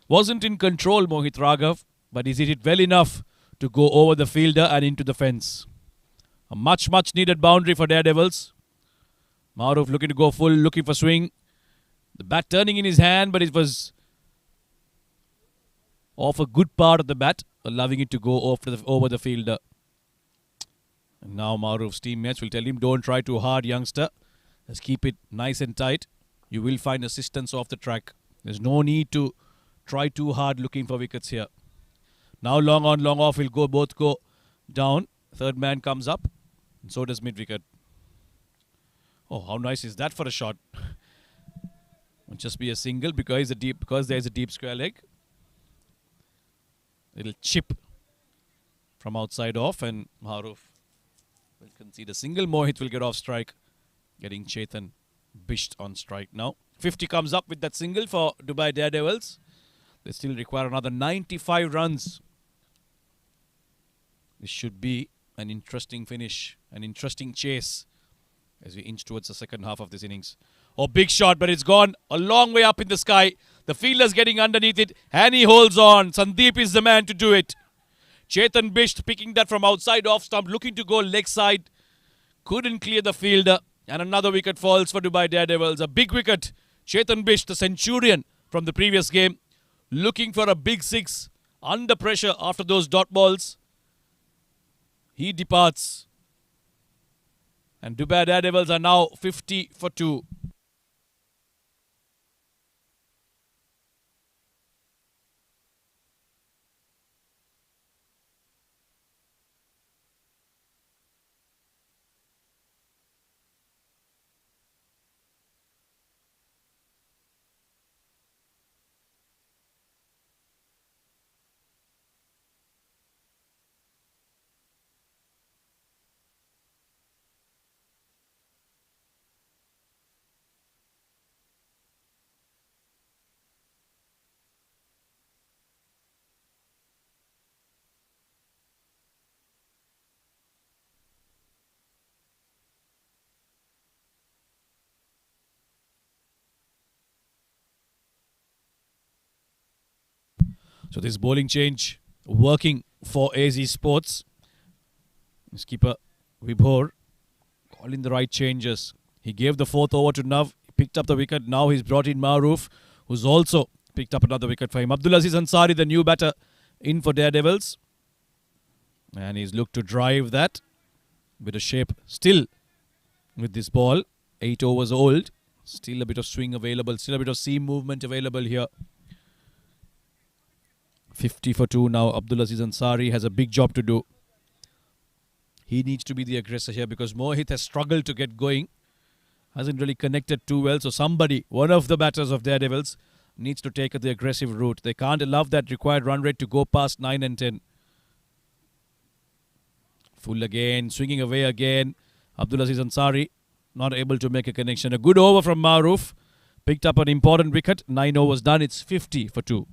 Wasn't in control, Mohit Raghav, but he's hit it well enough to go over the fielder and into the fence. A much needed boundary for Daredevils. Maruf looking to go full, looking for swing. The bat turning in his hand, but it was off a good part of the bat, allowing it to go over the fielder. And now Maruf's teammates will tell him, don't try too hard, youngster. Just keep it nice and tight. You will find assistance off the track. There's no need to try too hard looking for wickets here. Now long on, long off will both go down. Third man comes up, and so does mid-wicket. Oh, how nice is that for a shot? Won't just be a single because there's a deep square leg. Little chip from outside off, and Maruf will concede a single. Mohit will get off strike, getting Chetan Bisht on strike now. 50 comes up with that single for Dubai Daredevils. They still require another 95 runs. This should be an interesting finish, an interesting chase as we inch towards the second half of this innings. Oh, big shot, but it's gone a long way up in the sky. The fielder's getting underneath it, and he holds on. Sandeep is the man to do it. Chetan Bisht picking that from outside off stump, looking to go leg side. Couldn't clear the fielder, and another wicket falls for Dubai Daredevils. A big wicket. Chetan Bisht, the centurion from the previous game, looking for a big six under pressure after those dot balls. He departs. And Dubai Daredevils are now 50 for 2. So this bowling change working for AZ Sports. His keeper Vibhor calling the right changes. He gave the fourth over to Nav. He picked up the wicket. Now he's brought in Maroof, who's also picked up another wicket for him. Abdulaziz Ansari, the new batter, in for Daredevils. And he's looked to drive that. Bit of shape still with this ball. 8 overs old. Still a bit of swing available. Still a bit of seam movement available here. 50 for 2 now. Abdulaziz Ansari has a big job to do. He needs to be the aggressor here because Mohit has struggled to get going. Hasn't really connected too well. So somebody, one of the batters of Daredevils, needs to take the aggressive route. They can't allow that required run rate to go past 9 and 10. Full again, swinging away again. Abdulaziz Ansari not able to make a connection. A good over from Maroof. Picked up an important wicket. 9 overs done. It's 50 for 2.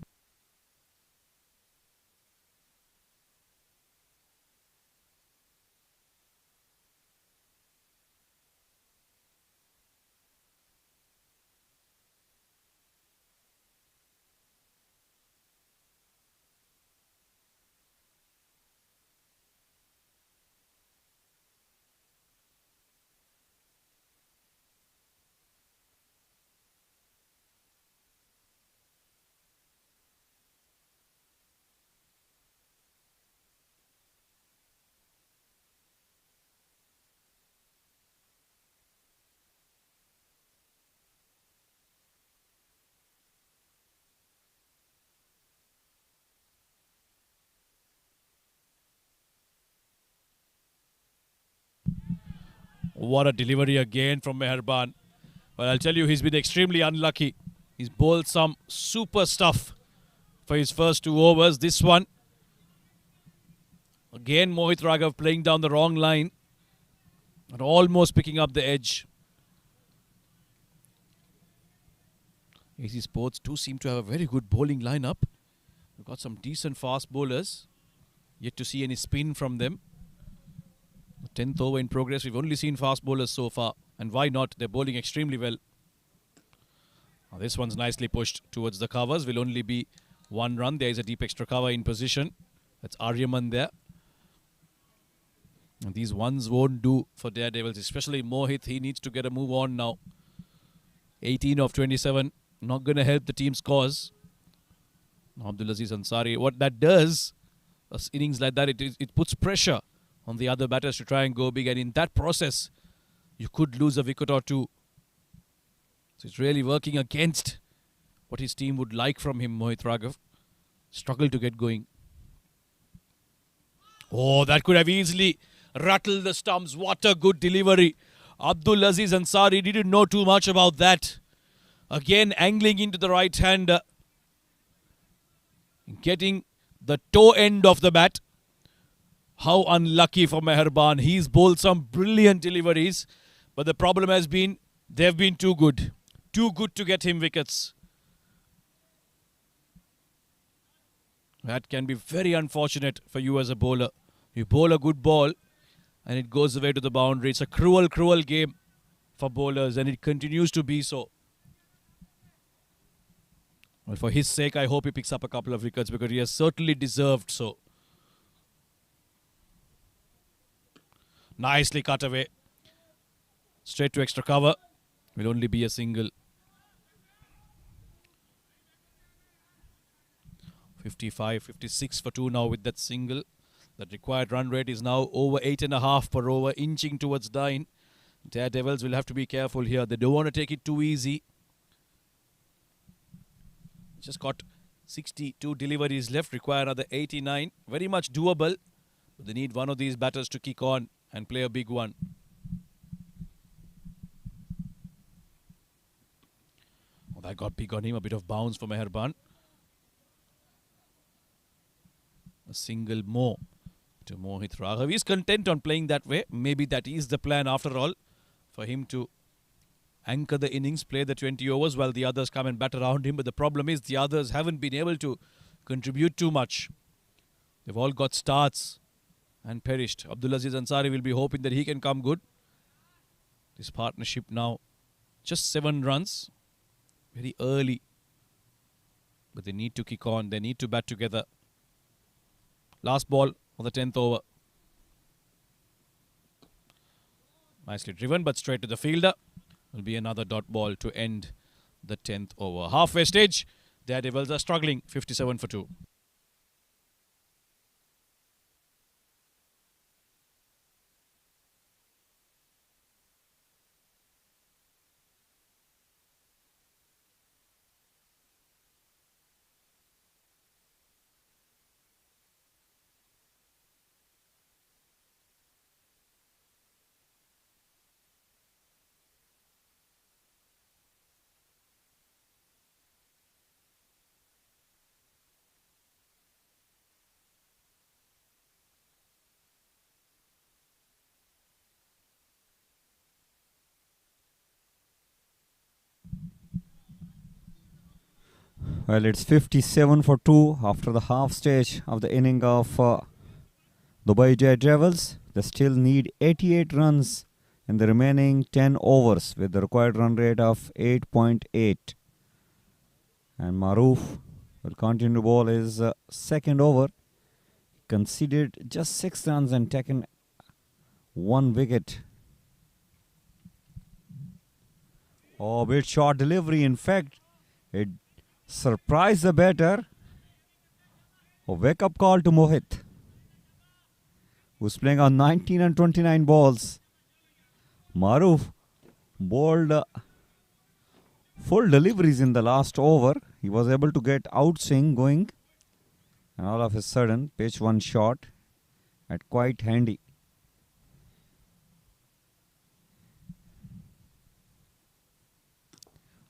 What a delivery again from Meherban. Well, I'll tell you, he's been extremely unlucky. He's bowled some super stuff for his first 2 overs. This one, again, Mohit Raghav playing down the wrong line and almost picking up the edge. AZ Sports do seem to have a very good bowling lineup. We've got some decent fast bowlers. Yet to see any spin from them. 10th over in progress. We've only seen fast bowlers so far. And why not? They're bowling extremely well. Now this one's nicely pushed towards the covers. Will only be 1 run. There is a deep extra cover in position. That's Aryaman there. And these ones won't do for Daredevils. Especially Mohit. He needs to get a move on now. 18 of 27. Not going to help the team's cause. Abdulaziz Ansari. What that does, innings like that, it puts pressure on the other batters to try and go big, and in that process you could lose a wicket or 2. So it's really working against what his team would like from him. Mohit Raghav struggled to get going. Oh, that could have easily rattled the stumps. What a good delivery. Abdulaziz Ansari didn't know too much about that. Again angling into the right hand, getting the toe end of the bat. How unlucky for Meherban. He's bowled some brilliant deliveries, but the problem has been they've been too good. Too good to get him wickets. That can be very unfortunate for you as a bowler. You bowl a good ball and it goes away to the boundary. It's a cruel, cruel game for bowlers, and it continues to be so. Well, for his sake, I hope he picks up a couple of wickets because he has certainly deserved so. Nicely cut away. Straight to extra cover. Will only be a single. 55, 56 for 2 now with that single. That required run rate is now over 8.5 per over, inching towards 9. Daredevils will have to be careful here. They don't want to take it too easy. Just got 62 deliveries left. Require another 89. Very much doable. But they need one of these batters to kick on and play a big one. Oh, that got big on him. A bit of bounce for Meherban. A single more to Mohit Raghav. He's content on playing that way. Maybe that is the plan after all, for him to anchor the innings, play the 20 overs while the others come and bat around him. But the problem is the others haven't been able to contribute too much. They've all got starts and perished. Abdulaziz Ansari will be hoping that he can come good. This partnership now just 7 runs. Very early. But they need to kick on. They need to bat together. Last ball of the 10th over. Nicely driven, but straight to the fielder. Will be another dot ball to end the 10th over. Halfway stage, Daredevils are struggling. 57 for 2. Well, it's 57 for 2 after the half stage of the inning of Dubai Daredevils. They still need 88 runs in the remaining 10 overs with the required run rate of 8.8. And Maroof will continue to bowl his second over. Conceded just 6 runs and taken 1 wicket. Oh, bit short delivery. In fact, it surprised the batter. A wake-up call to Mohit, who's playing on 19 and 29 balls. Maroof bowled full deliveries in the last over. He was able to get outswing going. And all of a sudden, pitch one shot at quite handy.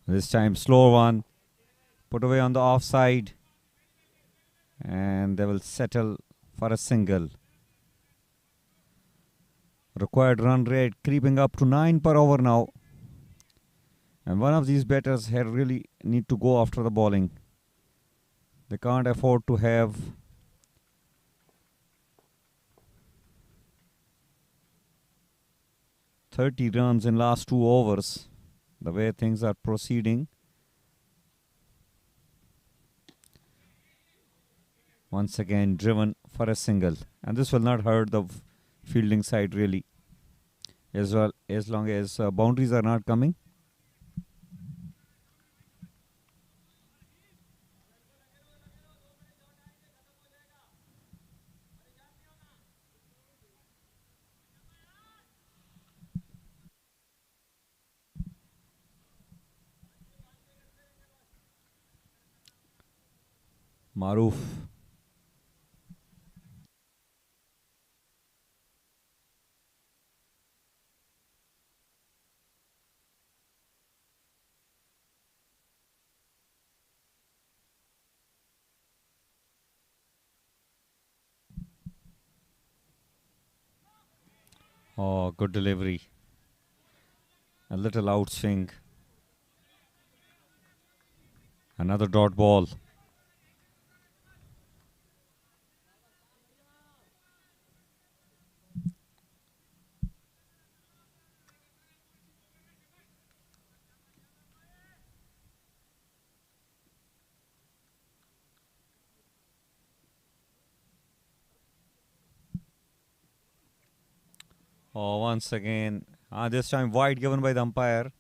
This time slow one. Put away on the offside. And they will settle for a single. Required run rate creeping up to 9 per over now. And one of these batters here really need to go after the bowling. They can't afford to have .30 runs in last 2 overs. The way things are proceeding. Once again driven for a single. And this will not hurt the fielding side really. As well, as long as boundaries are not coming. Maroof. Oh, good delivery. A little outswing. Another dot ball. Oh, once again. This time wide given by the umpire.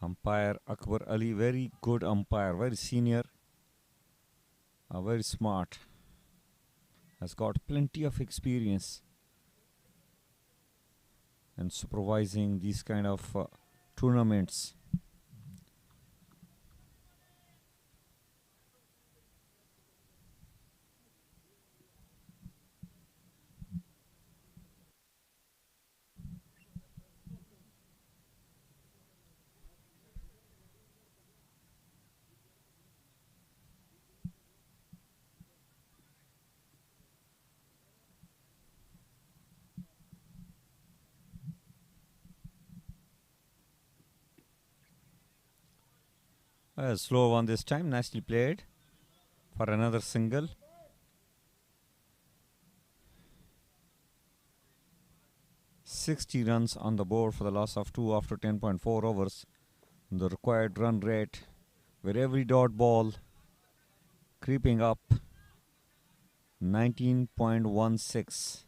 Umpire Akbar Ali, very good umpire, very senior, very smart. Has got plenty of experience in supervising these kind of tournaments. Slow one this time, nicely played for another single. "60 runs on the board for the loss of 2 after 10.4 overs. The required run rate with every dot ball creeping up 19.16.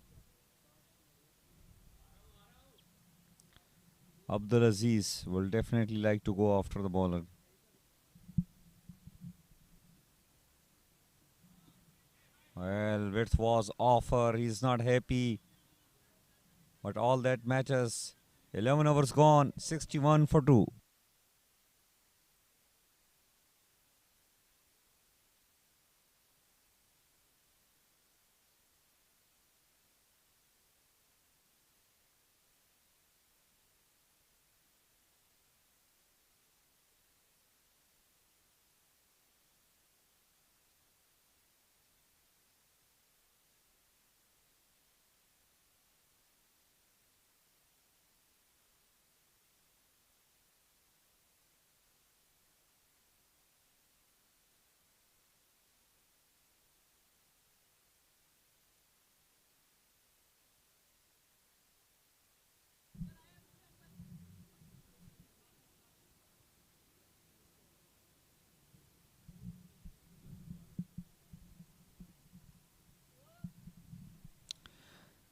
Abdulaziz will definitely like to go after the bowler. Well, width was offer. He's not happy. But all that matters. 11 overs gone. 61 for 2.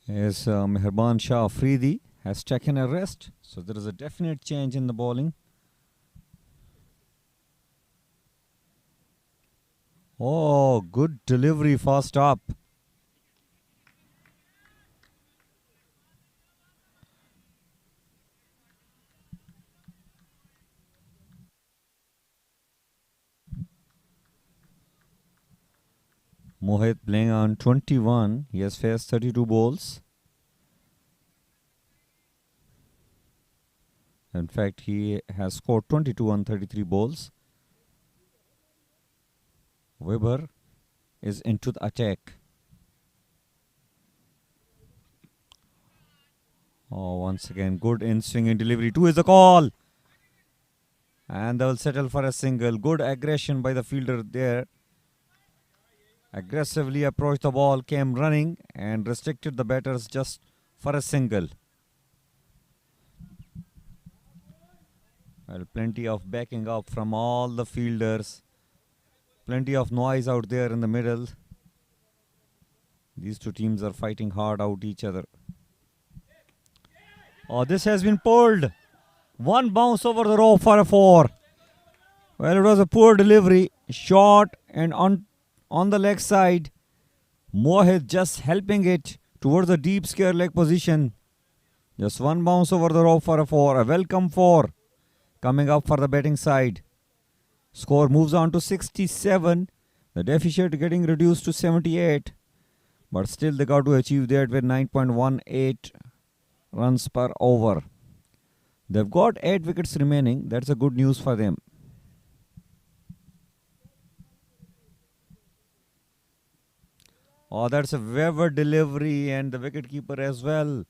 As Meherban Shah Afridi has taken a rest, so there is a definite change in the bowling. Oh, good delivery fast up. Mohit playing on 21. He has faced 32 balls. In fact, he has scored 22 on 33 balls. Weber is into the attack. Oh, once again, good in-swinging delivery. 2 is the call. And they will settle for a single. Good aggression by the fielder there. Aggressively approached the ball, came running and restricted the batters just for a single. Well, plenty of backing up from all the fielders. Plenty of noise out there in the middle. These two teams are fighting hard out each other. Oh, this has been pulled. One bounce over the rope for a 4. Well, it was a poor delivery. Short and on the leg side. Mohit just helping it towards the deep square leg position. Just one bounce over the rope for a 4. A welcome 4 coming up for the batting side. Score moves on to 67. The deficit getting reduced to 78. But still they got to achieve that with 9.18 runs per over. They've got 8 wickets remaining. That's a good news for them. Oh, that's a Weber delivery, and the wicketkeeper as well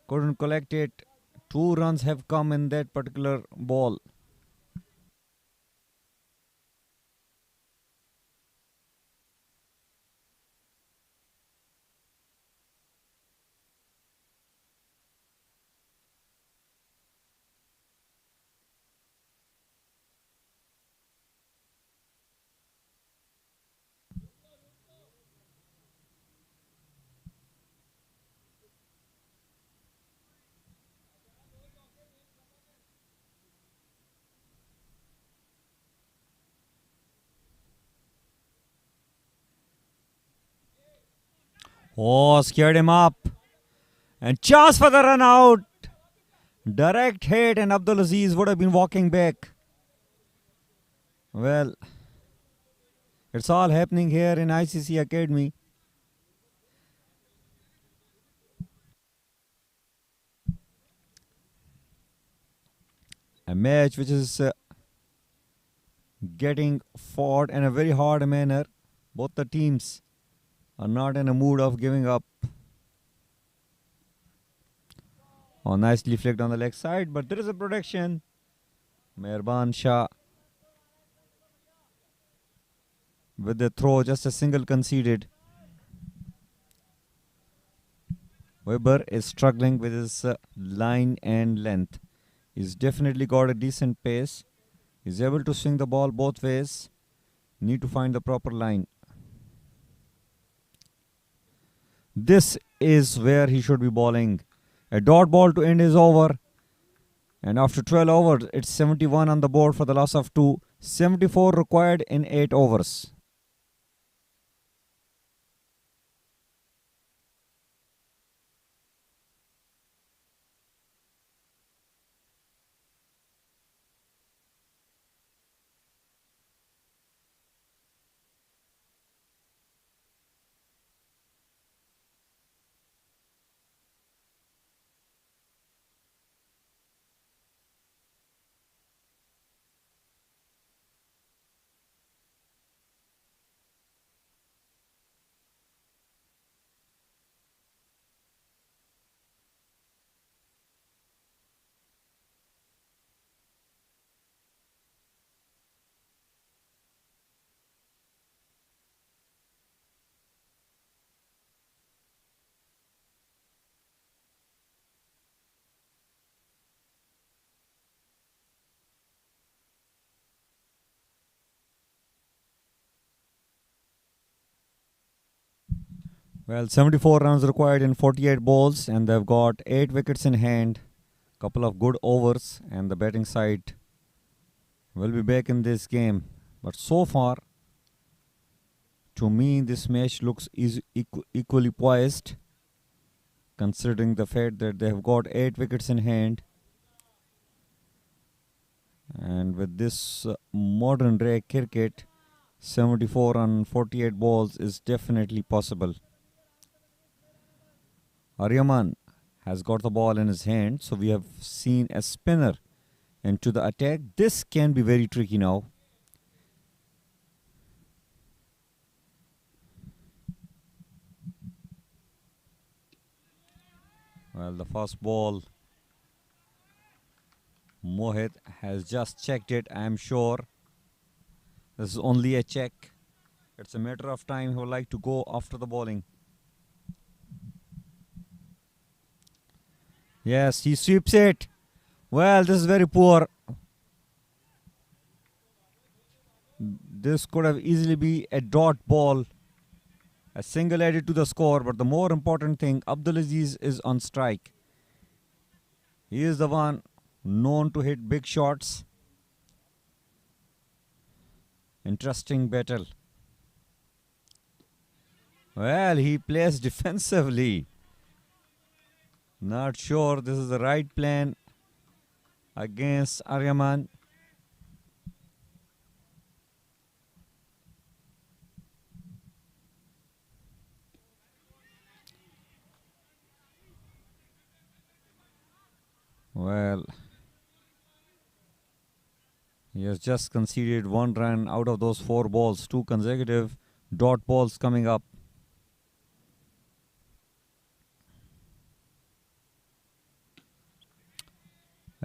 couldn't collect it. 2 runs have come in that particular ball. Oh, scared him up. And chance for the run out. Direct hit, and Abdul Aziz would have been walking back. Well, it's all happening here in ICC Academy. A match which is getting fought in a very hard manner. Both the teams are not in a mood of giving up. Oh, nicely flicked on the leg side, but there is a protection. Meherban Shah with the throw, just a single conceded. Weber is struggling with his line and length. He's definitely got a decent pace. He's able to swing the ball both ways. Need to find the proper line. This is where he should be bowling. A dot ball to end his over. And after 12 overs, it's 71 on the board for the loss of 2. 74 required in 8 overs. Well, 74 runs required in 48 balls, and they've got 8 wickets in hand. Couple of good overs, and the batting side will be back in this game. But so far, to me, this match looks equally poised, considering the fact that they have got 8 wickets in hand. And with this modern day cricket, 74 on 48 balls is definitely possible. Aryaman has got the ball in his hand, so we have seen a spinner into the attack. This can be very tricky now. Well, the first ball, Mohit has just checked it. I am sure this is only a check. It's a matter of time. He would like to go after the bowling. Yes, he sweeps it. Well, this is very poor. This could have easily been a dot ball. A single added to the score, but the more important thing, Abdulaziz is on strike. He is the one known to hit big shots. Interesting battle. Well, he plays defensively. Not sure this is the right plan against Aryaman. Well, he has just conceded 1 run out of those 4 balls, 2 consecutive dot balls coming up.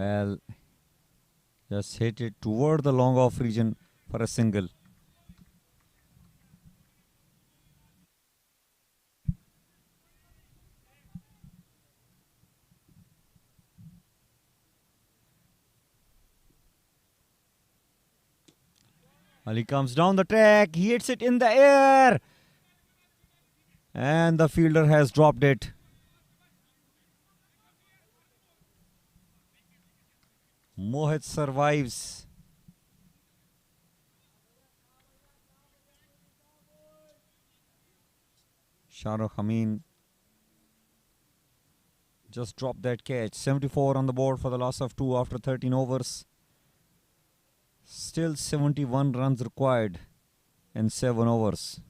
Well, just hit it toward the long off region for a single. Well, he comes down the track, he hits it in the air, and the fielder has dropped it. Mohit survives. Shahrukh Amin just dropped that catch. 74 on the board for the loss of 2 after 13 overs. Still 71 runs required in 7 overs.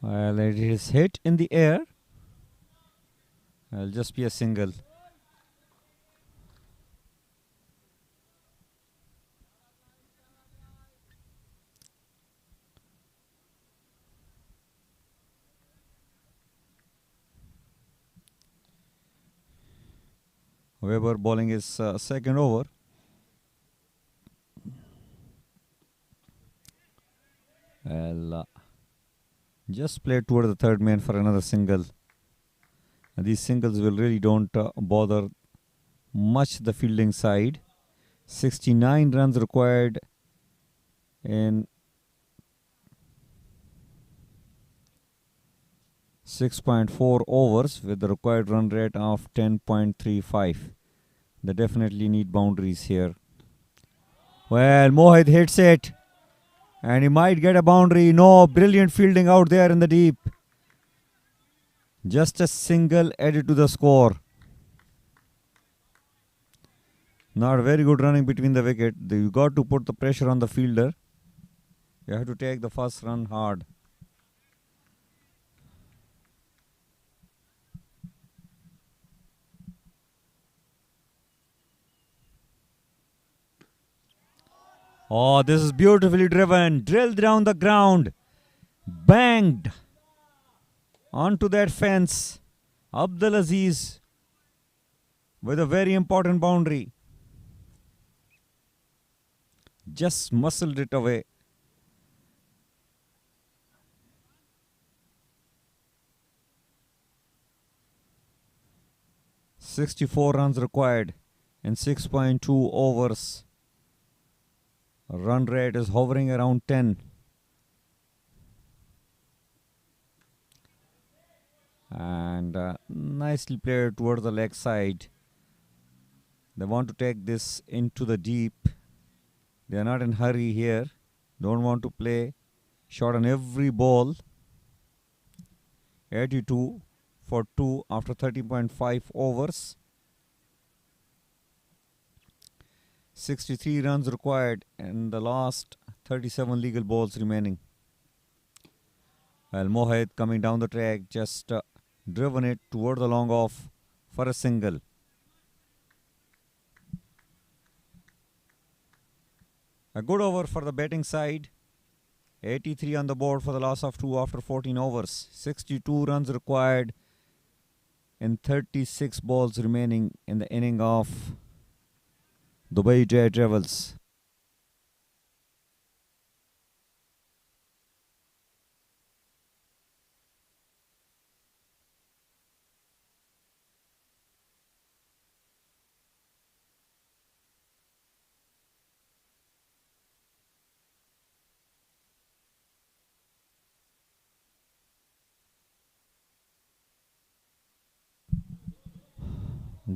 Well, it is hit in the air. It'll just be a single. Weber bowling his second over. Well, just play toward the third man for another single. And these singles will really don't bother much the fielding side. 69 runs required in 6.4 overs with the required run rate of 10.35. They definitely need boundaries here. Well, Mohit hits it. And he might get a boundary. No, brilliant fielding out there in the deep. Just a single added to the score. Not very good running between the wicket. You got to put the pressure on the fielder. You have to take the first run hard. Oh, this is beautifully driven. Drilled down the ground. Banged onto that fence. Abdul Aziz with a very important boundary. Just muscled it away. "64 runs required in 6.2 overs. Run rate is hovering around 10. And nicely played towards the leg side. They want to take this into the deep. They are not in hurry here. Don't want to play short on every ball. 82 for 2 after 13.5 overs. 63 runs required in the last 37 legal balls remaining. Well, Mohit coming down the track, just driven it toward the long off for a single. A good over for the batting side. 83 on the board for the loss of 2 after 14 overs. 62 runs required in 36 balls remaining in the inning of Dubai Daredevils.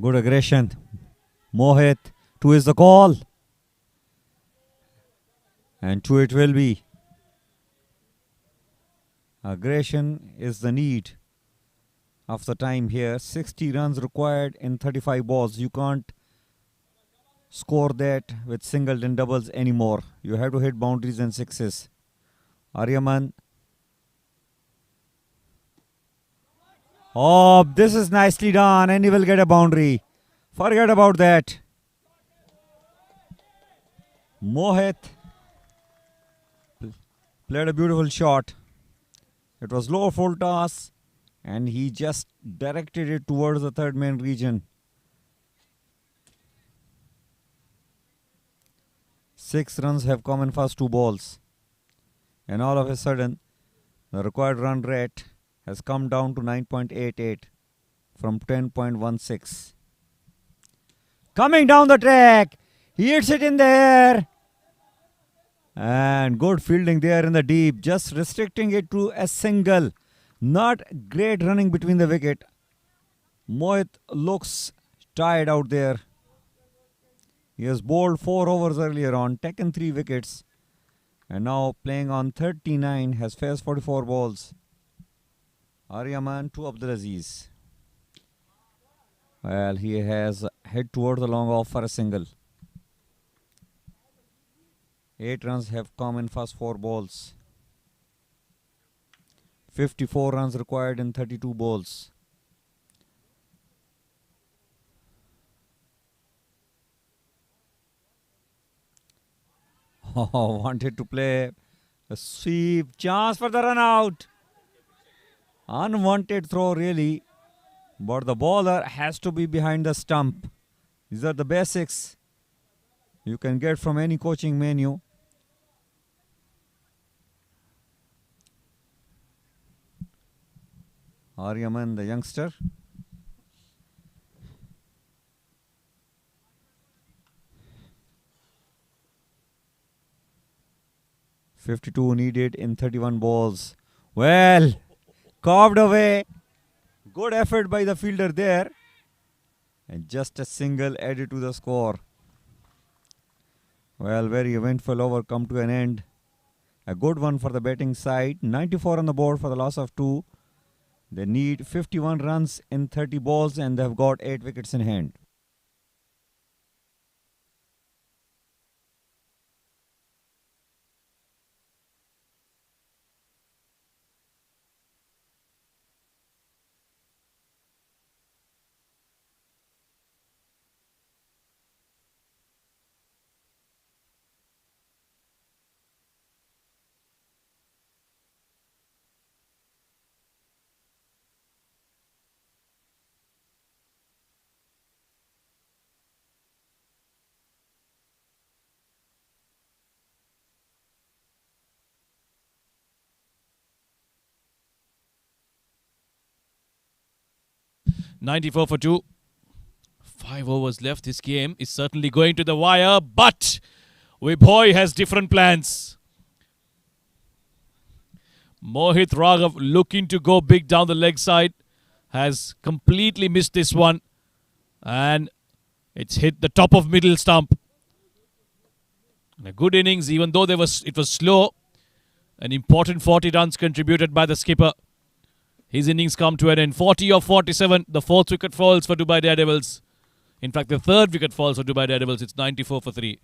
Good aggression. Mohit, 2 is the call. And 2 it will be. Aggression is the need of the time here. 60 runs required in 35 balls. You can't score that with singles and doubles anymore. You have to hit boundaries and sixes. Aryaman Oh, this is nicely done, and he will get a boundary. Forget about that. Mohit played a beautiful shot. It was low full toss, and he just directed it towards the third main region. 6 runs have come in first 2 balls, and all of a sudden, the required run rate has come down to 9.88 from 10.16. Coming down the track, he hits it in the air. And good fielding there in the deep, just restricting it to a single. Not great running between the wicket. Mohit looks tired out there. He has bowled 4 overs earlier on, taken 3 wickets, and now playing on 39, has faced 44 balls. ARABIAN to Abdulaziz. Well, he has hit towards the long off for a single. 8 runs have come in first 4 balls. 54 runs required in 32 balls. Oh, wanted to play a sweep. Chance for the run out. Unwanted throw really. But the bowler has to be behind the stump. These are the basics you can get from any coaching menu. ARABIAN, the youngster. .52 needed in 31 balls. Well, carved away. Good effort by the fielder there. And just a single added to the score. Well, very eventful over come to an end. A good one for the batting side. 94 on the board for the loss of 2. They need 51 runs in 30 balls, and they've got 8 wickets in hand. .94 for 2. 5 overs left. This game is certainly going to the wire, but Vibhoy has different plans. Mohit Raghav looking to go big down the leg side. Has completely missed this one. And it's hit the top of middle stump. And a good innings, even though it was slow. An important 40 runs contributed by the skipper. His innings come to an end. 40 of 47. The 4th wicket falls for Dubai Daredevils. In fact, the 3rd wicket falls for Dubai Daredevils. It's 94 for 3.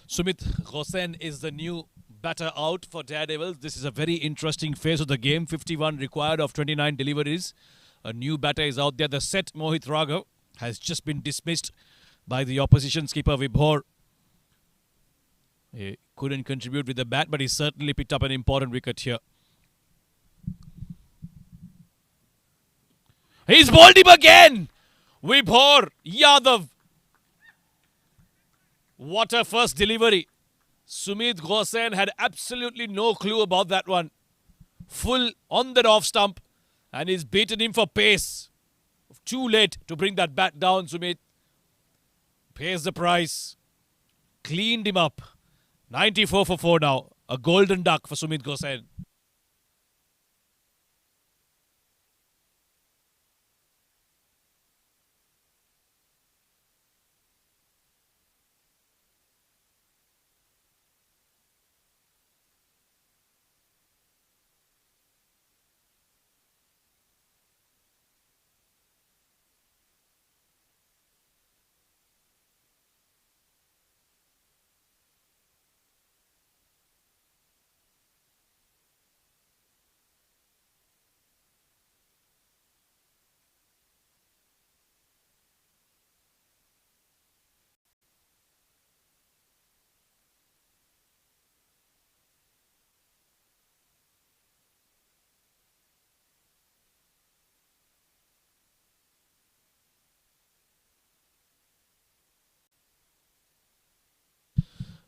Sumit Gosen is the new batter out for Daredevils. This is a very interesting phase of the game. 51 required of 29 deliveries. A new batter is out there. The set Mohit Raghav has just been dismissed by the opposition skipper Vibhor. He couldn't contribute with the bat, but he certainly picked up an important wicket here. He's bowled him again! Vibhor Yadav. What a first delivery. Sumit Gosen had absolutely no clue about that one. Full on that off stump, and he's beaten him for pace. Too late to bring that bat down, Sumit. Pays the price. Cleaned him up. 94 for 4 now. A golden duck for Sumit Gosen.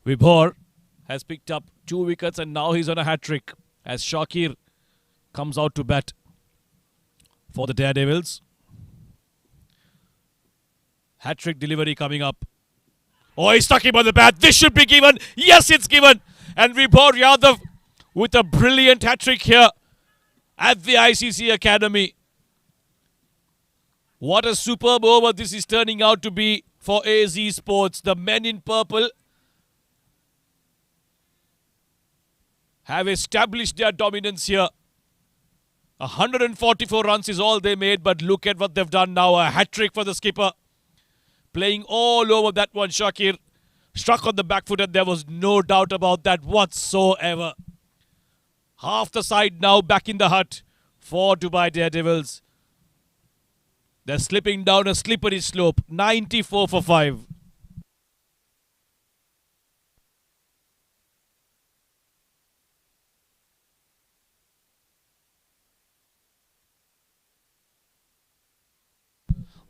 Vibhor has picked up 2 wickets and now he's on a hat-trick as Shakir comes out to bat for the Daredevils. Hat-trick delivery coming up. Oh, he stuck him on the bat. This should be given. Yes, it's given. And Vibhor Yadav with a brilliant hat-trick here at the ICCA Academy. What a superb over this is turning out to be for AZ Sports. The men in purple have established their dominance here. 144 runs is all they made, but look at what they've done now. A hat-trick for the skipper. Playing all over that one, Shakir. Struck on the back foot and there was no doubt about that whatsoever. Half the side now back in the hut for Dubai Daredevils. They're slipping down a slippery slope. 94 for 5.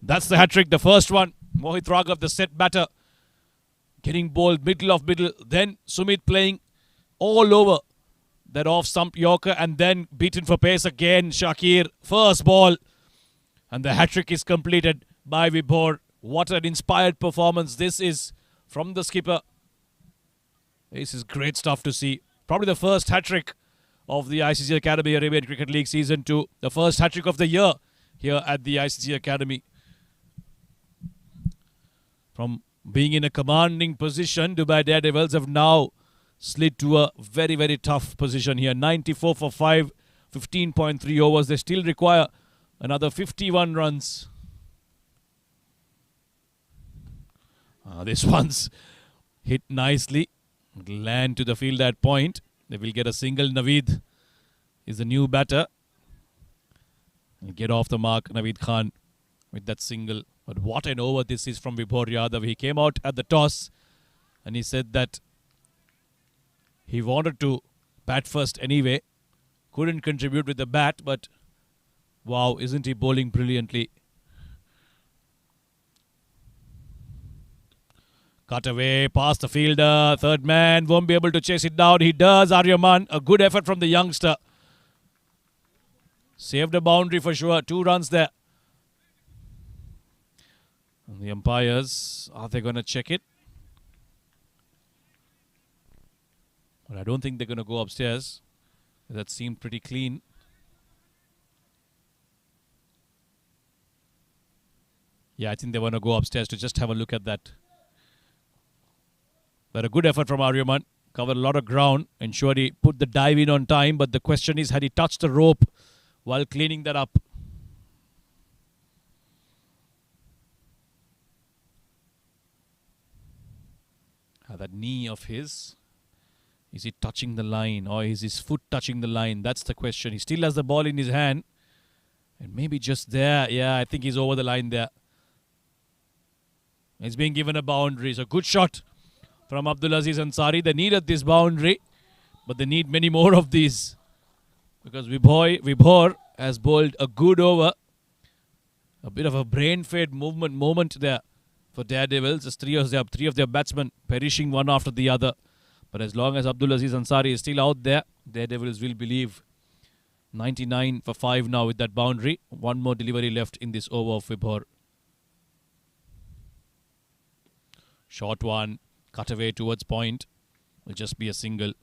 That's the hat-trick, the first one. Mohit Raghav, the set batter, getting bowled middle of middle. Then Sumit playing all over that off-stump Yorker and then beaten for pace again. Shakir, first ball. And the hat-trick is completed by Vibhor. What an inspired performance this is from the skipper. This is great stuff to see. Probably the first hat-trick of the ICCA Academy Arabian Cricket League Season 2. The first hat-trick of the year here at the ICCA Academy. From being in a commanding position, Dubai Daredevils have now slid to a very, very tough position here. 94 for 5, 15.3 overs. They still require another 51 runs. This one's hit nicely. It'll land to the field at point. They will get a single. Naveed is the new batter. He'll get off the mark, Naveed Khan, with that single. But what an over this is from Vibhor Yadav. He came out at the toss and he said that he wanted to bat first anyway. Couldn't contribute with the bat, but wow, isn't he bowling brilliantly? Cut away, past the fielder. Third man won't be able to chase it down. He does, Aryaman. A good effort from the youngster. Saved a boundary for sure. 2 runs there. And the umpires, are they going to check it? Well, I don't think they're going to go upstairs. That seemed pretty clean. Yeah, I think they want to go upstairs to just have a look at that. But a good effort from Aryaman. Covered a lot of ground. Ensured he put the dive in on time. But the question is, had he touched the rope while cleaning that up? That knee of his, is it touching the line or is his foot touching the line? That's the question. He still has the ball in his hand. And maybe just there. Yeah, I think he's over the line there. He's being given a boundary. So good shot from Abdulaziz Ansari. They needed this boundary, but they need many more of these. Because Vibhor has bowled a good over. A bit of a brain fade moment there for Daredevils. Just three of their batsmen perishing one after the other. But as long as Abdulaziz Ansari is still out there, Daredevils will believe. 99 for 5 now with that boundary. One more delivery left in this over of Vibhor. Short one, cut away towards point. Will just be a single.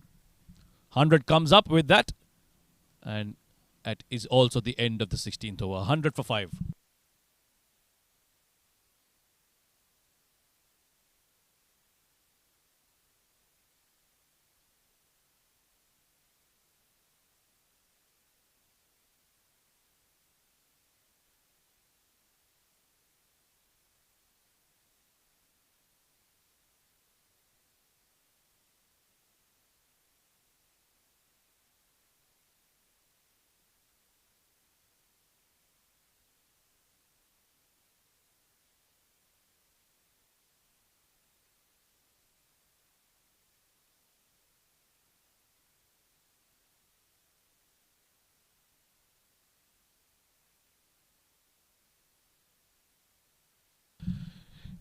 100 comes up with that. And that is also the end of the 16th over. 100 for 5.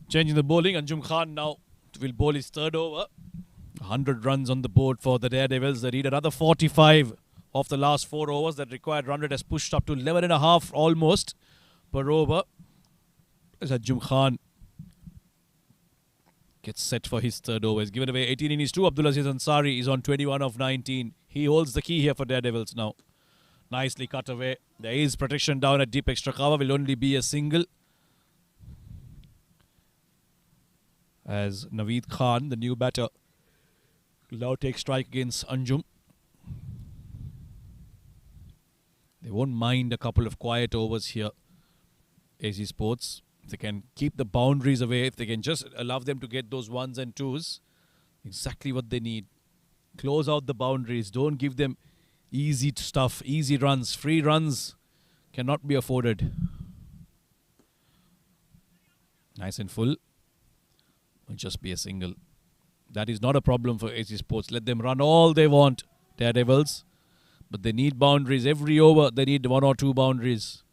Changing the bowling. Anjum Khan now will bowl his third over. 100 runs on the board for the Daredevils. They need another 45 of the last 4 overs. That required run rate has pushed up to 11.5 almost per over. As Anjum Khan gets set for his third over. He's given away 18 innings to Abdulaziz Ansari. Is on 21 of 19. He holds the key here for Daredevils now. Nicely cut away. There is protection down at deep extra cover. Will only be a single. As Naveed Khan, the new batter, will now take strike against Anjum. They won't mind a couple of quiet overs here, AC Sports. If they can keep the boundaries away, if they can just allow them to get those ones and twos, exactly what they need. Close out the boundaries. Don't give them easy stuff, easy runs. Free runs cannot be afforded. Nice and full. Will just be a single. That is not a problem for AC Sports. Let them run all they want, Daredevils. But they need boundaries. Every over, they need 1 or 2 boundaries.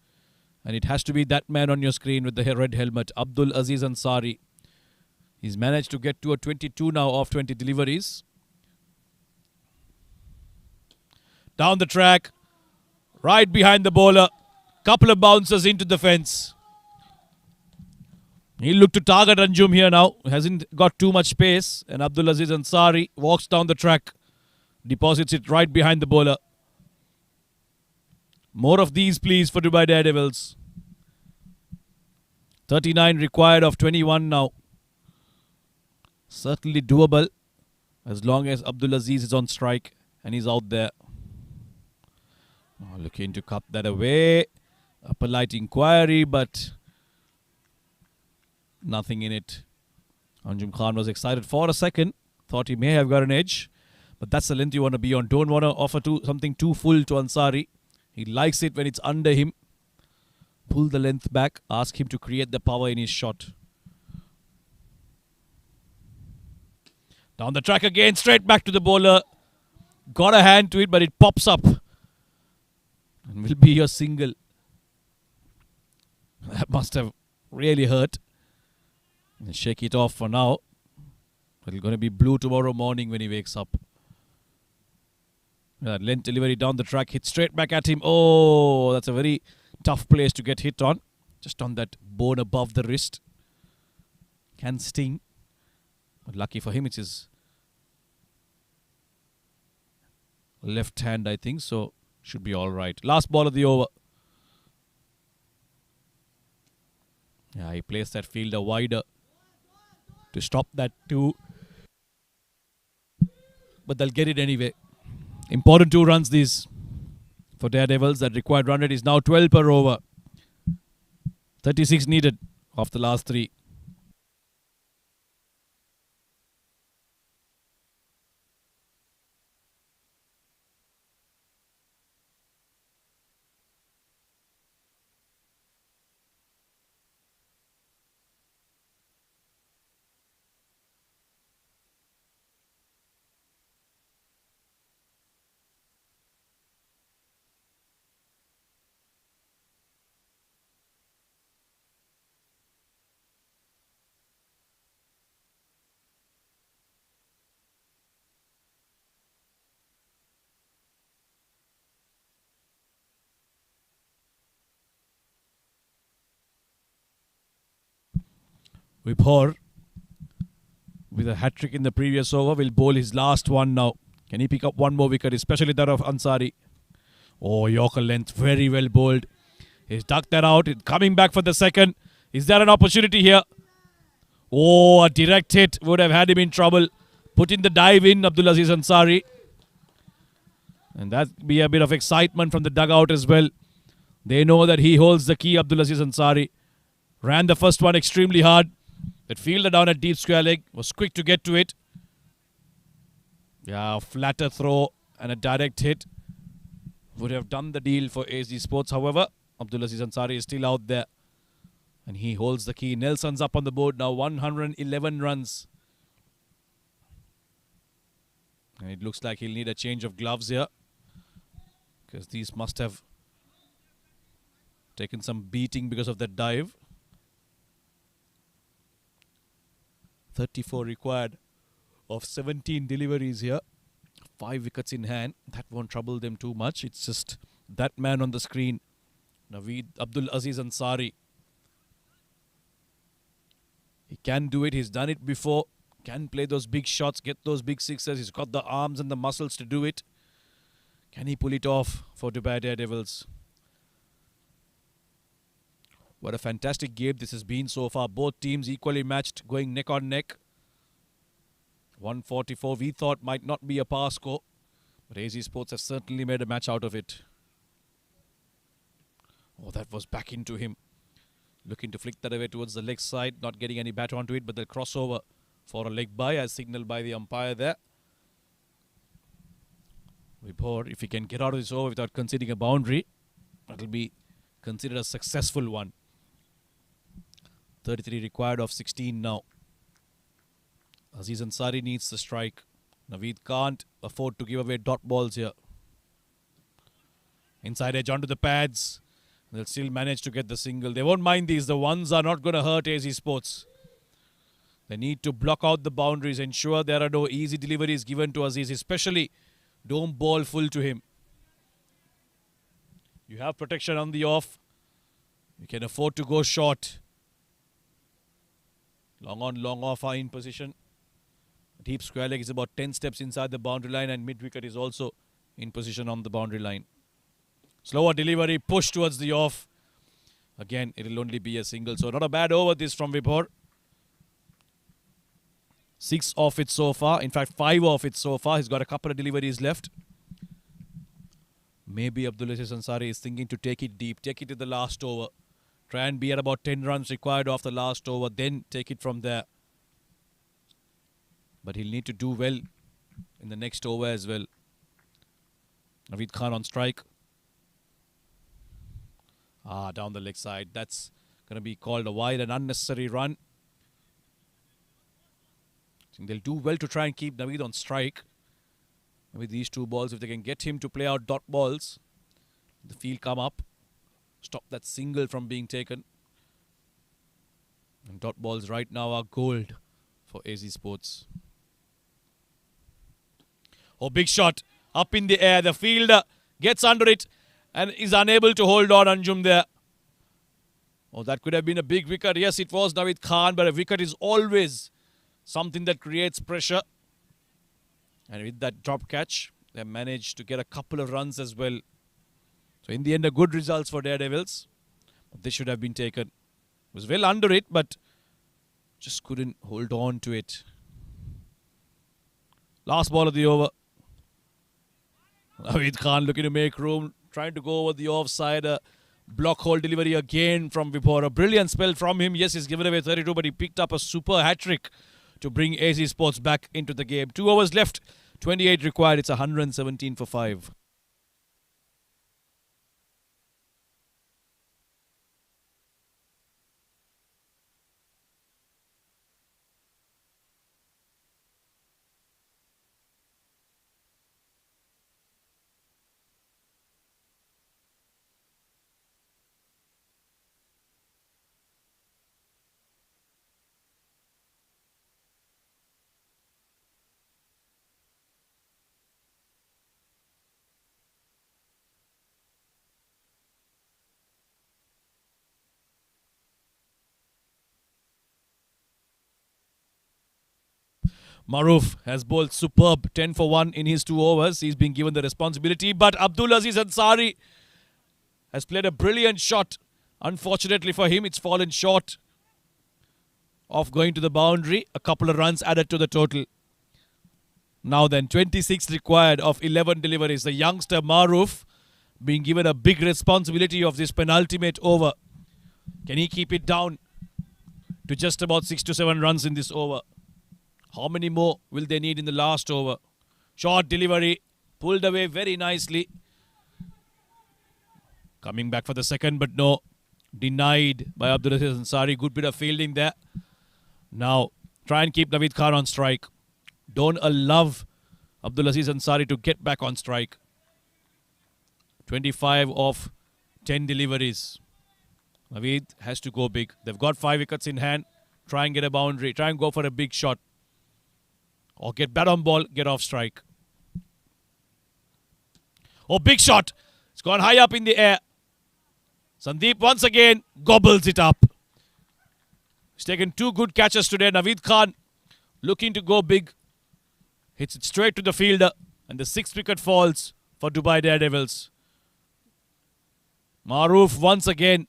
And it has to be that man on your screen with the red helmet, Abdul Aziz Ansari. He's managed to get to a 22 now off 20 deliveries. Down the track, right behind the bowler. Couple of bouncers into the fence. He'll look to target Anjum here now. Hasn't got too much space. And Abdulaziz Ansari walks down the track. Deposits it right behind the bowler. More of these, please, for Dubai Daredevils. 39 required of 21 now. Certainly doable. As long as Abdulaziz is on strike. And he's out there. Oh, looking to cut that away. A polite inquiry, but nothing in it. Anjum Khan was excited for a second. Thought he may have got an edge. But that's the length you want to be on. Don't want to offer something too full to Ansari. He likes it when it's under him. Pull the length back. Ask him to create the power in his shot. Down the track again. Straight back to the bowler. Got a hand to it, but it pops up. And will be your single. That must have really hurt. And shake it off for now. It's going to be blue tomorrow morning when he wakes up. That length delivery down the track. Hit straight back at him. Oh, that's a very tough place to get hit on. Just on that bone above the wrist. Can sting. But lucky for him, it's his left hand, I think. So, should be all right. Last ball of the over. Yeah, he placed that fielder wider to stop that too. But they'll get it anyway. Important 2 runs these for Daredevils. That required run rate is now 12 per over. 36 needed of the last 3. Vibhor, with a hat-trick in the previous over, will bowl his last one now. Can he pick up one more wicket, especially that of Ansari? Oh, Yorker length, very well bowled. He's ducked that out, coming back for the second. Is there an opportunity here? Oh, a direct hit would have had him in trouble. Putting the dive in, Abdulaziz Ansari. And that be a bit of excitement from the dugout as well. They know that he holds the key, Abdulaziz Ansari. Ran the first one extremely hard. That fielder down at deep square leg was quick to get to it. Yeah, a flatter throw and a direct hit would have done the deal for AZ Sports. However, Abdulaziz Ansari is still out there. And he holds the key. Nelson's up on the board now, 111 runs. And it looks like he'll need a change of gloves here, because these must have taken some beating because of that dive. 34 required of 17 deliveries here. 5 wickets in hand. That won't trouble them too much. It's just that man on the screen, Naveed Abdulaziz Ansari. He can do it. He's done it before. Can play those big shots, get those big sixes. He's got the arms and the muscles to do it. Can he pull it off for Dubai Daredevils? What a fantastic game this has been so far. Both teams equally matched, going neck on neck. 144 we thought might not be a par score, but AZ Sports have certainly made a match out of it. Oh, that was back into him. Looking to flick that away towards the leg side, not getting any bat onto it, but they'll cross over for a leg bye as signalled by the umpire there. Vibhor, if he can get out of this over without conceding a boundary, that'll be considered a successful one. 33 required of 16 now. Aziz Ansari needs the strike. Naveed can't afford to give away dot balls here. Inside edge onto the pads. They'll still manage to get the single. They won't mind these. The ones are not going to hurt AZ Sports. They need to block out the boundaries, ensure there are no easy deliveries given to Aziz, especially don't bowl full to him. You have protection on the off. You can afford to go short. Long on, long off are in position. Deep square leg is about 10 steps inside the boundary line, and mid wicket is also in position on the boundary line. Slower delivery, push towards the off. Again, it will only be a single. So not a bad over this from Vibhor. 6 off it so far. In fact, 5 off it so far. He's got a couple of deliveries left. Maybe Abdulaziz Ansari is thinking to take it deep, take it to the last over. Try and be at about 10 runs required off the last over, then take it from there. But he'll need to do well in the next over as well. Naveed Khan on strike. Down the leg side. That's going to be called a wide and unnecessary run. I think they'll do well to try and keep Naveed on strike. With these 2 balls, if they can get him to play out dot balls, the field come up, stop that single from being taken. And dot balls right now are gold for AZ Sports. Oh, big shot up in the air. The fielder gets under it and is unable to hold on, Anjum there. Oh, that could have been a big wicket. Yes, it was Naveed Khan, but a wicket is always something that creates pressure. And with that drop catch, they managed to get a couple of runs as well. So in the end, a good results for Daredevils. But this should have been taken. It was well under it, but just couldn't hold on to it. Last ball of the over. Naveed Khan looking to make room, trying to go over the offside. A block hole delivery again from Vibhor. A brilliant spell from him. Yes, he's given away 32, but he picked up a super hat-trick to bring AZ Sports back into the game. 2 overs left, 28 required. It's 117 for 5. Maruf has bowled superb 10 for 1 in his 2 overs. He's been given the responsibility. But Abdul Aziz Ansari has played a brilliant shot. Unfortunately for him, it's fallen short of going to the boundary. A couple of runs added to the total. Now then, 26 required of 11 deliveries. The youngster Maruf being given a big responsibility of this penultimate over. Can he keep it down to just about 6 to 7 runs in this over? How many more will they need in the last over? Short delivery, pulled away very nicely. Coming back for the second, but no. Denied by Abdul Aziz Ansari. Good bit of fielding there. Now, try and keep Naveed Khan on strike. Don't allow Abdul Aziz Ansari to get back on strike. 25 of 10 deliveries. Naveed has to go big. They've got 5 wickets in hand. Try and get a boundary. Try and go for a big shot. Or get bat on ball, get off strike. Oh, big shot. It's gone high up in the air. Sandeep once again gobbles it up. He's taken 2 good catches today. Naveed Khan looking to go big. Hits it straight to the fielder. And the 6th wicket falls for Dubai Daredevils. Maruf once again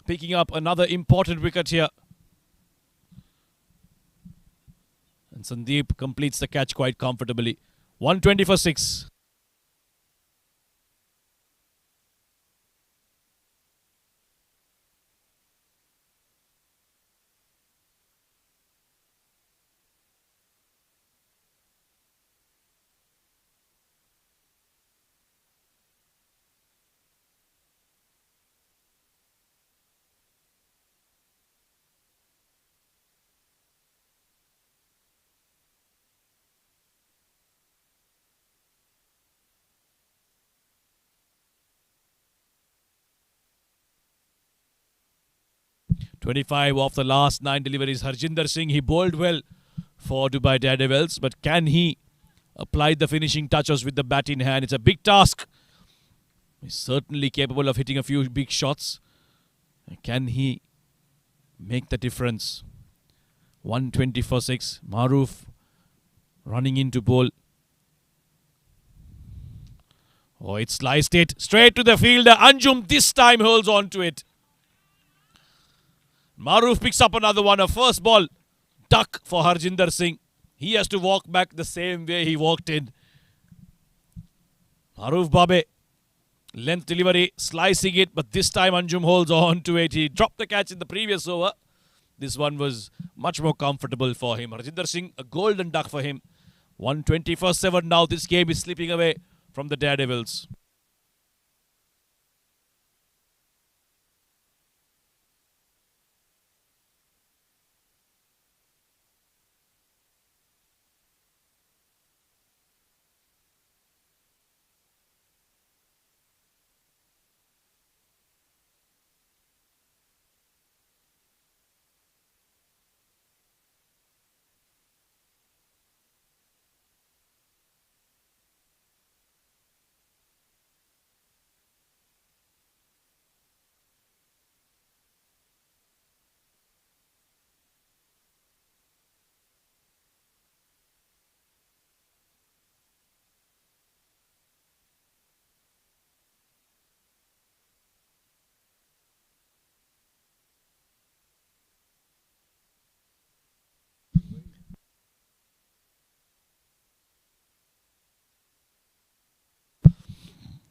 picking up another important wicket here. And Sandeep completes the catch quite comfortably. 120 for 6. .25 off the last 9 deliveries. Harjinder Singh, he bowled well for Dubai Daredevils, but can he apply the finishing touches with the bat in hand? It's a big task. He's certainly capable of hitting a few big shots. Can he make the difference? 120 for 6. Maruf running into bowl. Oh, it sliced it straight to the fielder. Anjum this time holds on to it. Maruf picks up another one. A first ball duck for Harjinder Singh. He has to walk back the same way he walked in. Maruf Babe, length delivery, slicing it, but this time Anjum holds on to it. He dropped the catch in the previous over. This one was much more comfortable for him. Harjinder Singh, a golden duck for him. 120 for 7 now. This game is slipping away from the Daredevils.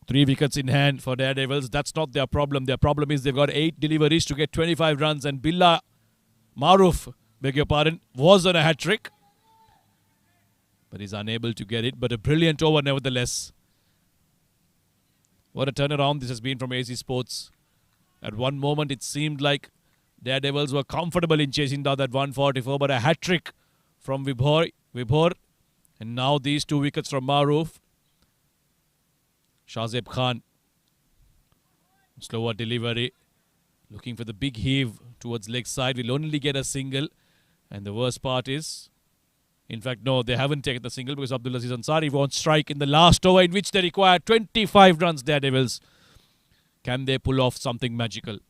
Three wickets in hand for Daredevils. That's not their problem. Their problem is they've got 8 deliveries to get 25 runs. And Billah Maruf, beg your pardon, was on a hat-trick. But he's unable to get it. But a brilliant over nevertheless. What a turnaround this has been from AZ Sports. At one moment it seemed like Daredevils were comfortable in chasing down that 144. But a hat-trick from Vibhor. And now these 2 wickets from Maruf. Shahzeb Khan, slower delivery, looking for the big heave towards leg side. Will only get a single. And the worst part is, in fact, no, they haven't taken the single because Abdul Aziz Ansari won't strike in the last over in which they require 25 runs, Daredevils. Can they pull off something magical?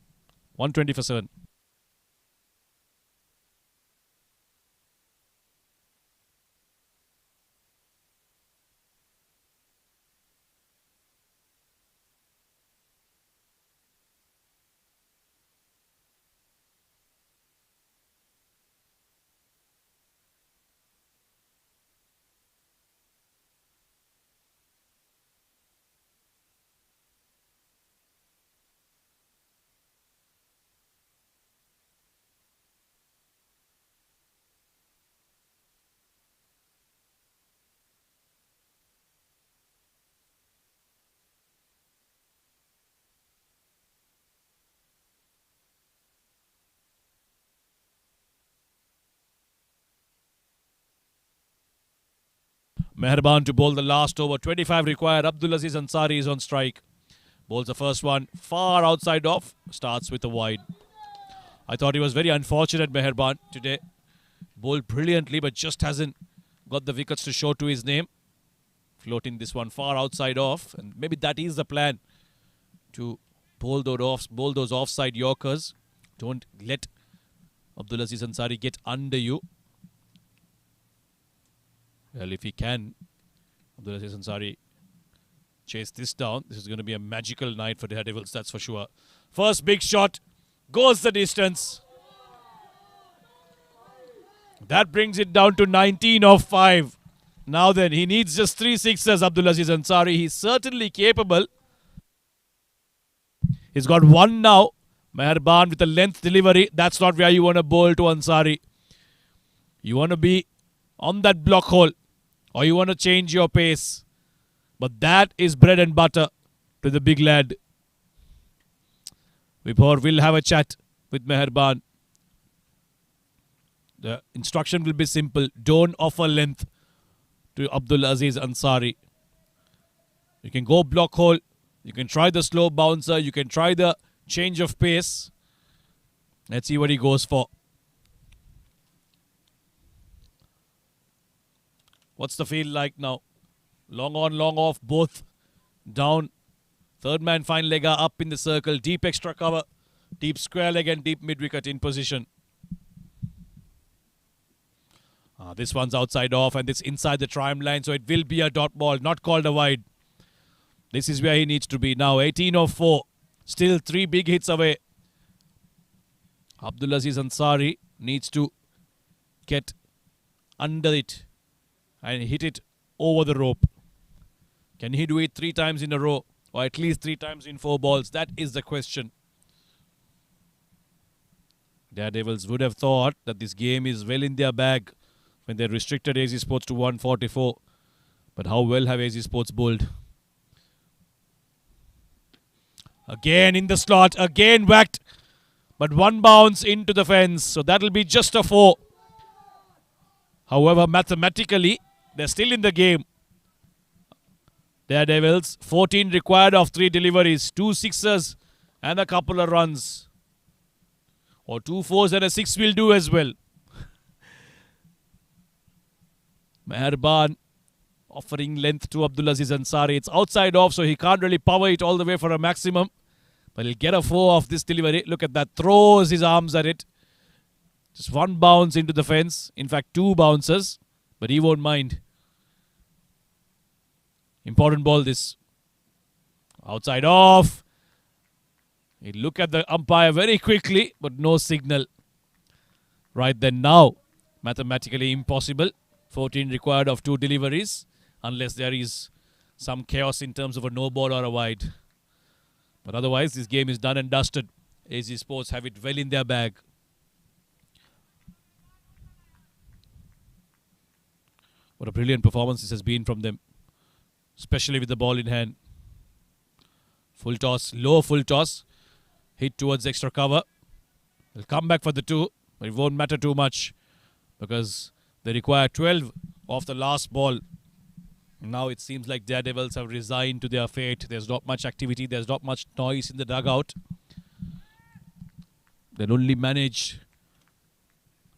120 for 7. Meherban to bowl the last over. 25 required. Abdulaziz Ansari is on strike. Bowls the first one. Far outside off. Starts with a wide. I thought he was very unfortunate, Meherban, today. Bowled brilliantly, but just hasn't got the wickets to show to his name. Floating this one far outside off. And maybe that is the plan. To bowl those offside Yorkers. Don't let Abdulaziz Ansari get under you. Well, if he can, Abdulaziz Ansari chase this down. This is going to be a magical night for the Daredevils, that's for sure. First big shot goes the distance. That brings it down to 19 off 5. Now then, he needs just 3 sixes, Abdulaziz Ansari. He's certainly capable. He's got one now. Meherban with a length delivery. That's not where you want to bowl to Ansari. You want to be on that block hole, or you want to change your pace. But that is bread and butter to the big lad. Vibhor will have a chat with Meherban. The instruction will be simple. Don't offer length to Abdulaziz Ansari. You can go block hole. You can try the slow bouncer. You can try the change of pace. Let's see what he goes for. What's the field like now? Long on, long off, both down. Third man, fine legger up in the circle. Deep extra cover. Deep square leg and deep mid wicket in position. This one's outside off and it's inside the trim line, so it will be a dot ball, not called a wide. This is where he needs to be now. 18 of 4. Still 3 big hits away. Abdulaziz Ansari needs to get under it and hit it over the rope. Can he do it 3 times in a row, or at least 3 times in 4 balls? That is the question. Daredevils would have thought that this game is well in their bag when they restricted AZ Sports to 144. But how well have AZ Sports bowled? Again in the slot, again whacked. But one bounce into the fence, so that'll be just a 4. However, mathematically, they're still in the game. Daredevils, 14 required of 3 deliveries, 2 sixes and a couple of runs. Or 2 fours and a 6 will do as well. Meherban offering length to Abdulaziz Ansari. It's outside off, so he can't really power it all the way for a maximum. But he'll get a 4 off this delivery. Look at that. Throws his arms at it. Just 1 bounce into the fence. In fact, 2 bounces. But he won't mind. Important ball this. Outside off. He'll look at the umpire very quickly, but no signal. Right then now, mathematically impossible. 14 required of 2 deliveries. Unless there is some chaos in terms of a no ball or a wide. But otherwise, this game is done and dusted. AZ Sports have it well in their bag. What a brilliant performance this has been from them. Especially with the ball in hand. Full toss, low full toss. Hit towards extra cover. They'll come back for the 2. But it won't matter too much. Because they require 12 off the last ball. Now it seems like Daredevils have resigned to their fate. There's not much activity. There's not much noise in the dugout. They'll only manage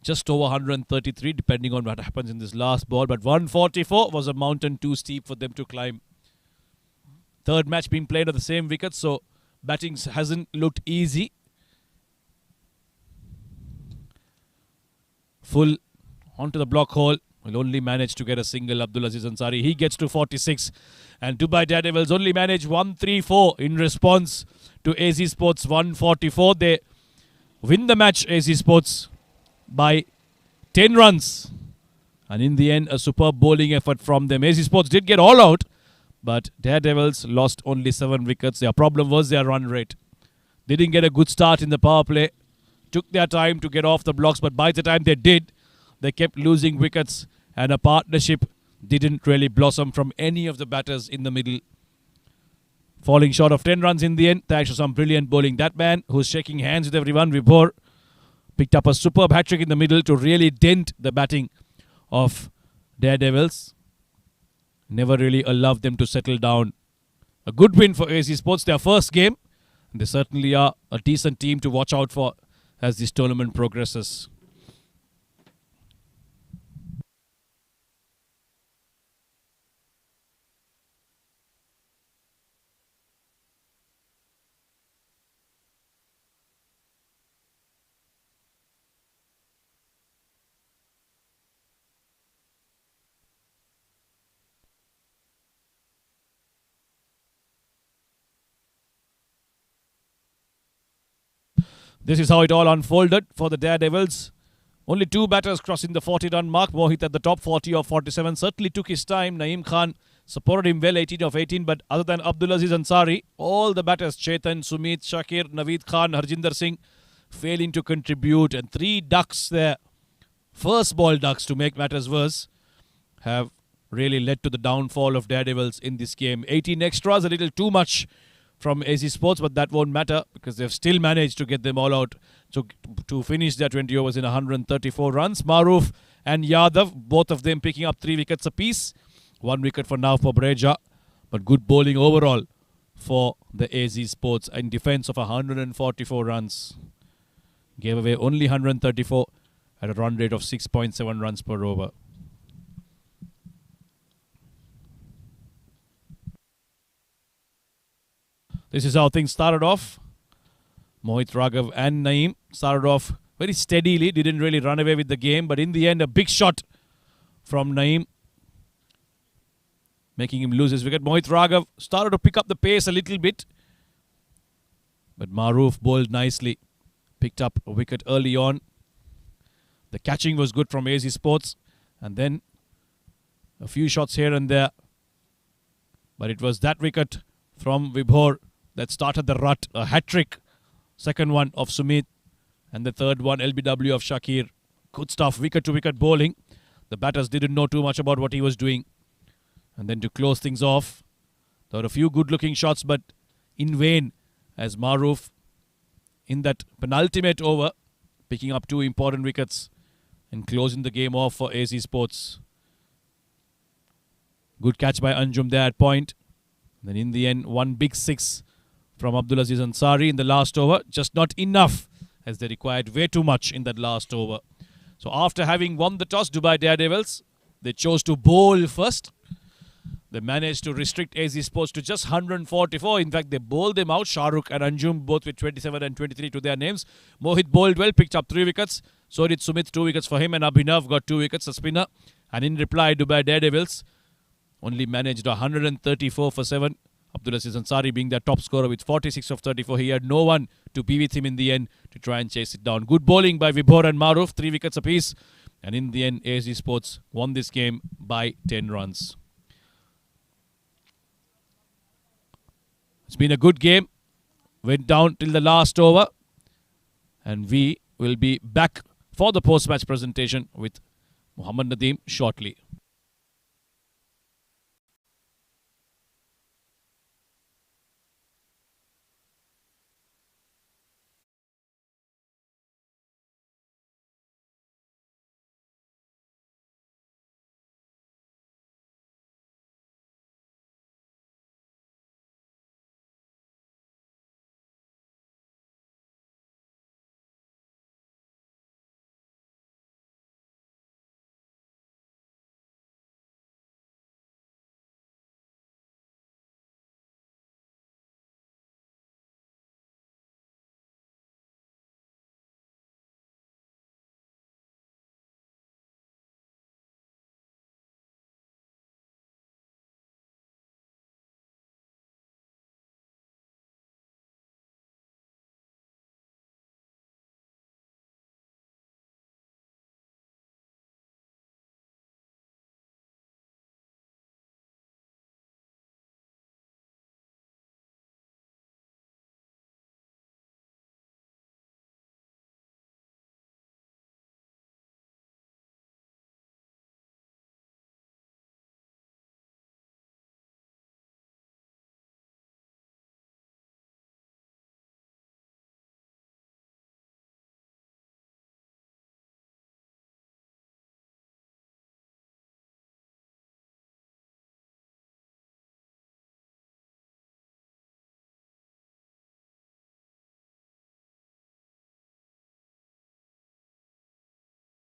just over 133, depending on what happens in this last ball. But 144 was a mountain too steep for them to climb. Third match being played on the same wicket, so batting hasn't looked easy. Full onto the block hole. Will only manage to get a single. Abdulaziz Ansari, he gets to 46. And Dubai Daredevils only manage 134 in response to AZ Sports 144. They win the match, AZ Sports, by 10 runs. And in the end, a superb bowling effort from them. AZ Sports did get all out, but Daredevils lost only 7 wickets. Their problem was their run rate. They didn't get a good start in the power play. Took their time to get off the blocks, but by the time they did, they kept losing wickets. And a partnership didn't really blossom from any of the batters in the middle. Falling short of 10 runs in the end, thanks to some brilliant bowling. That man who's shaking hands with everyone, Vibhor, picked up a superb hat-trick in the middle to really dent the batting of Daredevils. never really allowed them to settle down. A good win for AC Sports, their first game. They certainly are a decent team to watch out for as this tournament progresses. This is how it all unfolded for the Daredevils. Only two batters crossing the 40-run mark. Mohit at the top, 40 of 47. Certainly took his time. Naeem Khan supported him well, 18 of 18. But other than Abdulaziz Ansari, all the batters, Chetan, Sumit, Shakir, Naveed Khan, Harjinder Singh, failing to contribute. And three ducks there, first ball ducks to make matters worse, have really led to the downfall of Daredevils in this game. 18 extras, a little too much from AC Sports, but that won't matter because they've still managed to get them all out to finish their 20 overs in 134 runs. Maroof and Yadav, both of them picking up 3 wickets apiece. 1 wicket for now for Breja, but good bowling overall for the AC Sports in defence of 144 runs. Gave away only 134 at a run rate of 6.7 runs per over. This is how things started off. Mohit, Raghav and Naeem started off very steadily, didn't really run away with the game, but in the end a big shot from Naeem, making him lose his wicket. Mohit Raghav started to pick up the pace a little bit, but Maroof bowled nicely, picked up a wicket early on. The catching was good from AC Sports, and then a few shots here and there, but it was that wicket from Vibhor that started the rut. A hat-trick, second one of Sumit, and the third one LBW of Shakir. Good stuff, wicket-to-wicket bowling. The batters didn't know too much about what he was doing. And then to close things off, there were a few good-looking shots, but in vain, as Maroof, in that penultimate over, picking up 2 important wickets and closing the game off for AC Sports. Good catch by Anjum there at point. Then in the end, 1 big 6 from Abdulaziz Ansari in the last over. Just not enough, as they required way too much in that last over. So after having won the toss, Dubai Daredevils, they chose to bowl first. They managed to restrict AC Sports to just 144. In fact, they bowled them out. Shahrukh and Anjum both with 27 and 23 to their names. Mohit bowled well, picked up 3 wickets. So did Sumit, 2 wickets for him. And Abhinav got 2 wickets, a spinner. And in reply, Dubai Daredevils only managed 134 for 7. Abdulaziz Ansari being their top scorer with 46 of 34. He had no one to be with him in the end to try and chase it down. Good bowling by Vibhor and Maroof, 3 wickets apiece. And in the end, AC Sports won this game by 10 runs. It's been a good game. Went down till the last over. And we will be back for the post-match presentation with Muhammad Nadeem shortly.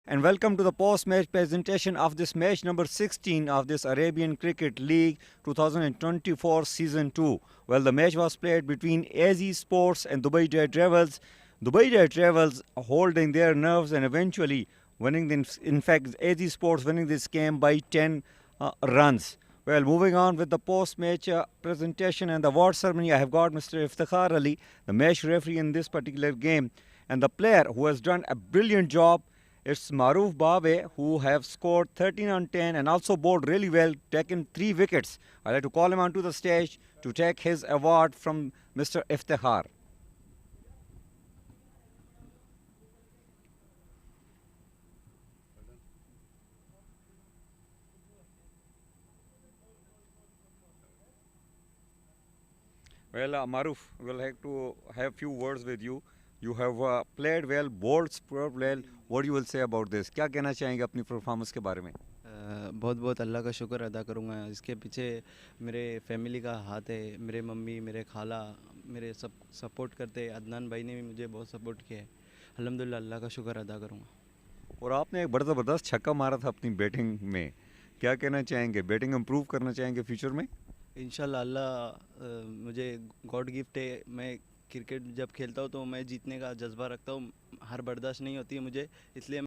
and welcome to the post-match presentation of this match number 16 of this Arabian Cricket League 2024 Season 2. Well, the match was played between AZ Sports and Dubai Daredevils. Dubai Daredevils holding their nerves and eventually winning, in fact, AZ Sports winning this game by 10 runs. Well, moving on with the post-match presentation and the award ceremony, I have got Mr. Iftikhar Ali, the match referee in this particular game, and the player who has done a brilliant job. It's Maruf Babe, who have scored 13 on 10 and also bowled really well, taken 3 wickets. I'd like to call him onto the stage to take his award from Mr. Iftikhar. Well, Maruf, we'll have to have few words with you. You have played well, bowled superb well. What you will say about this? क्या कहना चाहेंगे अपनी performance के बारे में? बहुत बहुत अल्लाह का शुक्र अदा करूँगा। इसके पीछे मेरे फैमिली का हाथ है। मेरे मम्मी, मेरे खाला, मेरे सब सपोर्ट करते हैं। अदनान भाई ने भी मुझे बहुत सपोर्ट किया है। अल्हम्दुलिल्लाह अल्लाह का शुक्र अदा करूँगा। और आपने एक बड़ा ज़बरदस्त छक्का मारा था अपनी बैटिंग में। क्या कहना चाहेंगे? बैटिंग इम्प्रूव करना चाहेंगे फ्यूचर में? इंशाल्लाह अल्लाह मुझे गॉड गिफ्ट है। मैं क्रिकेट जब खेलता हूँ तो मैं जीतने का जज्बा रखता हूँ। हार बर्दाश्त नहीं होती है मुझे, इसलिए